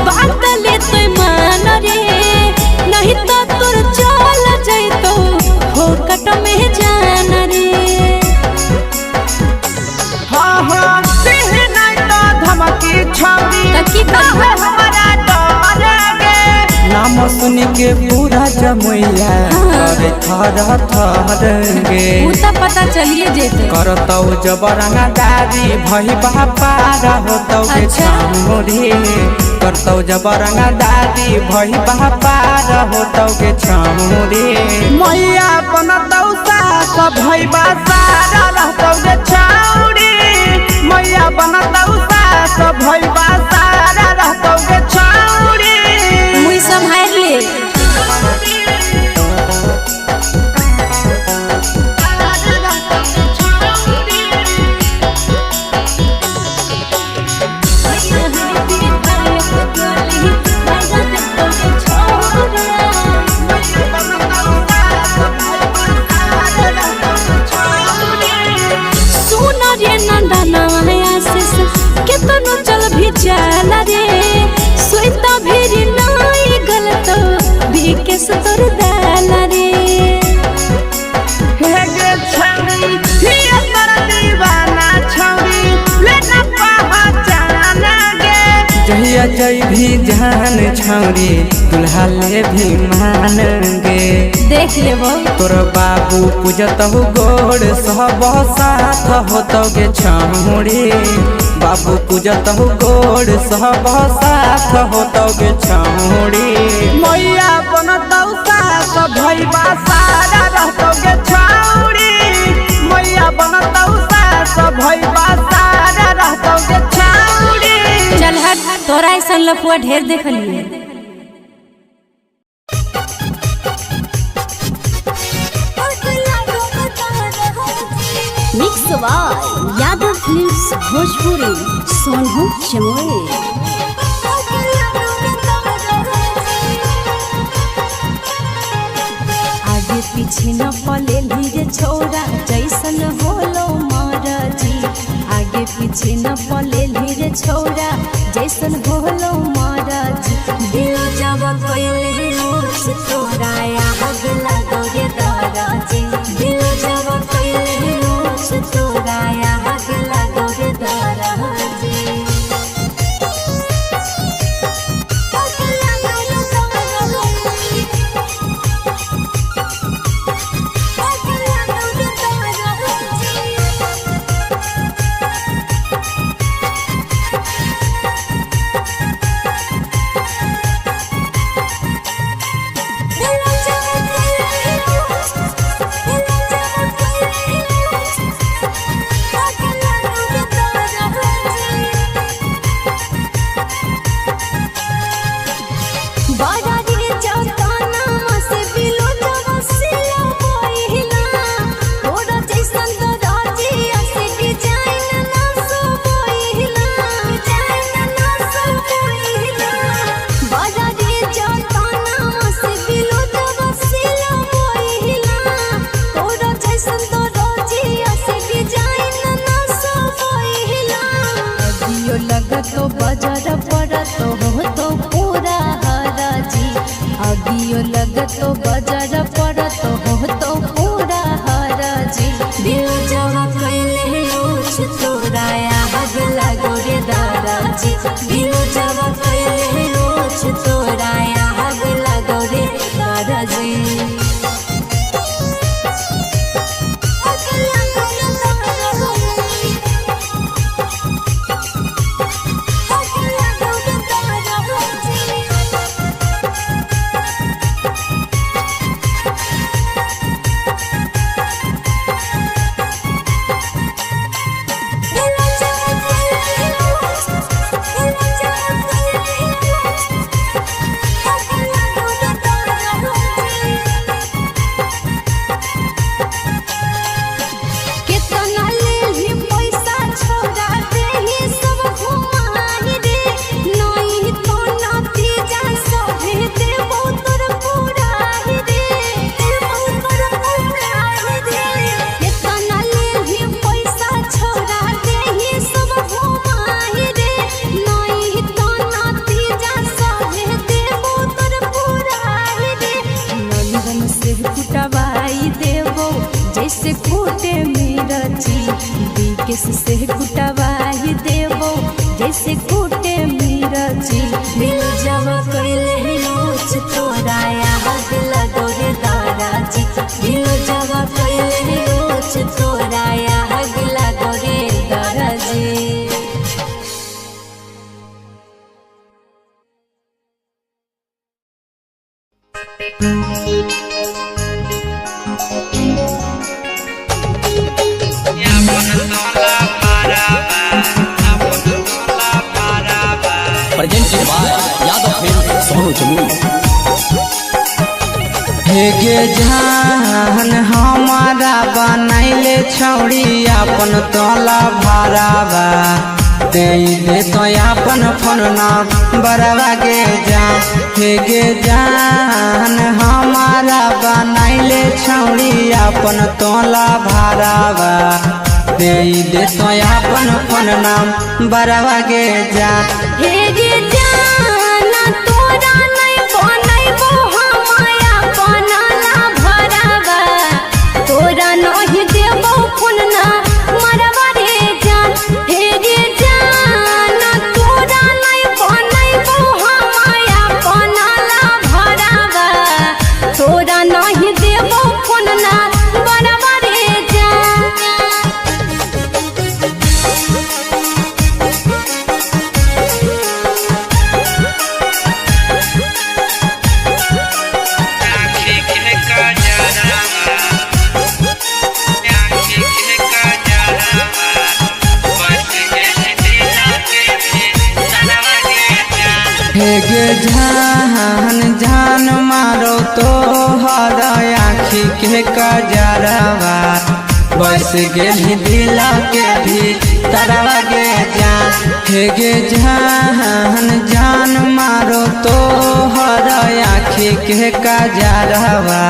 बात ले तो मान रे नहीं तो तोर चल जैतो हो कट में जान रे हाँ हाँ देह नहीं तो धमकी छौरी तकी हमारा डरेगे नाम सुन के पूरा जमैया करे थर थरगे उ त पता चलिए जेते करतौ जबरंगा दादी भई बापार होतौ के छामुड़ी करतौ जबरंगा दादी भई बापार होतौ के छामुड़ी मैया बनतौ सास भई बासार रहतौ के छामुड़ी मैया बनतौ सास भई बासार रहतौ के छामुड़ी मुई संभाल ले केतनो चल भी चल रे सोइता भी नहीं गलत भी के सतर दाल रे हे गे छौरी हिया तोरा दीवाना छौरी लेना पहचान गे जहिया जई भी जान छौरी दुल्हा ले भी मान गे देख लेबो तोर बाबू पूजतहु गोड़ सब साथ होतौ गे छौरी बाबू पूजतहु गोड़ सब साथ होतौ गे छौरी मैया बनतौ सास भैया सारा रहतौ गे छौरी मैया बनतौ सास भैया सारा रहतौ गे छौरी चल हट तोरा ऐसा लफुआ ढेर देखलिए mix by Yadav films Bhojpuri Sonu Chamoli. आगे पीछे न पले लीरे छोरा जैसन होलो महाराजी। आगे पीछे न पले लीरे छोरा जैसन होलो महाराजी। दिल जब कोइले उस तोरा आग लगो रे दादाजी। दिल जब कोइले उस तोरा आग लगो रे दादाजी। तो बजर पड़त हो तो पूरा हराजी। अगियो लगत तो बजर पड़त हो तो पूरा हराजी। दिल जब कैले उछ तोरा आग लगो रे दादाजी। दिल जब कैले उछ तोरा आग लगो रे दादाजी। जैसे कूटे मिर्ची बिकेस से कुटवाई देवो जैसे कूटे मिर्ची। दिल जब कैले उछ तोरा आग लगो रे दादाजी। दिल जब कैले उछ तोरा आग लगो रे दादाजी। presented by Yadav films Sonu Chamoli. हे गे जान हमारा बनैले छौड़ी अपन तोला भरावा। दे तो अपन फोन ना बरवा के जा। हे गे जान हमारा बनैले छौड़ी अपन तोला भरावा। दे तो अपन फोन नाम बरवा के जा। हे गे जाना तोरा नहीं बनैबो हमाया बनला भरावा। तोरा नहीं देबो फोन ना मरवा रे जान। हे गे जाना तोरा नहीं बनैबो हमाया बनला भरावा। तोरा नहीं देबो फोन ना मरवा रे जान। हे गे जान जान मारो तो हर आँखी के कजरवा। बस गेली दिला के भी तरवा गे जान हे गे जान जान मारो तो हर आँखी के काजरवा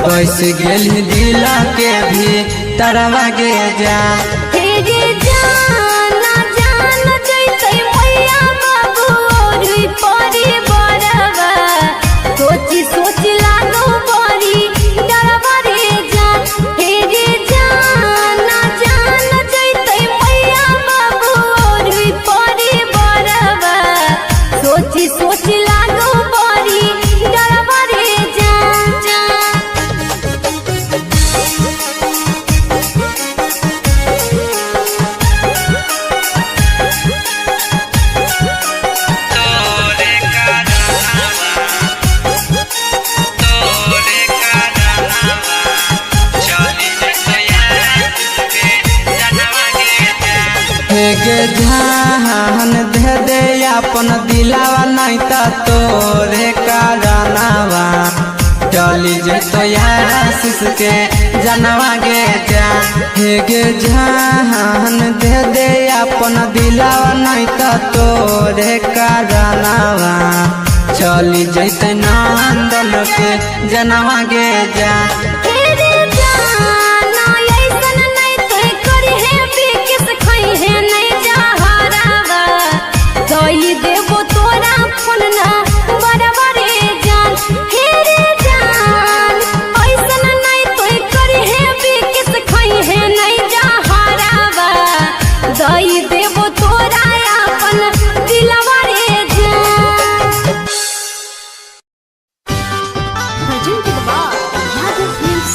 बस गेली दिला के भी तरवा गे जान हे गे जाना जान जैसे मैया बाबू और परी बरवा सोची सोची लागो बड़ी डरवा रे जान हे गे जाना जान जैसे मैया बाबू और परी बरवा सोची सोची लागो बड़ी डरवा रे जान हे गे जान दे दे अपन दिलावा नहीं ता तोरे कारनावा चली जतो आशीष के जनवा गे जान हे गे जान दे दे अपन दिलावा नहीं ता तोरे कारनावा चली जते नंदन के जनवा गे जान देवो तोरा फुल ना बरबरे जान हे रे जान ऐसन नहीं तोय करी है बिकिस खई है नहीं जहरावा दई देवो तोरा अपन दिलवा रे जान भजन के बाद यादव फिल्म्स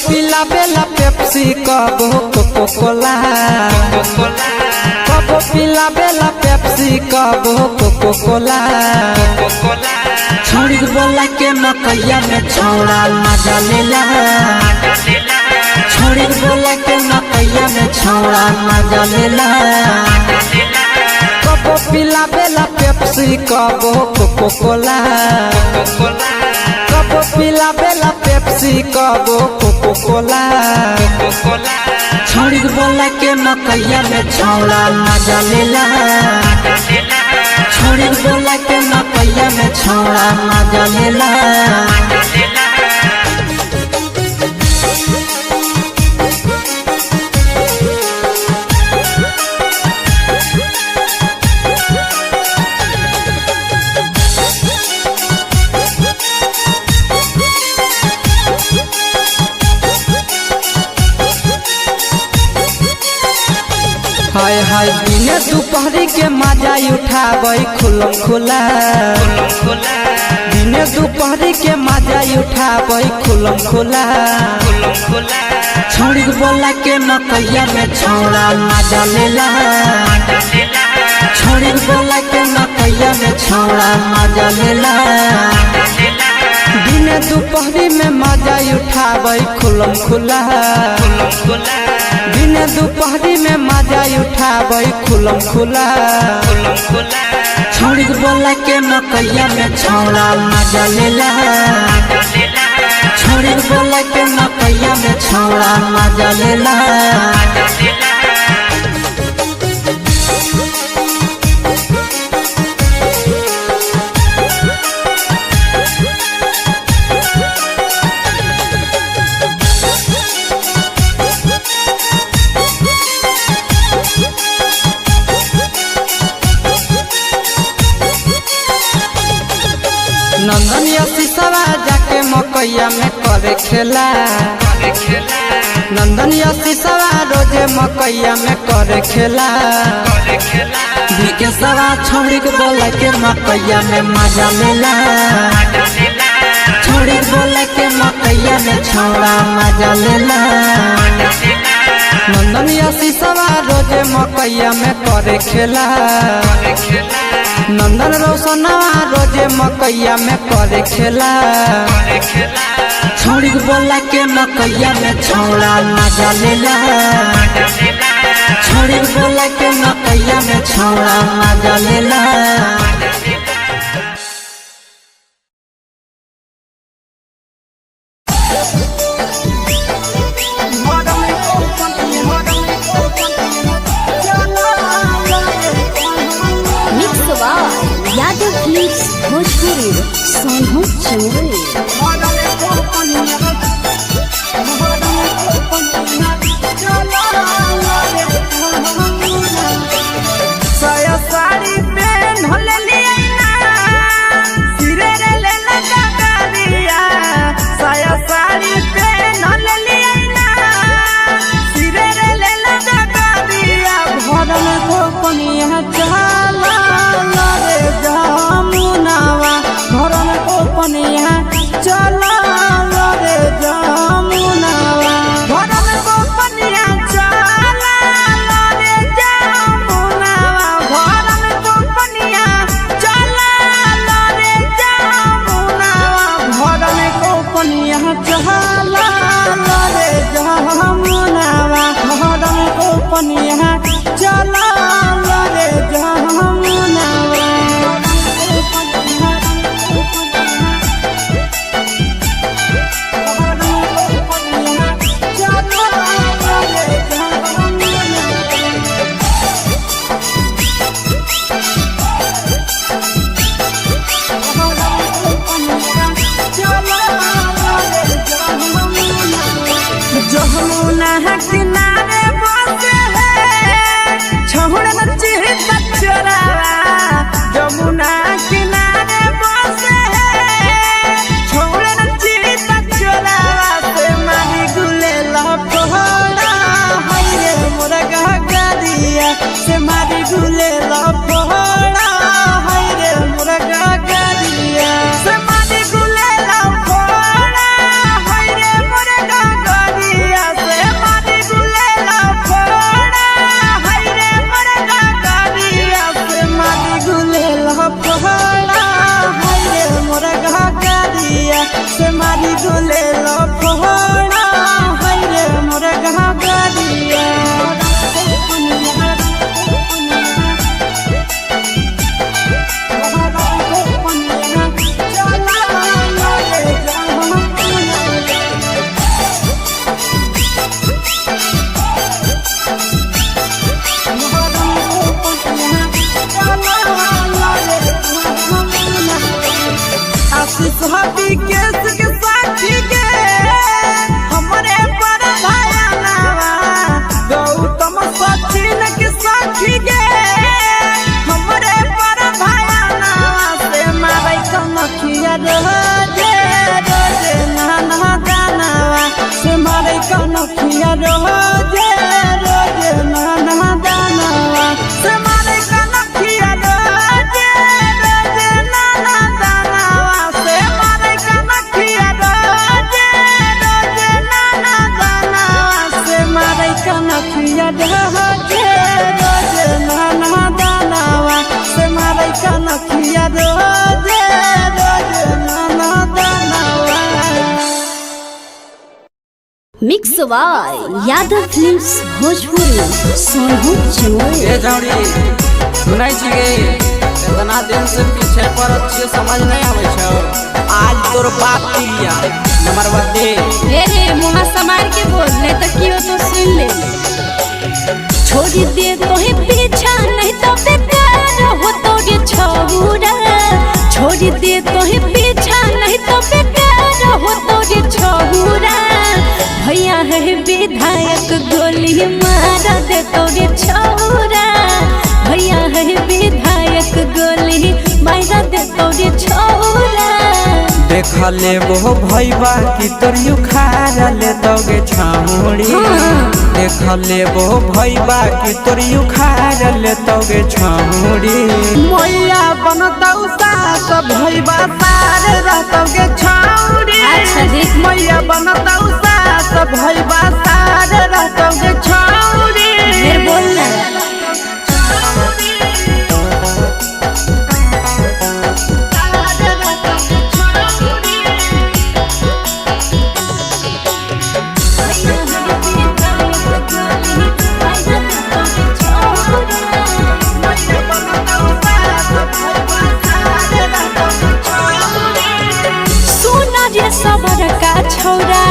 पिला बेला पेप्सी कबो कोको कोला कबो पिला बेला पेप्सी कबो कोको कोला छोड़ी बोला के मकैया में छौड़ा मजा लेला छोड़ी बोला के मकैया में छौड़ा मजा लेला कबो पिला बेला पेप्सी कबो कोको कोला कबो पिला बेला पेप्सी कबो कोको कोला छोड़ी बोला के मकैया में छौड़ा मजा लेला छोड़ी बोला के मकैया में छौड़ा मजा लेला हाय हाय दिन दोपहरी के मजा उठाबै खुलम खुला दिन दोपहरी के मजा उठाबै खुलम खुला छोड़ी बोला के मकैया में छौड़ा मजा लेला छोड़ी बोला के मकैया में छौड़ा मजा लेला दिन दोपहरी में मजा उठाबै खुलम खुला दिन दोपहरी में मजा उठाबै खुलम खुला छोड़ी बोला के मकैया में छौड़ा मजा लेला छोड़ी बोला के मकैया में छौड़ा मजा लेला नंदन यशीसवा जाके मकैया में करे खेला नंदन यशीसवा रोजे मकैया में करे खेला विकेशवा छोड़ी बोला के मकैया में मजा लेला छोड़ी बोला के मकैया में छौड़ा मजा लेला नंदन यशीसवा रोजे मकैया में करे खेला नंदन रोशनवा रोजे मकैया में करे खेला छोड़ी बोला के मकैया में छौड़ा मजा लेला छोड़ी बोला के मकैया में छौड़ा मजा लेला यादव फिल्म्स भोजपुरी सोनू चौरे साड़ी पेन होले लिया सिरे रे ले लगा दिया साया साड़ी पेन होले लिया सिरे रे ले लगा दिया घर में को पनिया चला रे जामुनावा घर में को पनिया चला रे जामुनावा घर में को पनिया चला रे जामुनावा घर में को पनिया चला रे जामुनावा घर में को पनिया चला रे जामुनावा घर में को पनिया चला रे जामुनावा जमुना किनारे बसे है छोड़ नची बच्चरा कनखिया रोजे रोजे नाना दानवा से मारे कनखिया रोजे रोजे नाना दानवा से मारे कनखिया रोजे रोजे नाना दानवा से मारे कनखिया रोजे रोजे नाना दानवा से मारे कनखिया रोजे रोजे नाना दानवा। Mix by Yadav films Bhojpuri Sonu Chamoli. ए जौड़ी सुनाई छिगे इतना दिन से पीछे पड़त छिए समझ नहीं आवे छौ। आज तोर बाप पिलिया नंबर बदे रे मुहा समार के बोल नहीं तो कियो तो सुन ले। छोड़ दे तोहे पीछा नहीं तो बेकार हो तोरे छौरा। छोड़ दे तोहे पीछा नहीं तो बेकार हो तोरे छौरा। भैया है विधायक गोली मार दे तोरे छौरा। भैया है विधायक गोली मार दे तोरे छौरा। देख ले वो भईबा की तोर उखाड़ ले तोगे छामुड़ी। देख ले वो भईबा की तोर उखाड़ ले तोगे छामुड़ी। मैया बनतौ सास भईबा सार रहतोगे छामुड़ी। अच्छा देख मैया बनतौ सास भईबा सार रहतोगे छामुड़ी। फिर बोलना सबर का छौरा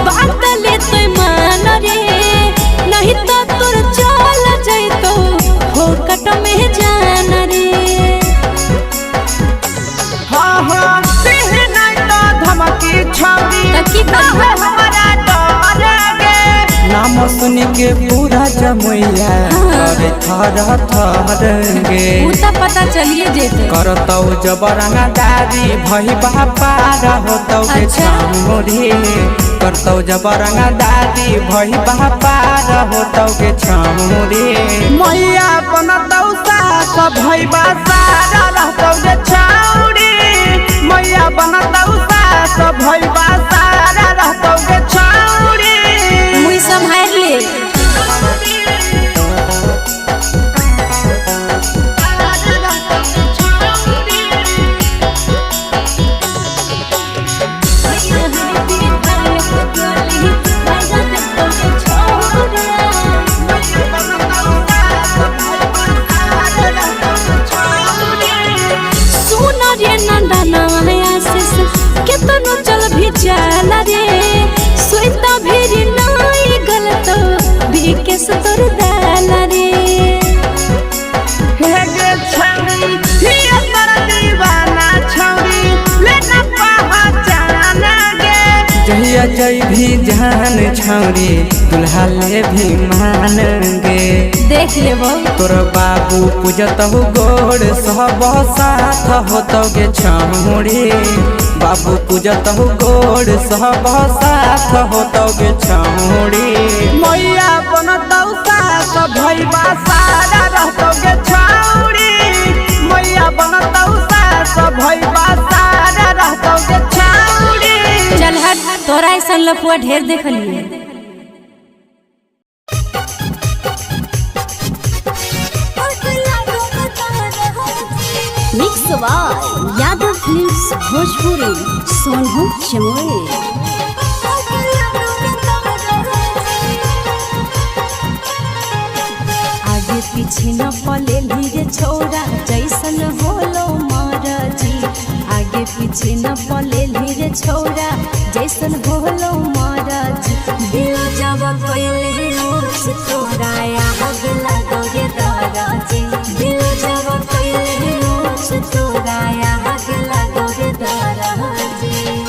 बात ले तो मान रे। नहीं तो तोर चल जैतो फोकट में जान रे। हाँ हाँ नहीं तो धमकी छौरी तकी हमारा डरेगे। नाम सुन के पूरा जमैया करे थर थरगे। उता पता चलिए जेते करतौ जबरंगा दारी भई बापार होतौ के छामुड़ी। करतौ जबरंगा दारी भई बापार होतौ के छामुड़ी। मैया बनतौ सास भई बासार रहतौ के छामुड़ी। मैया बनतौ सास भई बासार रहतौ के छामुड़ी। मुई संभाल ले केतनो चल भी चला रे। सोइता भी नहीं गलत भी केस तोर दाला रे। हे गे छौरी हिया तोर दीवाना छौरी लेना पहचान गे। जहिया जई भी जान छौरी दुल्हा ले भी मान गे। देख लेबो तोर बाबू पूजतहु गोड़ सब साथ होतौ गे छौरी। बाबू पूजतहु गोड़ सब साथ होतौ गे छौरी। मैया बनतौ सास भईबा सारा रहतौ गे छौरी। मैया बनतौ सास भईबा सारा रहतौ गे छौरी। चल हट तोरा ऐसा लफुआ ढेर देख लिए। Mix by Yadav films Bhojpuri Sonu Chamoli. आगे पीछे न पले लीरे छोरा जैसन होलो महाराजी। आगे पीछे न पले लीरे छोरा जैसन होलो महाराजी। दिल जब कोइले उस तोरा आग लगो रे दाराजी। दिल जब कोइले उस तोरा आग लगो रे दाराजी।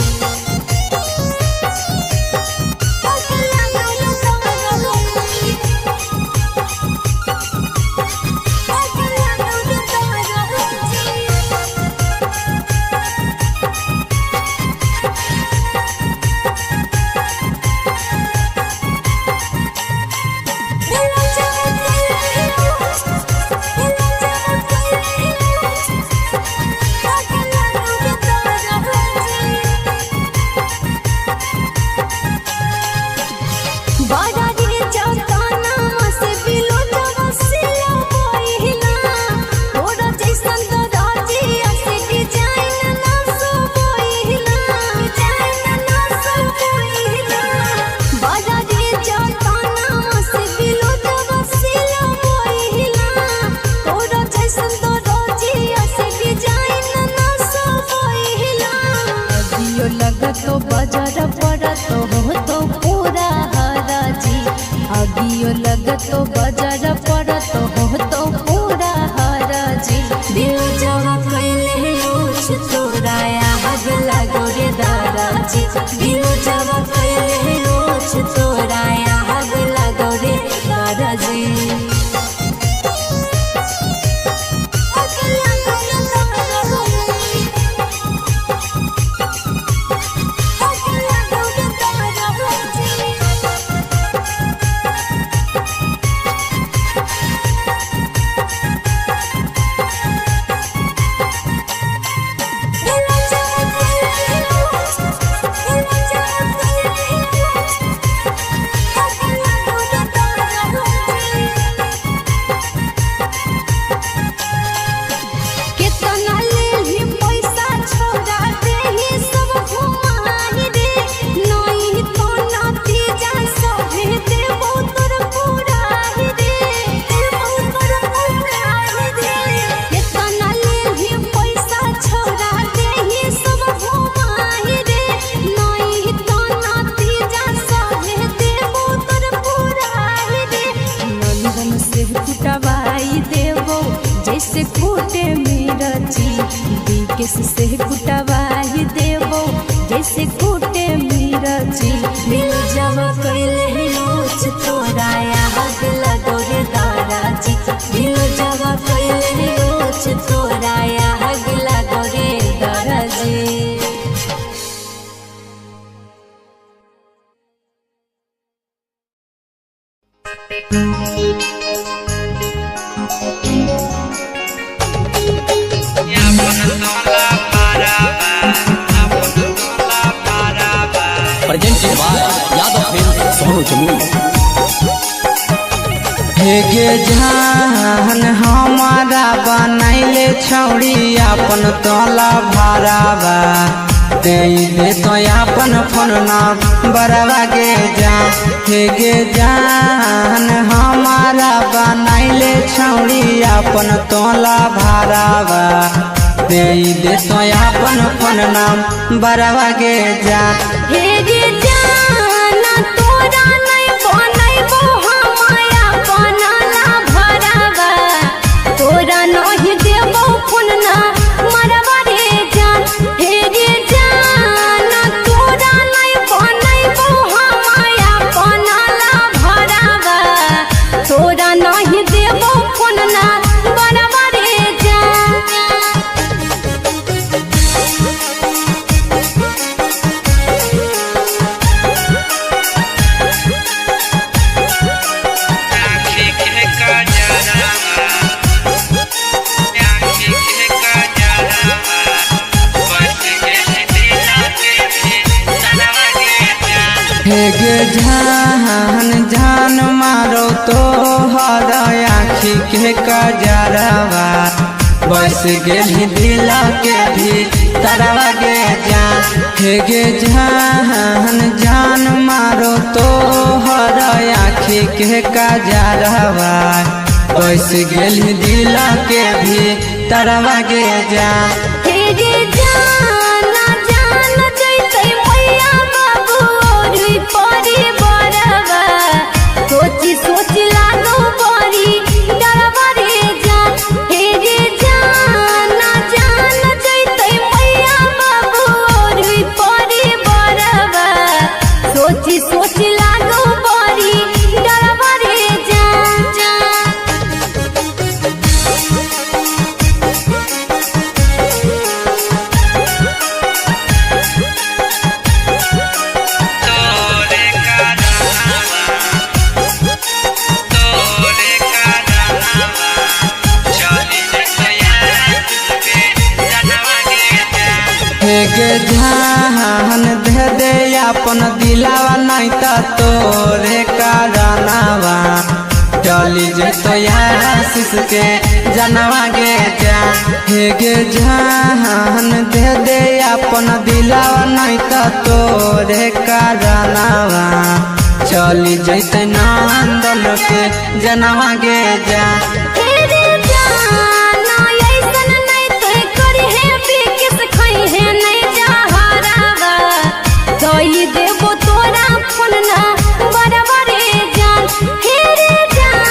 तो बाजार पर तो हो तो पूरा हराजी दिल जवा कैले उछ तोरा आग लागो रे दादाजी दिल जवा कैले उछ तोरा आग लागो रे दादाजी जैसे फूटे मिर्ची बिकेस से कुटवाई देवो जैसे फूटे मिर्ची दिल जवा कैले उछ तोरा आग लागो रे दादाजी दिल जवा कैले उछ तोरा आग लागो रे दादाजी presented by Yadav Film Sono Jamui. हेगे जान हमारा बनैले छौड़ी अपन तोला भरावा दे तो अपन फोन ना बरवा के जा हेगे जान हमारा बनैले छौड़ी अपन तोला भरावा दे तो अपन फोन ना बरवा के जा हेगे जाना तोरा नहीं बनैबो हमाया बनला भरावा तोरा नहीं देबो फोन ना मरवा रे जान हेगे जाना तोरा नहीं बनैबो हमाया बनला भरावा तोरा नहीं देबो फोन ना मरवा रे जान हेगे जान जान मारो तो हर आँखी के कजरवा बस गेली दिल के भी तरवा के जान हेगे जान जान मारो तो हर आँखी के कजरवा बस गेली दिल के भी तरवा के जान हेगे जाना जान जैसे मैया बाबू और परी बरवा सोची सोची लागो परी डरवा रे जान हेगे जाना जान जैसे मैया बाबू और परी बरवा सोची सोची लागो परी डरवा रे जान हेगे जान दे दे अपन दिलावा नहीं तो तोरे कारनावा चली जतो आशीष के जनवा गे जा हेगे जान दे दे अपन दिलावा नहीं तो तोरे कारनावा चली जते नंदन के जनवा गे जा देवो तोरा फोन ना बरबरे जान हे रे जान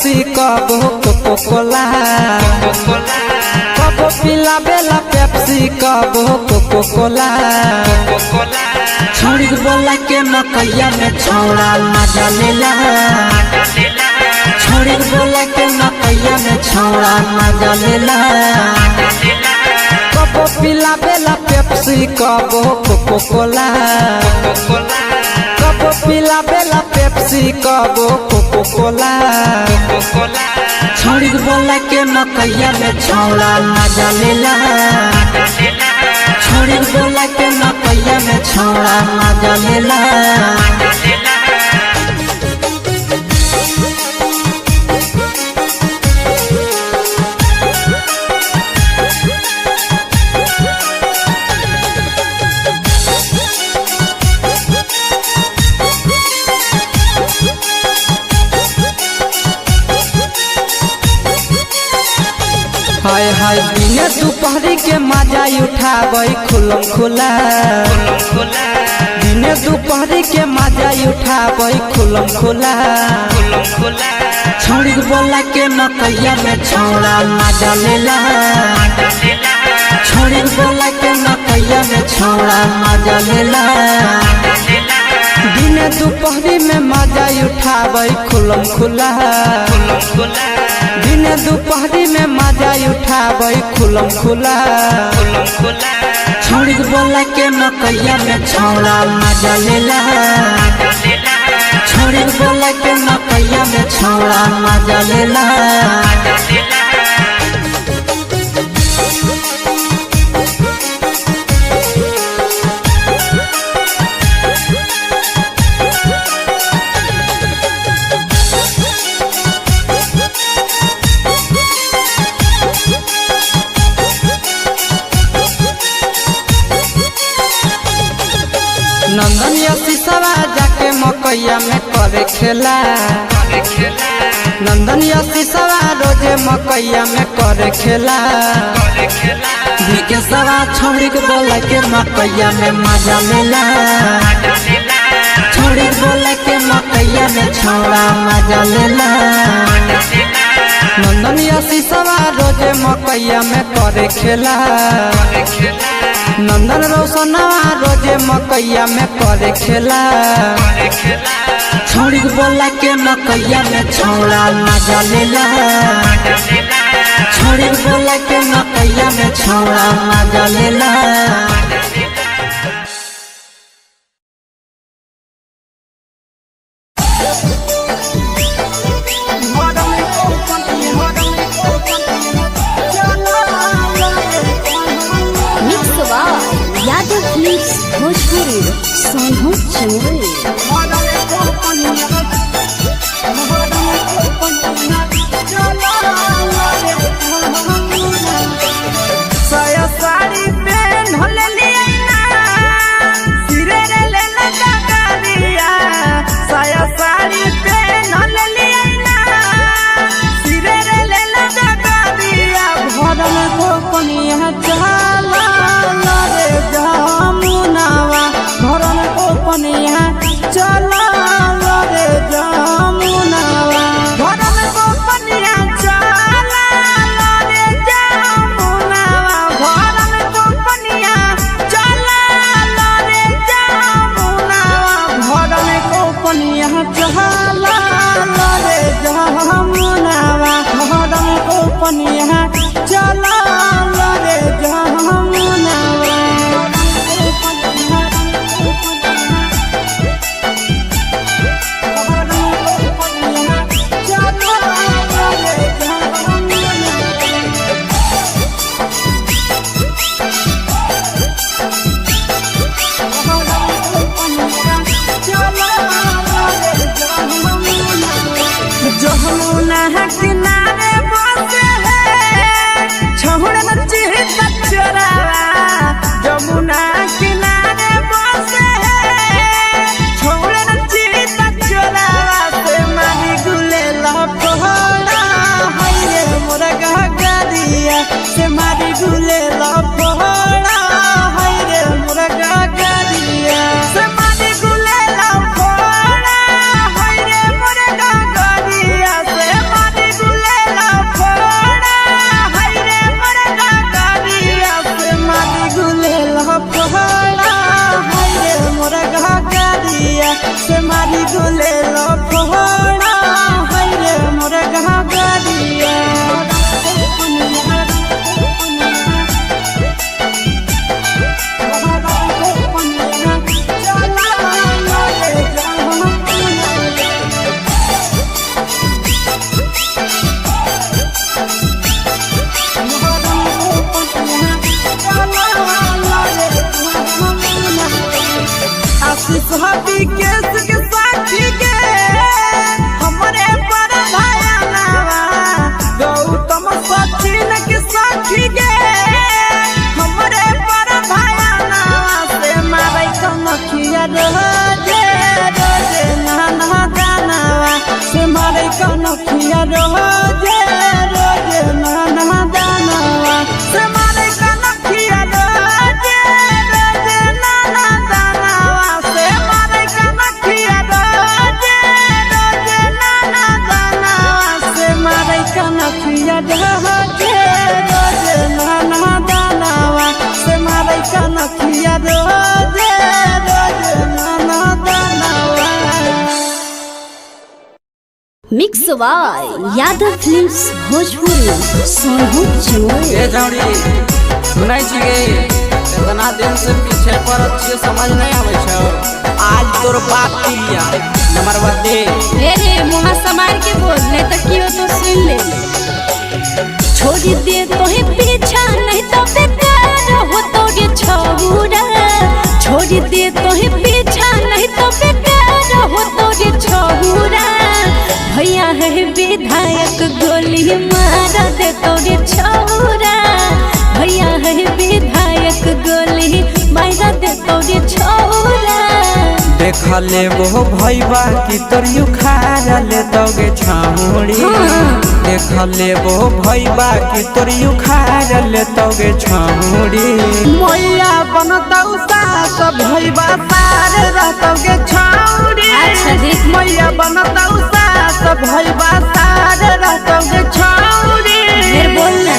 पेप्सी कबो कोको कोला कबो पिलावेला पेप्सी कबो कोको कोला छोड़ी बोला के मकैया में छौड़ा मजा लेला छोड़ी बोला के मकैया में छौड़ा मजा लेला कबो पिलावेला पेप्सी कबो कोको कोला कबो पिलावेला पेप्सी कबो कोको कोला छोड़ी बोला के मकैया में छौड़ा मजा लेला छोड़ी बोला के मकैया में छौड़ा मजा लेला हाय हाय बिना दोपहरी के मजा उठाबै खुलम खुला बिना दोपहरी के मजा उठाबै खुलम खुला छोड़ी बोला के मकैया में छौड़ा मजा लेला छोड़ी बोला के मकैया में छौड़ा मजा लेला दिन दोपहरी में मजा उठाबै खुलम खुला दिन दोपहरी में मजा उठाबै खुलम खुला छोड़ी बोला के मकैया में छौड़ा मजा लेला छोड़ी बोला के मकैया में छौड़ा मजा लेला नंदन यशीसवा जाके मकैया में करे खेला नंदन यशीसवा रोजे मकैया में करे खेला विकेशवा छोड़ी के बोला के मकैया में मजा लेला छोड़ी बोला के मकैया में छौड़ा मजा लेला नंदन यशीसवा रोजे मकैया में करे खेला नंदन रोशनवा रोजे मकैया में करे खेला छोड़ी बोला के मकैया में छौड़ा मजा लेला छोड़ी बोला के मकैया में छौड़ा मजा लेला भोजपुरी सोनू चुनरी साया साड़ी पहन लेलिया सिरे रे लेना काकरिया साया साड़ी पहन लेलिया सिरे रे लेना काकरिया भरम को पनिया चला रे जामुनावा भरम को पनिया चला रे जामुनावा भरम को पनिया चला रे जामुनावा भरम को पनिया चला रे जामुनावा भरम को पनिया चला रे जामुनावा भरम को पनिया चला रे जामुनावा जमुना किनारे बसे छहुड़ा चित चोरावा जमुना किनारे बसे छहुड़ा चित चोरावा से मारी गुले लपहड़ा हाय मोर गगरिया से मारी गुले लपहड़ा हाय मोर गगरिया से मारी गुले लपहड़ा हाय मोर गगरिया से मारी रोजे रोजे नाना दानवा से मारे कनखिया रोजे रोजे नाना दानवा से मारे कनखिया रोजे रोजे नाना दानवा से मारे कनखिया रोजे रोजे नाना दानवा से मारे कनखिया रोजे रोजे नाना दानवा। Mix by Yadav films Bhojpuri Sonu Chamoli. ए जौड़ी सुनाई छिगे इतना दिन से पीछे पड़त छिए समझ नहीं आवे छौ। आज तोर बाप पिलिया नंबर दे रे मुहा समार के बोल नहीं तो कियो तो सुन ले। छोड़ दे तो ही पीछा नहीं तो बेकार हो तो ये छौरा। छोड़ दे तो ही पीछा नहीं तो बेकार हो तो ये छौरा। भैया है विधायक गोली मार दे तो ये छौरा। भैया है विधायक गोली मार दे तो ये छौरा। देख ले वो भैया की तोर उखाड़ ले तोगे छामुड़ी। देख ले वो भैया की तोर उखाड़ ले तोगे छामुड़ी। मैया बनतौ सास भैया सार रहतोगे छामुड़ी। अच्छा देख मैया बनतौ सास भैया सार रहतोगे छामुड़ी। फिर बोलना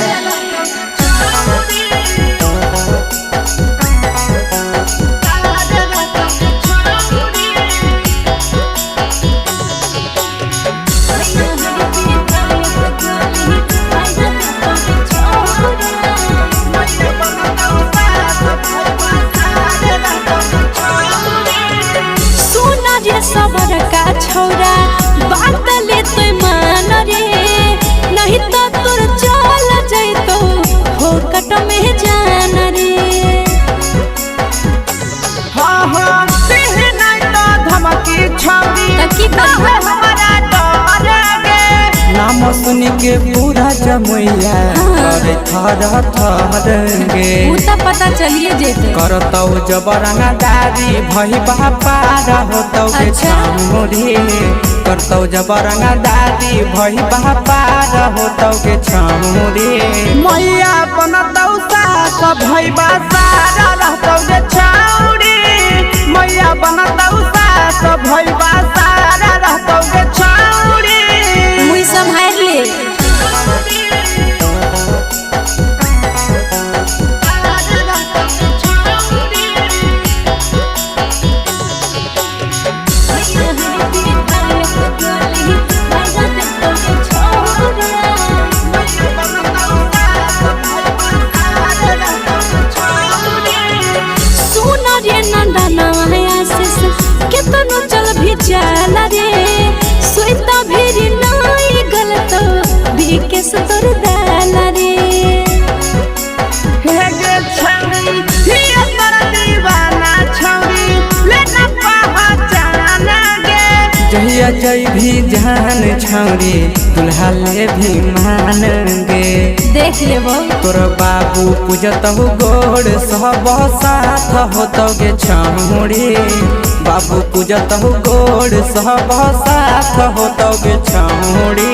सबर का छौरा बात ले तो मान रे। नहीं तो तोर चल जैतो फोकट में जान रे। हाँ हाँ तेहे नहीं तो धमकी छौरी तकी हमारा डरेगे। नाम सुन के पूरा जमैया करे थर थरगे। उता पता चलिए जेते करतौ जबरंगा दादी भई बापार होतौ के छामुड़ी। करतौ जबरंगा दादी भई बापार होतौ के छामुड़ी। मैया बनतौ सास भई बासार रहतौ के छामुड़ी। मैया बनतौ सास भई बासार रहतौ के छामुड़ी। मुई संभाल ले कितनो चल भी चल रे। सोता भी नहीं गलत बीके सुतर दाल रे। हे गे छौरी हिया पर दीवाना छौरी लेना पहचान गे। जहिया जई भी जान छौरी दुल्हा ले भी मान गे। देख लेबो तोर बाबू पूजतहु गोड़ सब साथ होतौ गे छौरी। बाबू पूजतहु गोड़ सब साथ होतौ गे छौरी।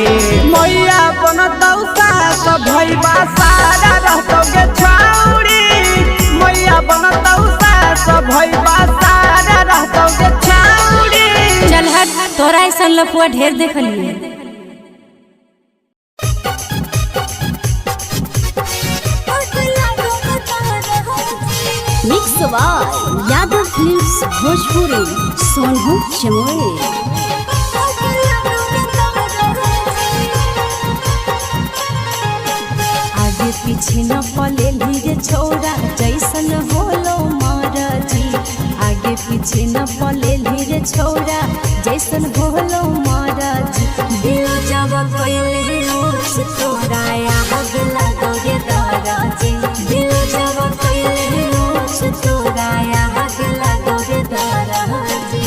मैया बनतौ सास भैया सारा रहतौ गे छौरी। मैया बनतौ सास भैया सारा रहतौ गे छौरी। चल हट तोरा ऐसा लफुआ ढेर देखलिए। Mix by Yadav films Bhojpuri Sonu Chamoli. आगे पीछे न पले लीरे छोरा जैसन होलो महाराजी। आगे पीछे न पले लीरे छोरा जैसन होलो महाराजी। दिल जब कोइले उस तोरा आग लगो रे दाराजी। दिल जब कोइले उस तोरा आग लगो रे दाराजी।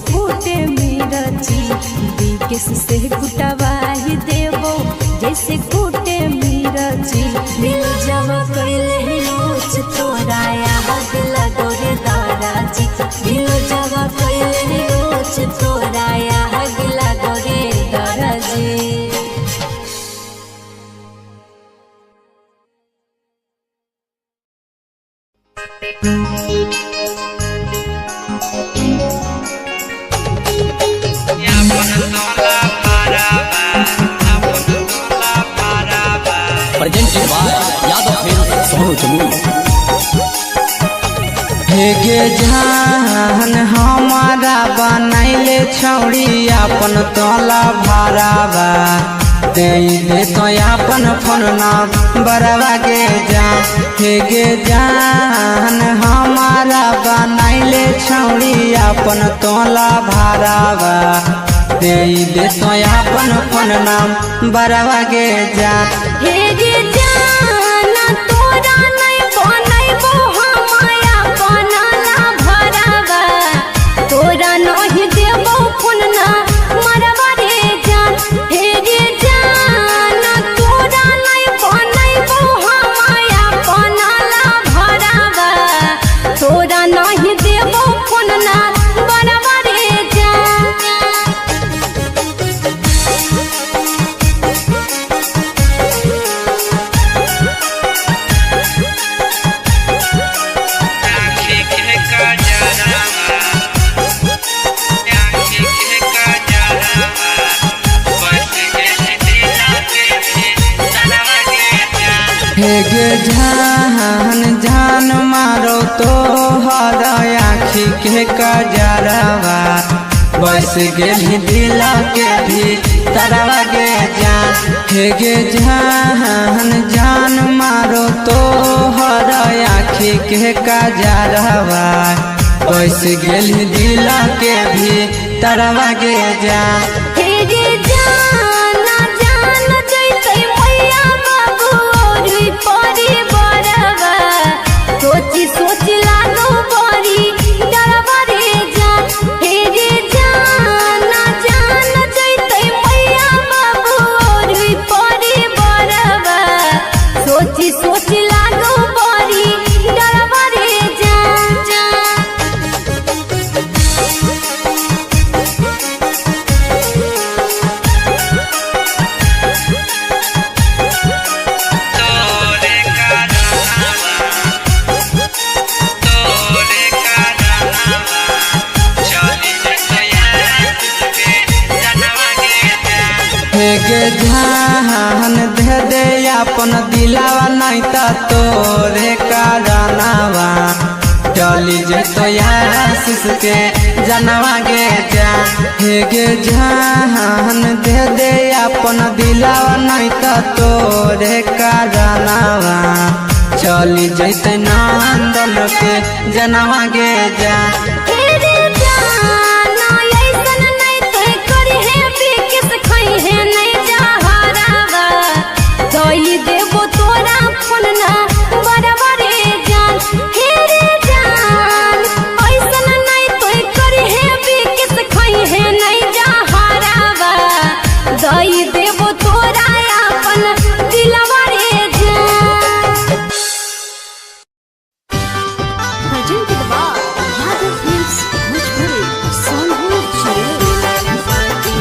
फूटे मिर्ची विकेश से कुटवाही देबो जैसे फूटे मिर्ची दिल जब कैले रोच तोरा आग लगो रे दादाजी दिल जब कैले रोच तोरा आग लगो रे दादाजी। Presented by Yadav Films, Sonu Jamul. हेगे जान हमारा बनैले छौड़ी अपन तोला भरावा दे तो अपन फोन बरवा के जान हेगे जान हमारा बनैले छौड़ी अपन तोला भरावा दे तो अपन फोन बरवा के जान हेगे जान तोरा नहीं बनैबो हमाया बनला भरावा तोरा नहीं देबो फोन ना मरवा रे जान हेगे जान तोरा नहीं बनैबो हमाया बनला भरावा तोरा नहीं देबो फोन ना मरवा रे जान। हेगे जान जान मारो तो हर आँखी के कजरवा बस गेली दिल के भी तरवा के जान हेगे जान जान मारो तो हर आँखी के कजरवा बस गेली दिल के भी तरवा के जान हेगे जाना जान जैसे मैया बाबू और परी बरवा सोची सोच लागो बड़ी डरवा रे जान हेगे जाना जान जैसे मैया बाबू और परी बरवा सोची सोच लागो बड़ी डरवा रे जान। हेगे जान दे दे अपन दिलावा नहीं तो तोरे कारनावा चली जतो आशीष के जनवा गे जान हेगे जान दे दे अपन दिलावा नहीं तो तोरे कारनावा चली जते नंदन के जनवा गे जान हेगे जाना ऐसन नहीं तोय करी है बिकिस खई है नहीं जहरावा तोई देबो तोरा फोन ना बरवा रे जान हेगे जान ऐसन नहीं तोय करी है बिकिस खई है नहीं जहरावा तोई देबो तोरा अपन दिलवा रे जान। Presented by Yadav Films, Bhojpuri, Sonu Jamul.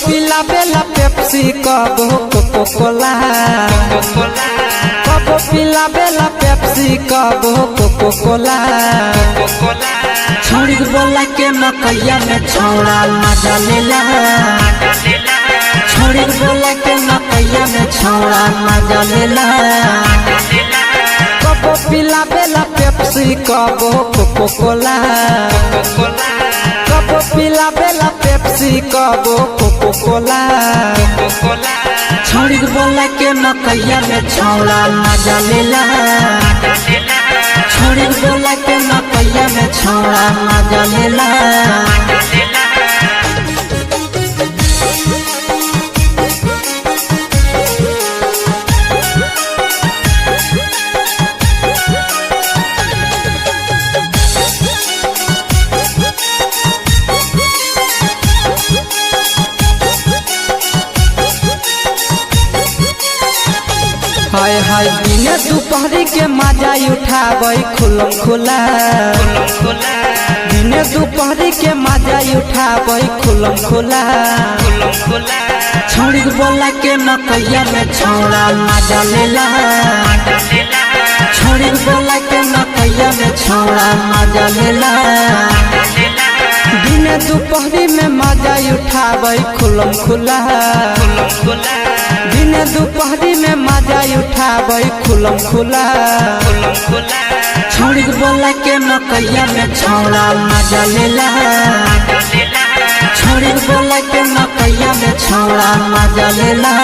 पिला बेला पेप्सी कबो कोको कोला कबो पिला बेला पेप्सी कबो कोको कोला छोड़ी बोला के मकैया में छौड़ा मजा लेला छोड़ी बोला के मकैया में छौड़ा मजा लेला कबो पिला बेला पेप्सी कबो कोको कोला कबो पिला बेला पेप्सी कबो कोको कोला छोड़ी बोला के मकैया में छौड़ा मजा लेला छोड़ी बोला के मकैया में छौड़ा मजा लेला हाय हाय दिने दोपहरी के मजा उठाबै खुलम खुला दिने दोपहरी के मजा उठाबै खुलम खुला छोड़ी बोला के मकैया में छौड़ा मजा लेला छोड़ी बोला के मकैया में छौड़ा मजा लेला दिने दोपहरी में मजा उठाबै खुलम खुला दिने दोपहरी में मजा उठाबै खुलम खुला छोड़ी बोला के मकैया में छौड़ा मजा लेला छोड़ी बोला के मकैया में छौड़ा मजा लेला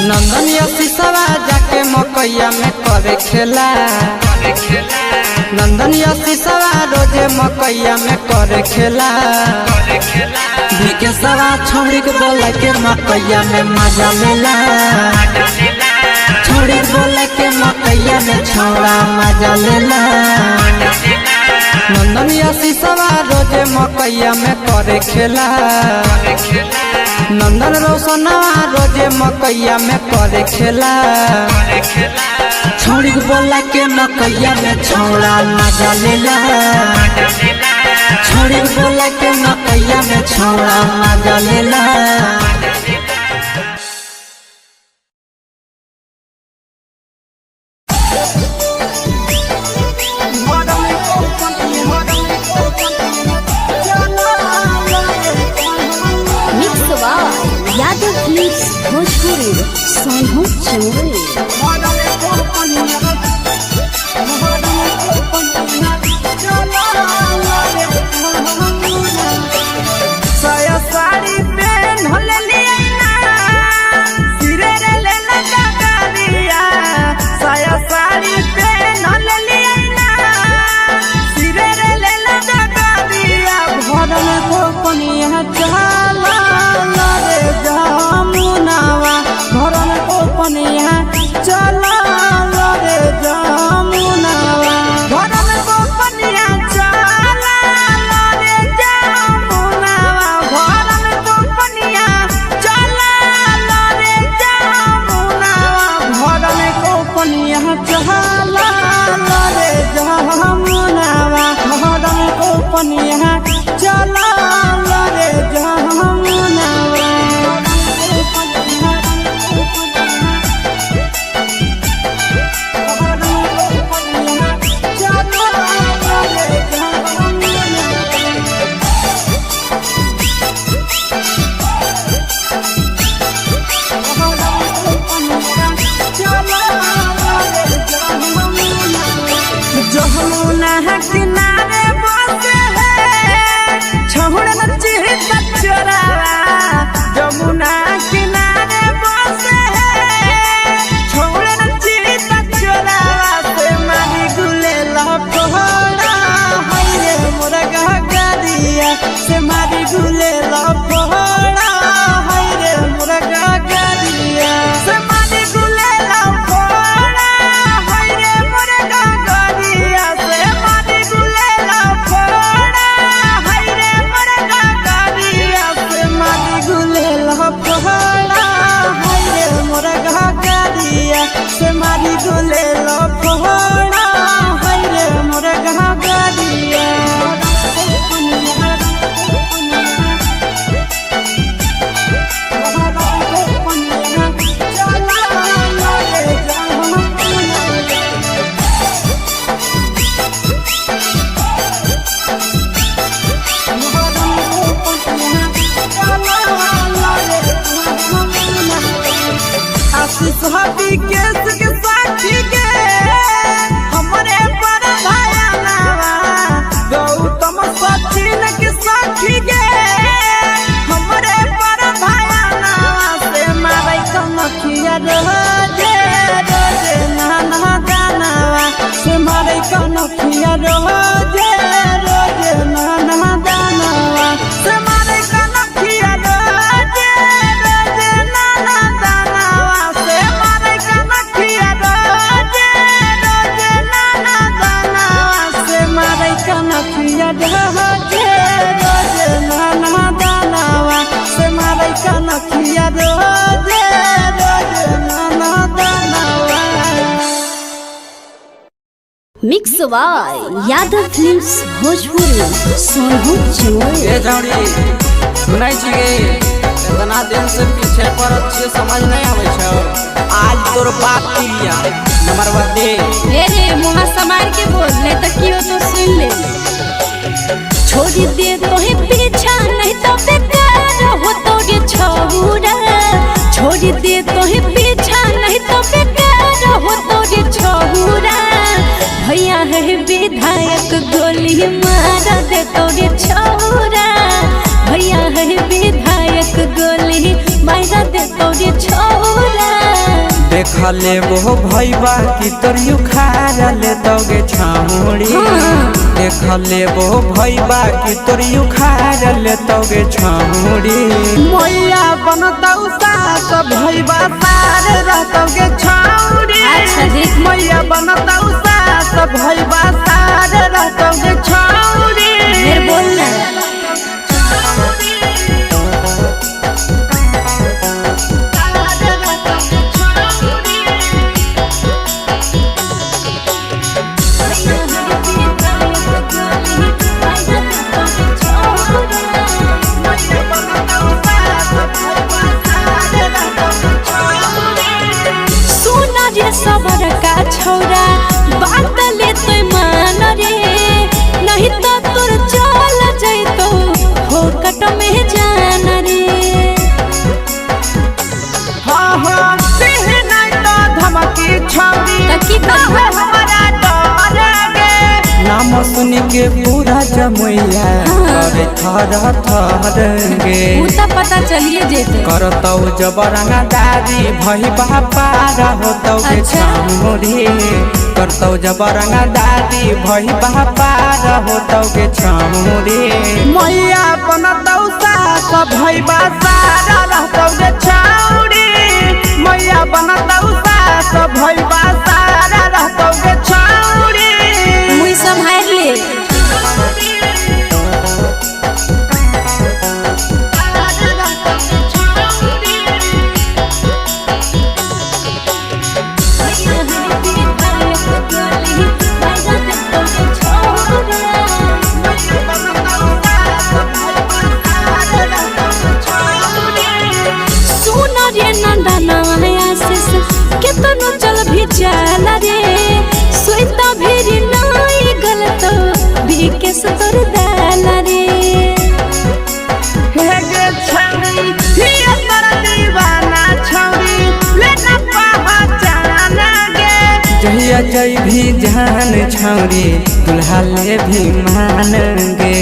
नंदन शीशवा जाके मकैया में करे खेला नंदन शीशवा रोजे मकैया में करे खेला के सवा छोड़ी के बोला के मकैया में मजा लेला छोड़ी बोला के मकैया में छौड़ा मजा लेला नंदन शीशवा रोजे मकैया में करे खेला नंदन रोशनवा रोजे मकैया में करे खेला छोड़ी बोला के मकैया में छौड़ा मजा लेला छोड़ी बोला के मकैया में छौड़ा मजा लेला यादव फिल्म्स भोजपुरी सोनू चंद्री साया साड़ी पेन होले लिया सिरे रे ले लगा गालिया साया साड़ी पेन होले लिया सिरे रे ले लगा गालिया भरल को पनिया चला रे जामुनावा भरल को पनिया चला रे जामुनावा भरल को पनिया चला रे जामुनावा भरल को पनिया चला रे जामुनावा भरल को पनिया चला रे जामुनावा भरल को पनिया चला रे जामुनावा जमुना किनारे बसे है छहुड़ा नची कचरावा जमुना किनारे बसे है छहुड़ा नची कचरावा आशीष हबी केस के साथी गे हमरे पर भयानवा गौतम सचिन के साथी गे हमरे पर भयानवा से मारे कनखिया रोजे रोजे नाना गानावा से मारे कनखिया रोजे रोजे नाना गानावा से मारे कनखिया रोजे रोजे नाना गानावा से मारे कनखिया रोजे रोजे नाना गानावा से मारे कनखिया रोजे रोजे नाना गानावा से मारे कनखिया रोजे रोजे नाना गानावा। Mix by Yadav films Bhojpuri Sonu Chamoli. ए जौड़ी सुनाई छिगे इतना दिन से पीछे पड़त छे समझ नहीं आवे छौ आज तोर बाप पिलिया नंबर दे रे मुहा समार के बोल नहीं तो कियो तो सुन ले छोड़ दे तो ही पीछा नहीं तो बेकार हो तो गे छौरा छोड़ दे तो ही पीछा नहीं तो बेकार हो तो गे छौरा भैया है विधायक गोली मार दे तो गे छौरा भैया है विधायक गोली मार दे तो गे छौरा देख ले वो भईबा की तोर उखाड़ ले तोगे छामुड़ी देख ले वो भईबा की तोर उखाड़ ले तोगे छामुड़ी मैया बनतौ सास भईबा सार रहतोगे छामुड़ी अच्छा देख मैया बनतौ सास भईबा सार रहतोगे छामुड़ी फिर बोलना सबर का छौरा बात ले तो मान रे नहीं तो तोर चल जैतो फोकट में जान रे हाँ हाँ तेहे नहीं तो धमकी छौरी तकी हमारा डरेगे नाम सुन के पूरा जमैया करे थर थरगे उता पता चलिए जेते करतौ जबरंगा दादी भई बापारा होतौ के छामुड़ी करतौ जबरंगा दादी भई बापारा होतौ के छामुड़ी मैया बनतौ सास भई बासारा रहतौ के छामुड़ी मैया बनतौ सास भई बासारा रहतौ के छामुड़ी मुई संभाल ले केतनो चल भी चल रे सोईता भेरी नाई गलत बिकेस तोर दाल रे हे गे छौरी हिया तोर दीवाना छौरी लेना पहचान गे जहिया जई भी जान छौरी दुल्हा ले भी मान गे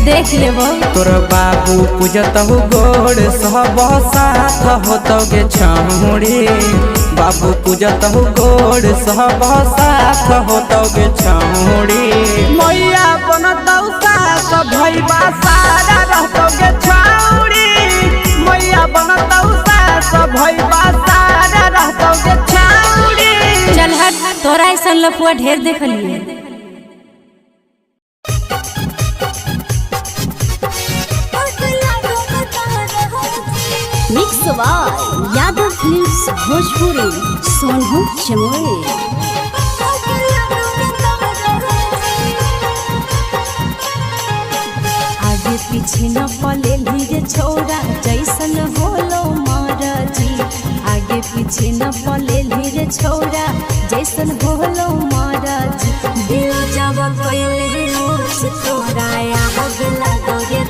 देख लेबो तोर बाबू पूजतहु गोड़ सब साथ होतौ गे छौरी बाबू पूजतहु गोड़ सब साथ होतौ गे छौरी मैया बनतौ सास भईबा सारा रहतौ गे छौरी मैया बनतौ सास भईबा सारा रहतौ गे छौरी चल हट तोरा ऐसा लफुआ ढेर देखलिए mix by Yadav films Bhojpuri Sonu Chamoli. आगे पीछे न पले लीरे छोरा जैसन होलो महाराजी आगे पीछे न पले लीरे छोरा जैसन होलो महाराजी दिल जब कोई ले तोरा या हगला गोरे